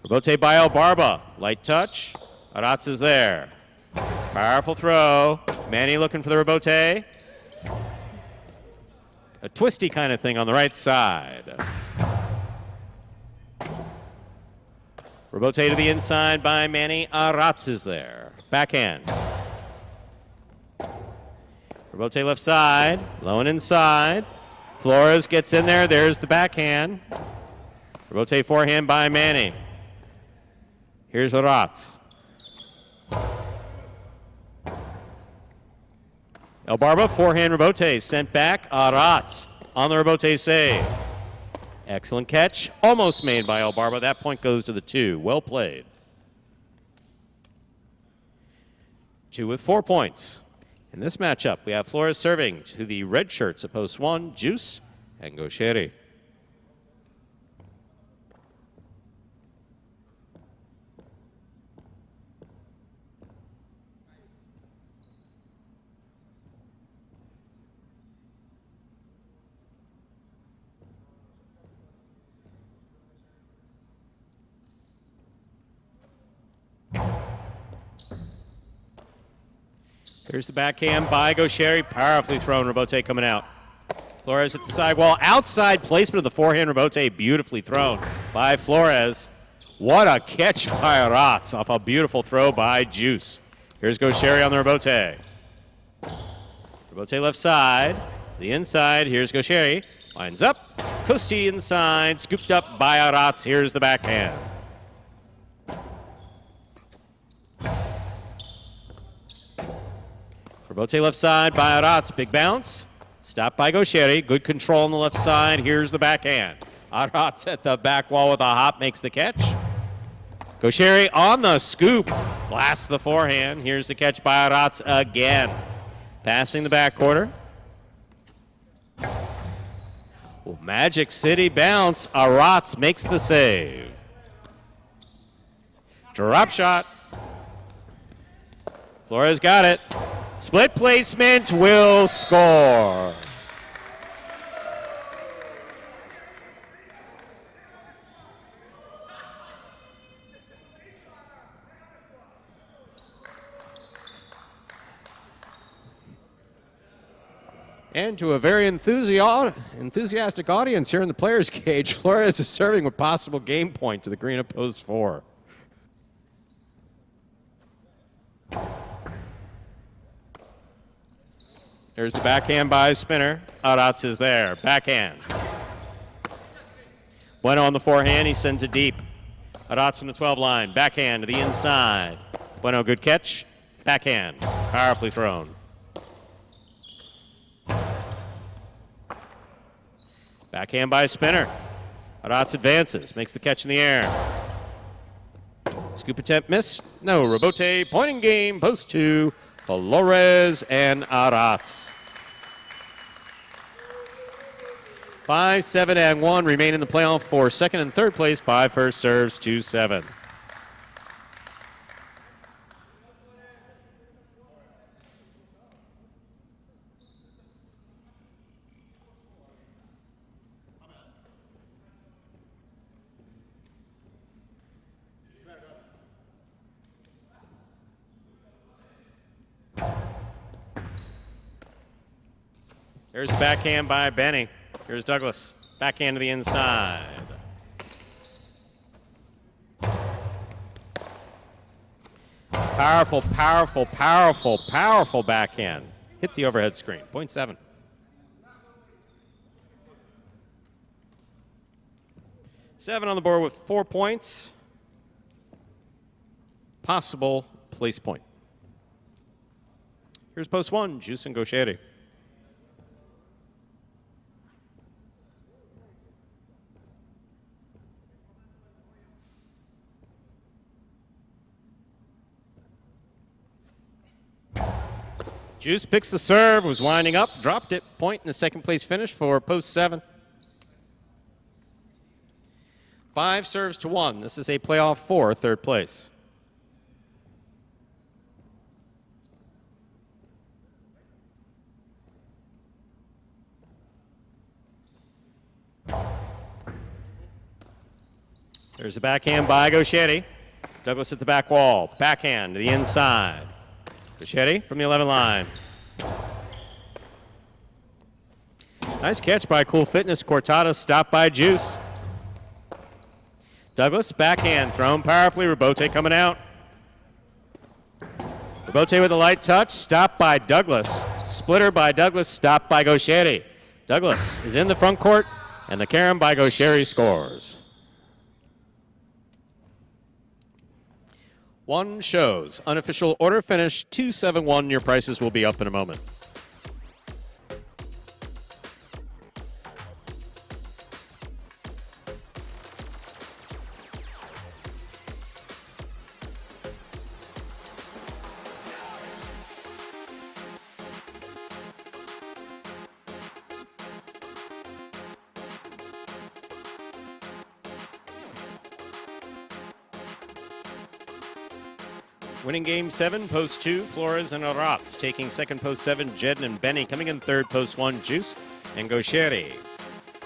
Rebote by El Barba. Light touch. Rotz is there. Powerful throw. Manny looking for the rebote. A twisty kind of thing on the right side. Rebote to the inside by Manny. Rotz is there. Backhand. Rebote left side. Low and inside. Flores gets in there. There's the backhand. Rebote forehand by Manny. Here's Rotz. El Barba, forehand rebote, sent back. Rotz on the rebote save. Excellent catch, almost made by El Barba. That point goes to the 2. Well played. 2 with 4 points. In this matchup, we have Flores serving to the red shirts at post 1, Juice and Gaucheri. Here's the backhand by Gaucheri. Powerfully thrown. Rebote coming out. Flores at the sidewall. Outside placement of the forehand rebote. Beautifully thrown by Flores. What a catch by Rotz off a beautiful throw by Juice. Here's Gaucheri on the rebote. Rebote left side. The inside. Here's Gaucheri. Lines up. Costi inside. Scooped up by Rotz. Here's the backhand. Rebote left side by Rotz. Big bounce. Stopped by Gaucheri. Good control on the left side. Here's the backhand. Rotz at the back wall with a hop makes the catch. Gaucheri on the scoop. Blasts the forehand. Here's the catch by Rotz again. Passing the back quarter. Well, Magic City bounce. Rotz makes the save. Drop shot. Flores got it. Split placement will score. And to a very enthusiastic audience here in the players' cage, Flores is serving with possible game point to the green of post 4. There's the backhand by Spinner. Arats is there. Backhand. Bueno on the forehand. He sends it deep. Arats on the 12 line. Backhand to the inside. Bueno, good catch. Backhand. Powerfully thrown. Backhand by Spinner. Arats advances. Makes the catch in the air. Scoop attempt missed. No. Rebote. Point in game. Post 2. Flores and Arats. 5, 7, and 1 remain in the playoff for second and third place. 5 first serves, 2-7. There's the backhand by Benny. Here's Douglas. Backhand to the inside. Powerful, powerful, powerful, powerful backhand. Hit the overhead screen. 0.7. Seven on the board with 4 points. Possible place point. Here's post 1, Juice and Gaucheri. Juice picks the serve, was winding up, dropped it. Point in the second place finish for post 7. 5 serves to 1. This is a playoff for third place. There's a backhand by Gaucheri. Douglas at the back wall. Backhand to the inside. Gaucheri from the 11 line. Nice catch by Cool Fitness. Cortada stopped by Juice. Douglas, backhand, thrown powerfully. Rebote coming out. Rebote with a light touch, stopped by Douglas. Splitter by Douglas, stopped by Gaucheri. Douglas is in the front court, and the carom by Gaucheri scores. 1 shows. Unofficial order finish 2-7-1. Your prices will be up in a moment. Winning game 7, post 2, Flores and Arats. Taking second, post 7, Jedden and Benny. Coming in third, post 1, Juice and Gaucheri.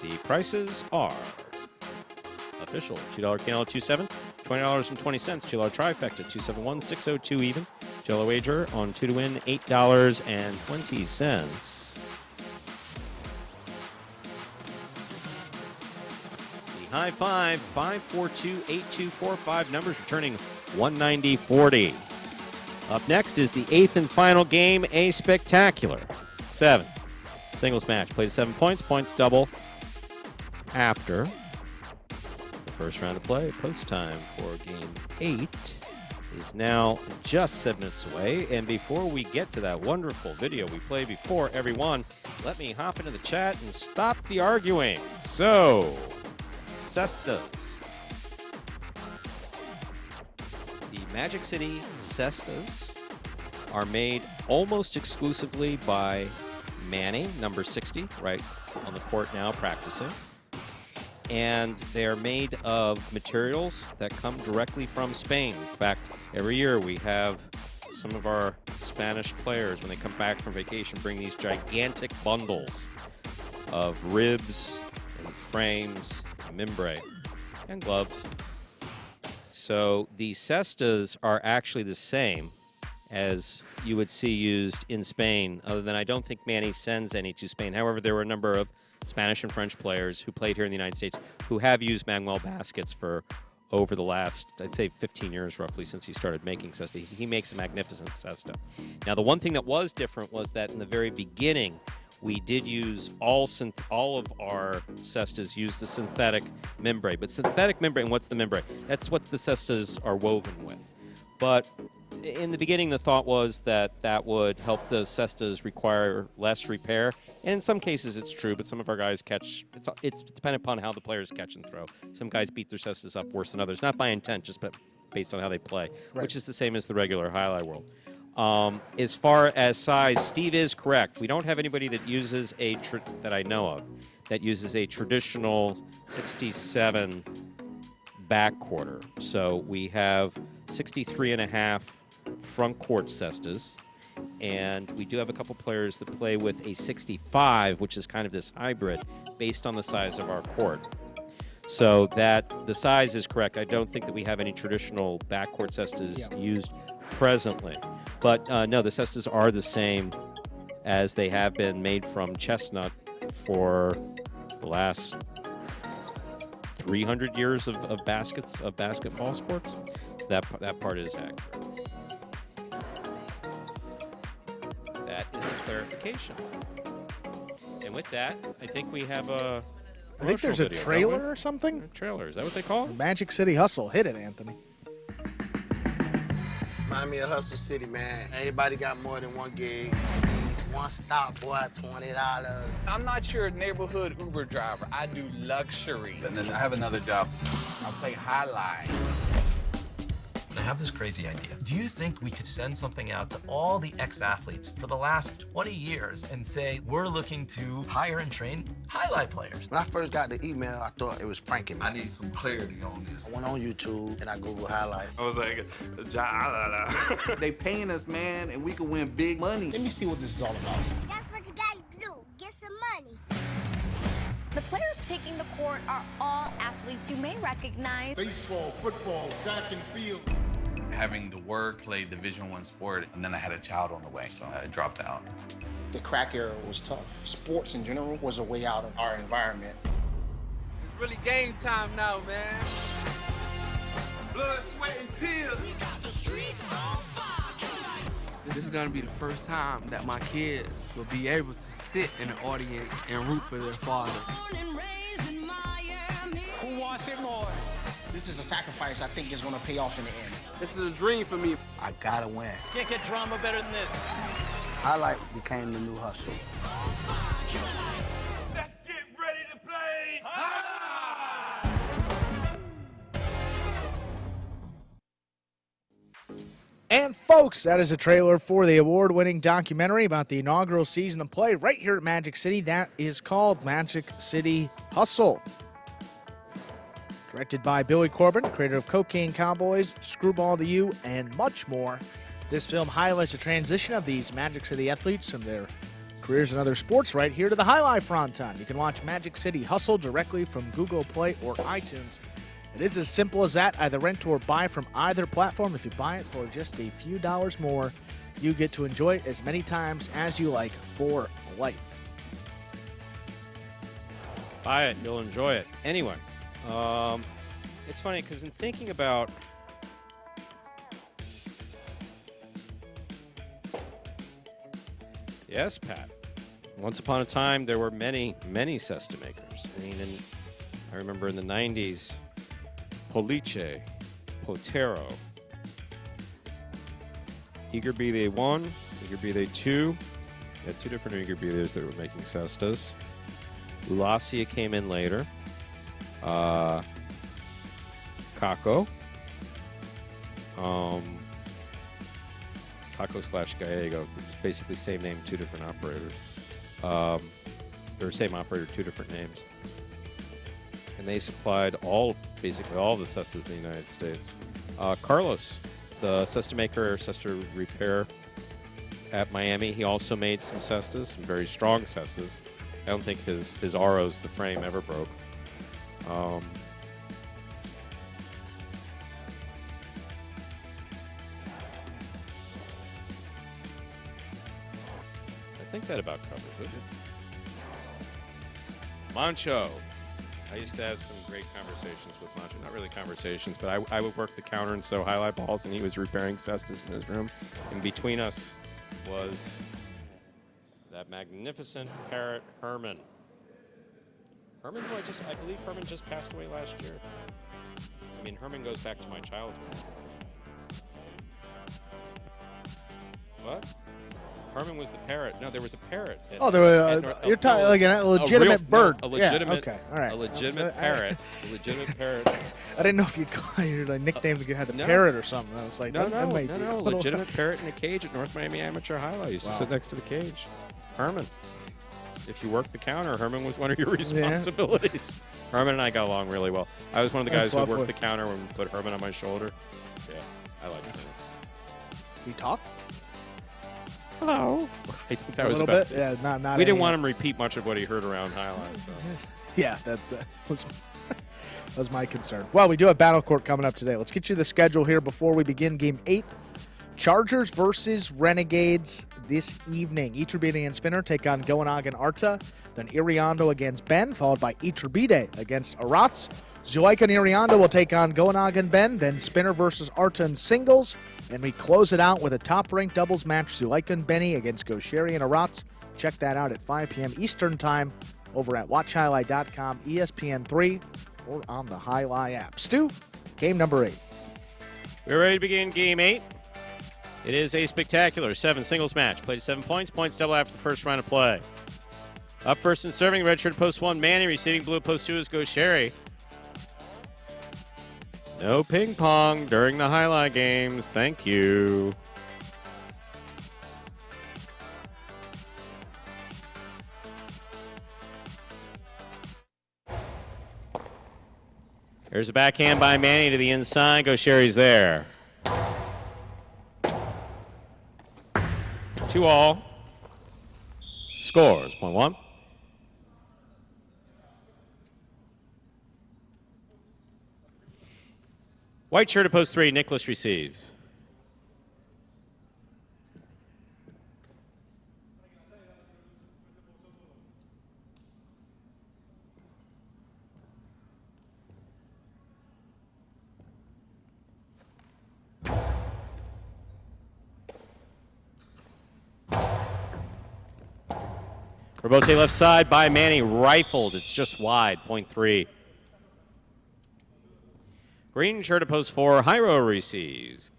The prices are official. $2 Canelo 2-7, $20.20. $2 trifecta 271, 602 even. $2 wager on 2 to win, $8.20. The high five, 542-8245. Numbers returning 190-40. Up next is the 8th and final game, a spectacular 7. Singles match. Plays 7 points. Points double after the first round of play. Post time for game 8 is now just 7 minutes away. And before we get to that wonderful video we played before everyone, let me hop into the chat and stop the arguing. So, cestas. Magic City cestas are made almost exclusively by Manny, number 60, right on the court now practicing. And they are made of materials that come directly from Spain. In fact, every year we have some of our Spanish players, when they come back from vacation, bring these gigantic bundles of ribs and frames, and membrane, and gloves. So the cestas are actually the same as you would see used in Spain, other than I don't think Manny sends any to Spain. However, there were a number of Spanish and French players who played here in the United States who have used Manuel baskets for over the last, I'd say, 15 years roughly since he started making cesta. He makes a magnificent cesta. Now, the one thing that was different was that in the very beginning, we did use all of our cestas use the synthetic membrane. But synthetic membrane, what's the membrane? That's what the cestas are woven with. But in the beginning, the thought was that that would help the cestas require less repair. And in some cases, it's true, but some of our guys catch, it's dependent upon how the players catch and throw. Some guys beat their cestas up worse than others, not by intent, just based on how they play, which is the same as the regular highlight world. As far as size, Steve is correct. We don't have anybody that uses that I know of, that uses a traditional 67 back quarter. So we have 63.5 front court cestas, and we do have a couple players that play with a 65, which is kind of this hybrid based on the size of our court. So that the size is correct. I don't think that we have any traditional backcourt cestas used presently. But no, the cestas are the same as they have been, made from chestnut for the last 300 years of basketball sports. So that part is accurate. That is a clarification. And with that, I think we have a I think there's a video, trailer or something. A trailer, is that what they call it? Magic City Hustle. Hit it, Anthony. Remind me of Hustle City, man. Everybody got more than one gig. One stop, boy, $20. I'm not your neighborhood Uber driver. I do luxury. And then I have another job. I play highlight. I have this crazy idea. Do you think we could send something out to all the ex-athletes for the last 20 years and say, we're looking to hire and train highlight players? When I first got the email, I thought it was pranking me. I need some clarity on this. I went on YouTube and I Googled highlight. I was like, they paying us, man, and we can win big money. Let me see what this is all about. That's what you gotta do. Get some money. The players taking the court are all athletes you may recognize. Baseball, football, track and field. Having to work, play Division I sport, and then I had a child on the way, so I dropped out. The crack era was tough. Sports in general was a way out of our environment. It's really game time now, man. Blood, sweat, and tears. We got the streets on fire. This is gonna be the first time that my kids will be able to sit in the audience and root for their father. Who wants it more? This is a sacrifice I think is going to pay off in the end. This is a dream for me. I gotta win. Can't get drama better than this. Highlight became the new hustle. Let's get ready to play. And folks, that is a trailer for the award-winning documentary about the inaugural season of play right here at Magic City. That is called Magic City Hustle. Directed by Billy Corbin, creator of Cocaine Cowboys, Screwball to You, and much more. This film highlights the transition of these Magic City athletes from their careers in other sports right here to the highlight fronton. You can watch Magic City Hustle directly from Google Play or iTunes. It is as simple as that. Either rent or buy from either platform. If you buy it for just a few dollars more, you get to enjoy it as many times as you like for life. Buy it, you'll enjoy it. Anyway, it's funny because in thinking about yes, Pat. Once upon a time, there were many cesta makers. I mean, I remember in the 90s, Police, Potero, Eager Be They 1, Eager Be They 2. We had two different Eager Be Theys that were making cestas. Ulacia came in later. Kako. Kako/Gallego. It's basically same name, two different operators. Or same operator, two different names. And they supplied basically all the cestas in the United States. Carlos, the cesta maker, cesta repair at Miami, he also made some cestas, some very strong cestas. I don't think his Aros, the frame, ever broke. I think that about covers it. Mancho. I used to have some great conversations with Macho. Not really conversations, but I would work the counter and sew highlight balls, and he was repairing cestas in his room. And between us was that magnificent parrot, Herman. Herman, who I believe Herman just passed away last year. I mean, Herman goes back to my childhood. What? Herman was the parrot. No, there was a parrot. You're talking like a legitimate bird. No, a legitimate, yeah, okay, all right. A legitimate parrot. A legitimate parrot. I didn't know if you your nickname had the parrot or something. I was like, no. Legitimate parrot in a cage at North Miami Amateur Highlight. Used to sit next to the cage. Herman. If you worked the counter, Herman was one of your responsibilities. Yeah. Herman and I got along really well. I was one of the guys who worked the counter when we put Herman on my shoulder. Yeah, I like it. We talk? Hello. I think that was a little bit. Yeah, not. We didn't want him to repeat much of what he heard around highlights. So. Yeah, that was my concern. Well, we do have Battle Court coming up today. Let's get you the schedule here before we begin Game 8. Chargers versus Renegades this evening. Iturbide and Spinner take on Goanagan Arta. Then Iriondo against Ben, followed by Iturbide against Arats. Zuleika and Iriondo will take on Goanagan Ben. Then Spinner versus Arta in singles. And we close it out with a top-ranked doubles match, Zuleika and Benny against Gosheri and Arats. Check that out at 5 p.m. Eastern Time over at watchhighlight.com, ESPN3, or on the Highlight app. Stu, game number 8. We're ready to begin Game 8. It is a spectacular 7 singles match. Played 7 points. Points double after the first round of play. Up first and serving, red shirt post 1, Manny. Receiving blue post 2 is Gosheri. No ping pong during the highlight games. Thank you. There's a backhand by Manny to the inside. Gosheri's there. 2-all. Scores, 0.1. White shirt at post 3, Nicholas receives. Robote left side by Manny, rifled. It's just wide, 0.3. Green shirt at post 4, Hyro receives.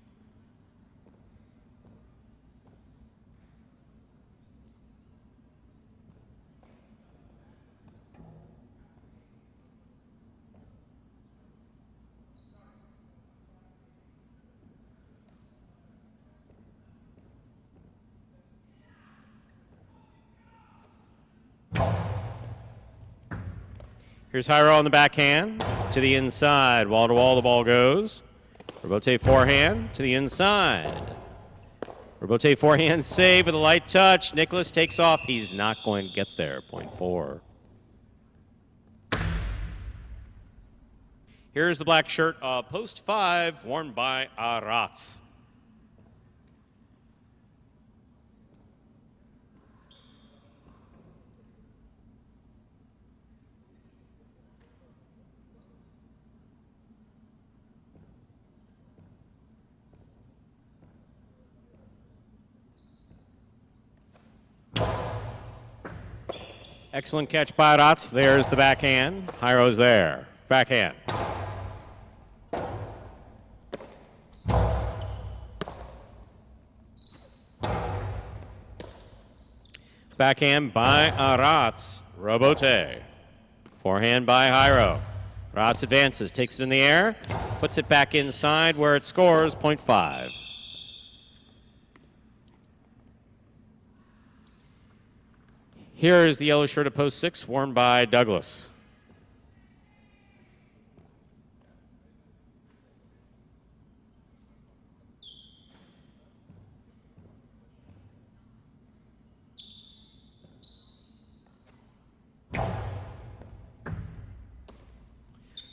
Here's Hyro on the backhand. To the inside. Wall to wall the ball goes. Robote forehand to the inside. Robote forehand save with a light touch. Nicholas takes off. He's not going to get there. 0.4. Here's the black shirt, post 5, worn by Arats. Excellent catch by Arats. There's the backhand. Hyro's there. Backhand. Backhand by Arats. Robote. Forehand by Hyro. Arats advances, takes it in the air, puts it back inside where it scores, 0.5. Here is the yellow shirt at post 6, worn by Douglas.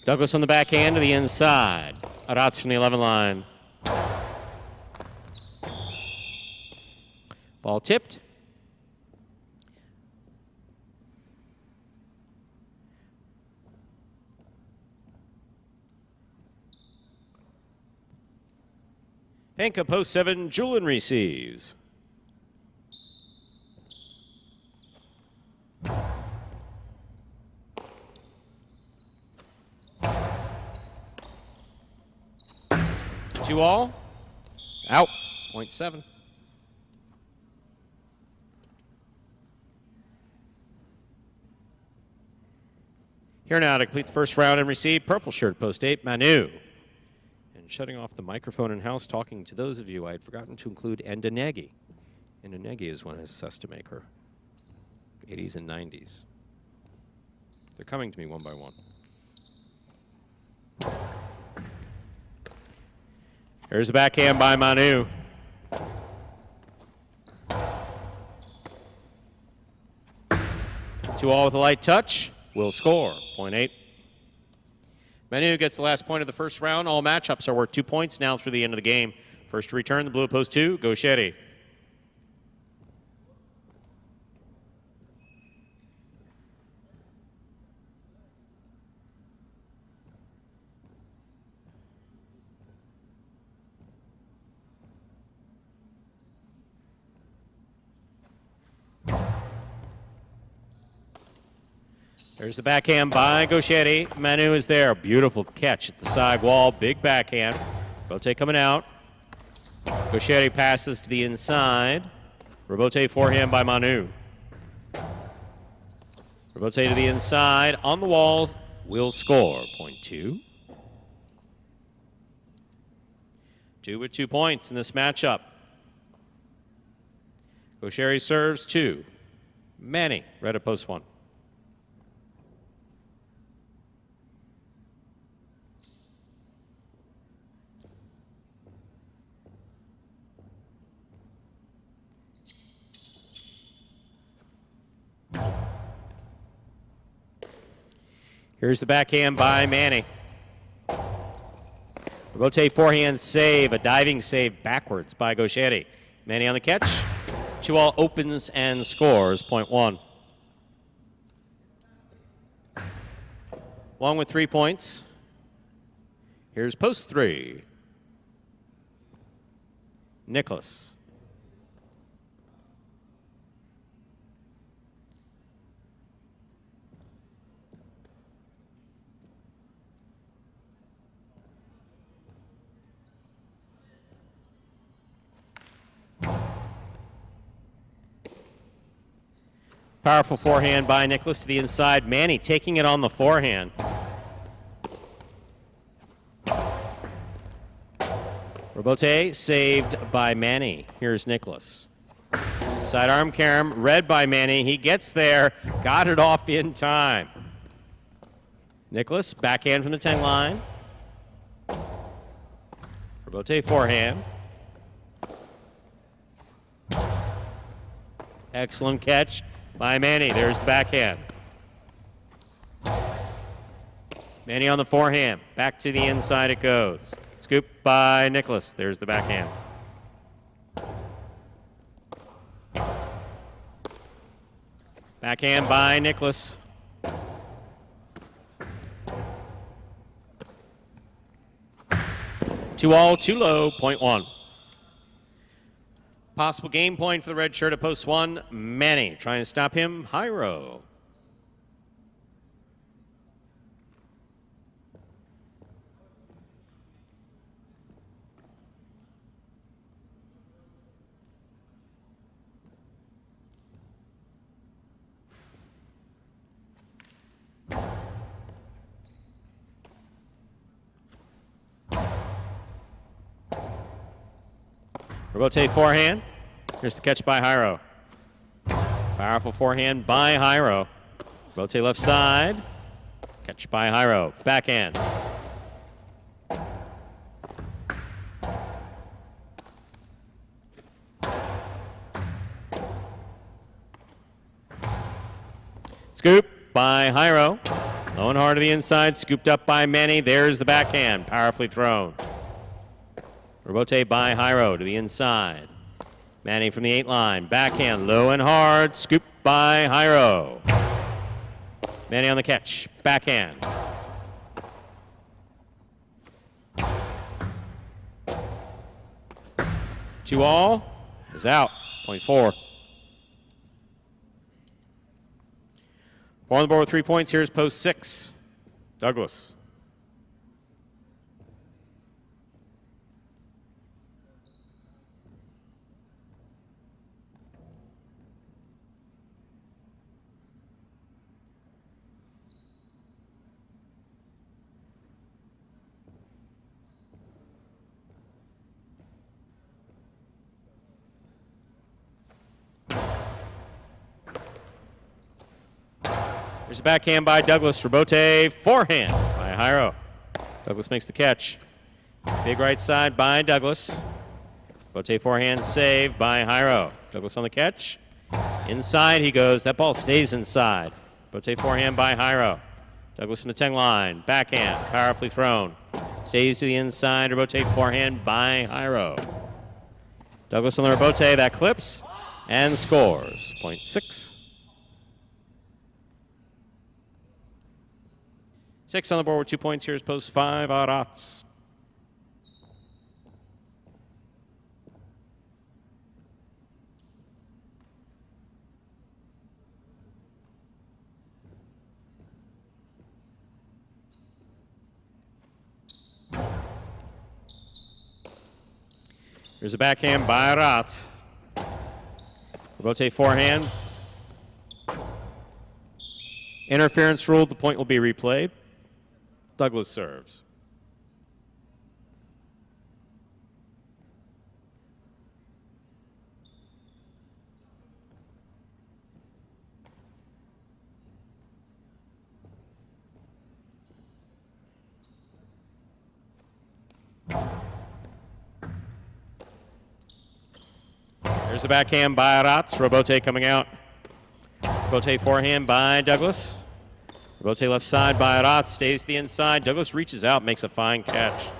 Douglas on the backhand to the inside. Arats from the 11 line. Ball tipped. Hanka post 7, Julian receives. Two all. Out. 0.7. Here now to complete the first round and receive purple shirt, post 8, Manu. And shutting off the microphone in-house, talking to those of you I had forgotten to include Endanegi. Endanegi is one of his Sestamaker. 80s and 90s. They're coming to me one by one. Here's the backhand by Manu. Two all with a light touch. Will score. 0.8. Manu gets the last point of the first round. All matchups are worth 2 points now through the end of the game. First to return, the blue post 2, Gauchetti. There's the backhand by Gauchetti. Manu is there. Beautiful catch at the side wall. Big backhand. Robote coming out. Gauchetti passes to the inside. Robote forehand by Manu. Robote to the inside. On the wall. Will score. 0.2. 2 with 2 points in this matchup. Gauchetti serves 2. Manny, red at post 1. Here's the backhand by Manny. Robote forehand save, a diving save backwards by Gauchetti. Manny on the catch. 2 all opens and scores, 0.1. 1 with 3 points. Here's post 3. Nicholas. Powerful forehand by Nicholas to the inside. Manny taking it on the forehand. Robote saved by Manny. Here's Nicholas. Sidearm carom, read by Manny. He gets there, got it off in time. Nicholas, backhand from the 10 line. Robote forehand. Excellent catch by Manny. There's the backhand. Manny on the forehand. Back to the inside it goes. Scoop by Nicholas. There's the backhand. Backhand by Nicholas. Two all, too low, 0.1. Possible game point for the red shirt at post 1. Manny trying to stop him. Hyro. Robote forehand. Here's the catch by Hyro. Powerful forehand by Hyro. Robote left side. Catch by Hyro. Backhand. Scoop by Hyro. Low and hard to the inside. Scooped up by Manny. There's the backhand. Powerfully thrown. Robote by Hyro to the inside. Manny from the 8 line. Backhand, low and hard. Scoop by Hyro. Manny on the catch. Backhand. 2-all is out. Point 4. 4 on the board with 3 points. Here's post 6. Douglas. There's a backhand by Douglas. Rebote forehand by Jairo. Douglas makes the catch. Big right side by Douglas. Rebote forehand save by Jairo. Douglas on the catch. Inside he goes. That ball stays inside. Rebote forehand by Jairo. Douglas from the 10 line. Backhand. Powerfully thrown. Stays to the inside. Rebote forehand by Jairo. Douglas on the rebote. That clips and scores. Point 6. 6 on the board with 2 points. Here's post 5, Arats. Here's a backhand by Arats. Rebote forehand. Interference ruled. The point will be replayed. Douglas serves. There's a backhand by Arats. Rebote coming out. Rebote forehand by Douglas. Rebote left side by Arats, stays to the inside. Douglas reaches out, makes a fine catch.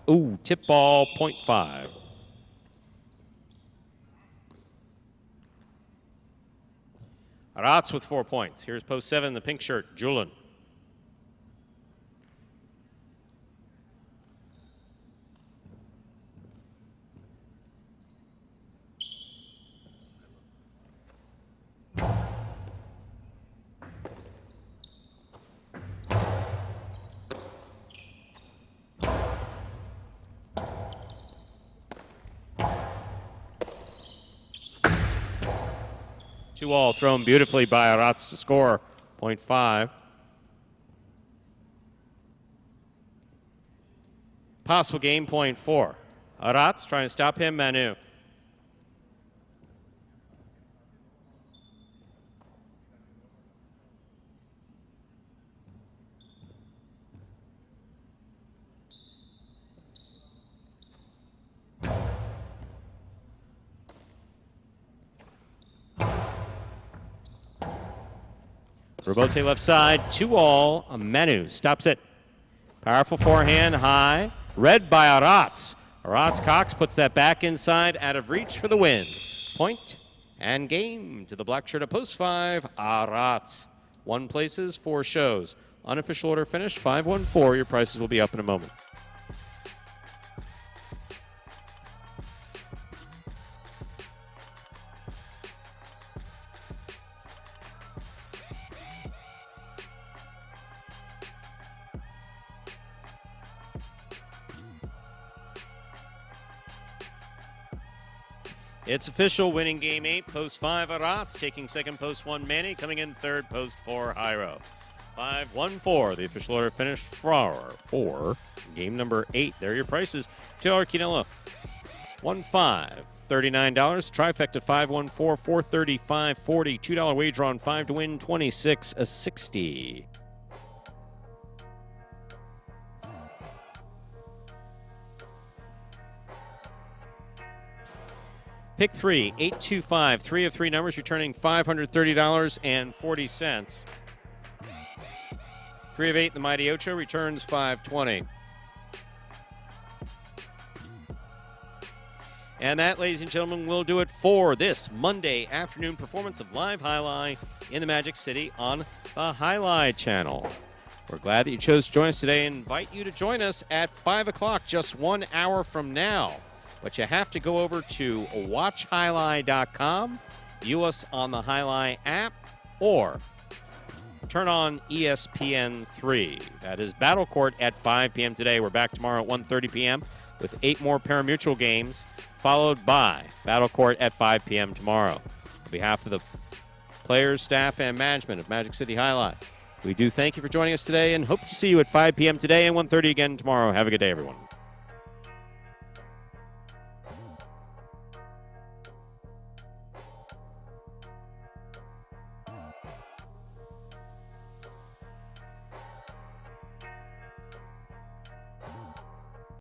Ooh, tip ball, point 5. Arats with 4 points. Here's post 7, the pink shirt, Julian. Two-all thrown beautifully by Arats to score, point 5. Possible game, point 4. Arats trying to stop him, Manu. Rebote left side, 2-all. Manu stops it. Powerful forehand, high. Read by Arats. Arats Cox puts that back inside, out of reach for the win. Point and game to the black shirt at post 5, Arats. 1 places, 4 shows. Unofficial order finished, 5-1-4. Your prices will be up in a moment. It's official, winning game 8, post 5, Arats, taking second, post 1, Manny, coming in third, post 4, Jairo. 5-1-4, the official order finished for game number 8. There are your prices. $2 Quinella, 1-5, $39. Trifecta 5-1-4, $435.40. $2 wager on 5 to win, $26.60. Pick 3, 825, 3 of 3 numbers, returning $530.40. 3 of 8, the Mighty Ocho, returns $520. And that, ladies and gentlemen, will do it for this Monday afternoon performance of Live Highlight in the Magic City on the Highlight Channel. We're glad that you chose to join us today and invite you to join us at 5 o'clock, just 1 hour from now. But you have to go over to watchhighlight.com, view us on the Highlight app, or turn on ESPN3. That is Battle Court at 5 p.m. today. We're back tomorrow at 1:30 p.m. with 8 more Parimutuel games, followed by Battle Court at 5 p.m. tomorrow. On behalf of the players, staff, and management of Magic City Highlight, we do thank you for joining us today and hope to see you at 5 p.m. today and 1:30 again tomorrow. Have a good day, everyone.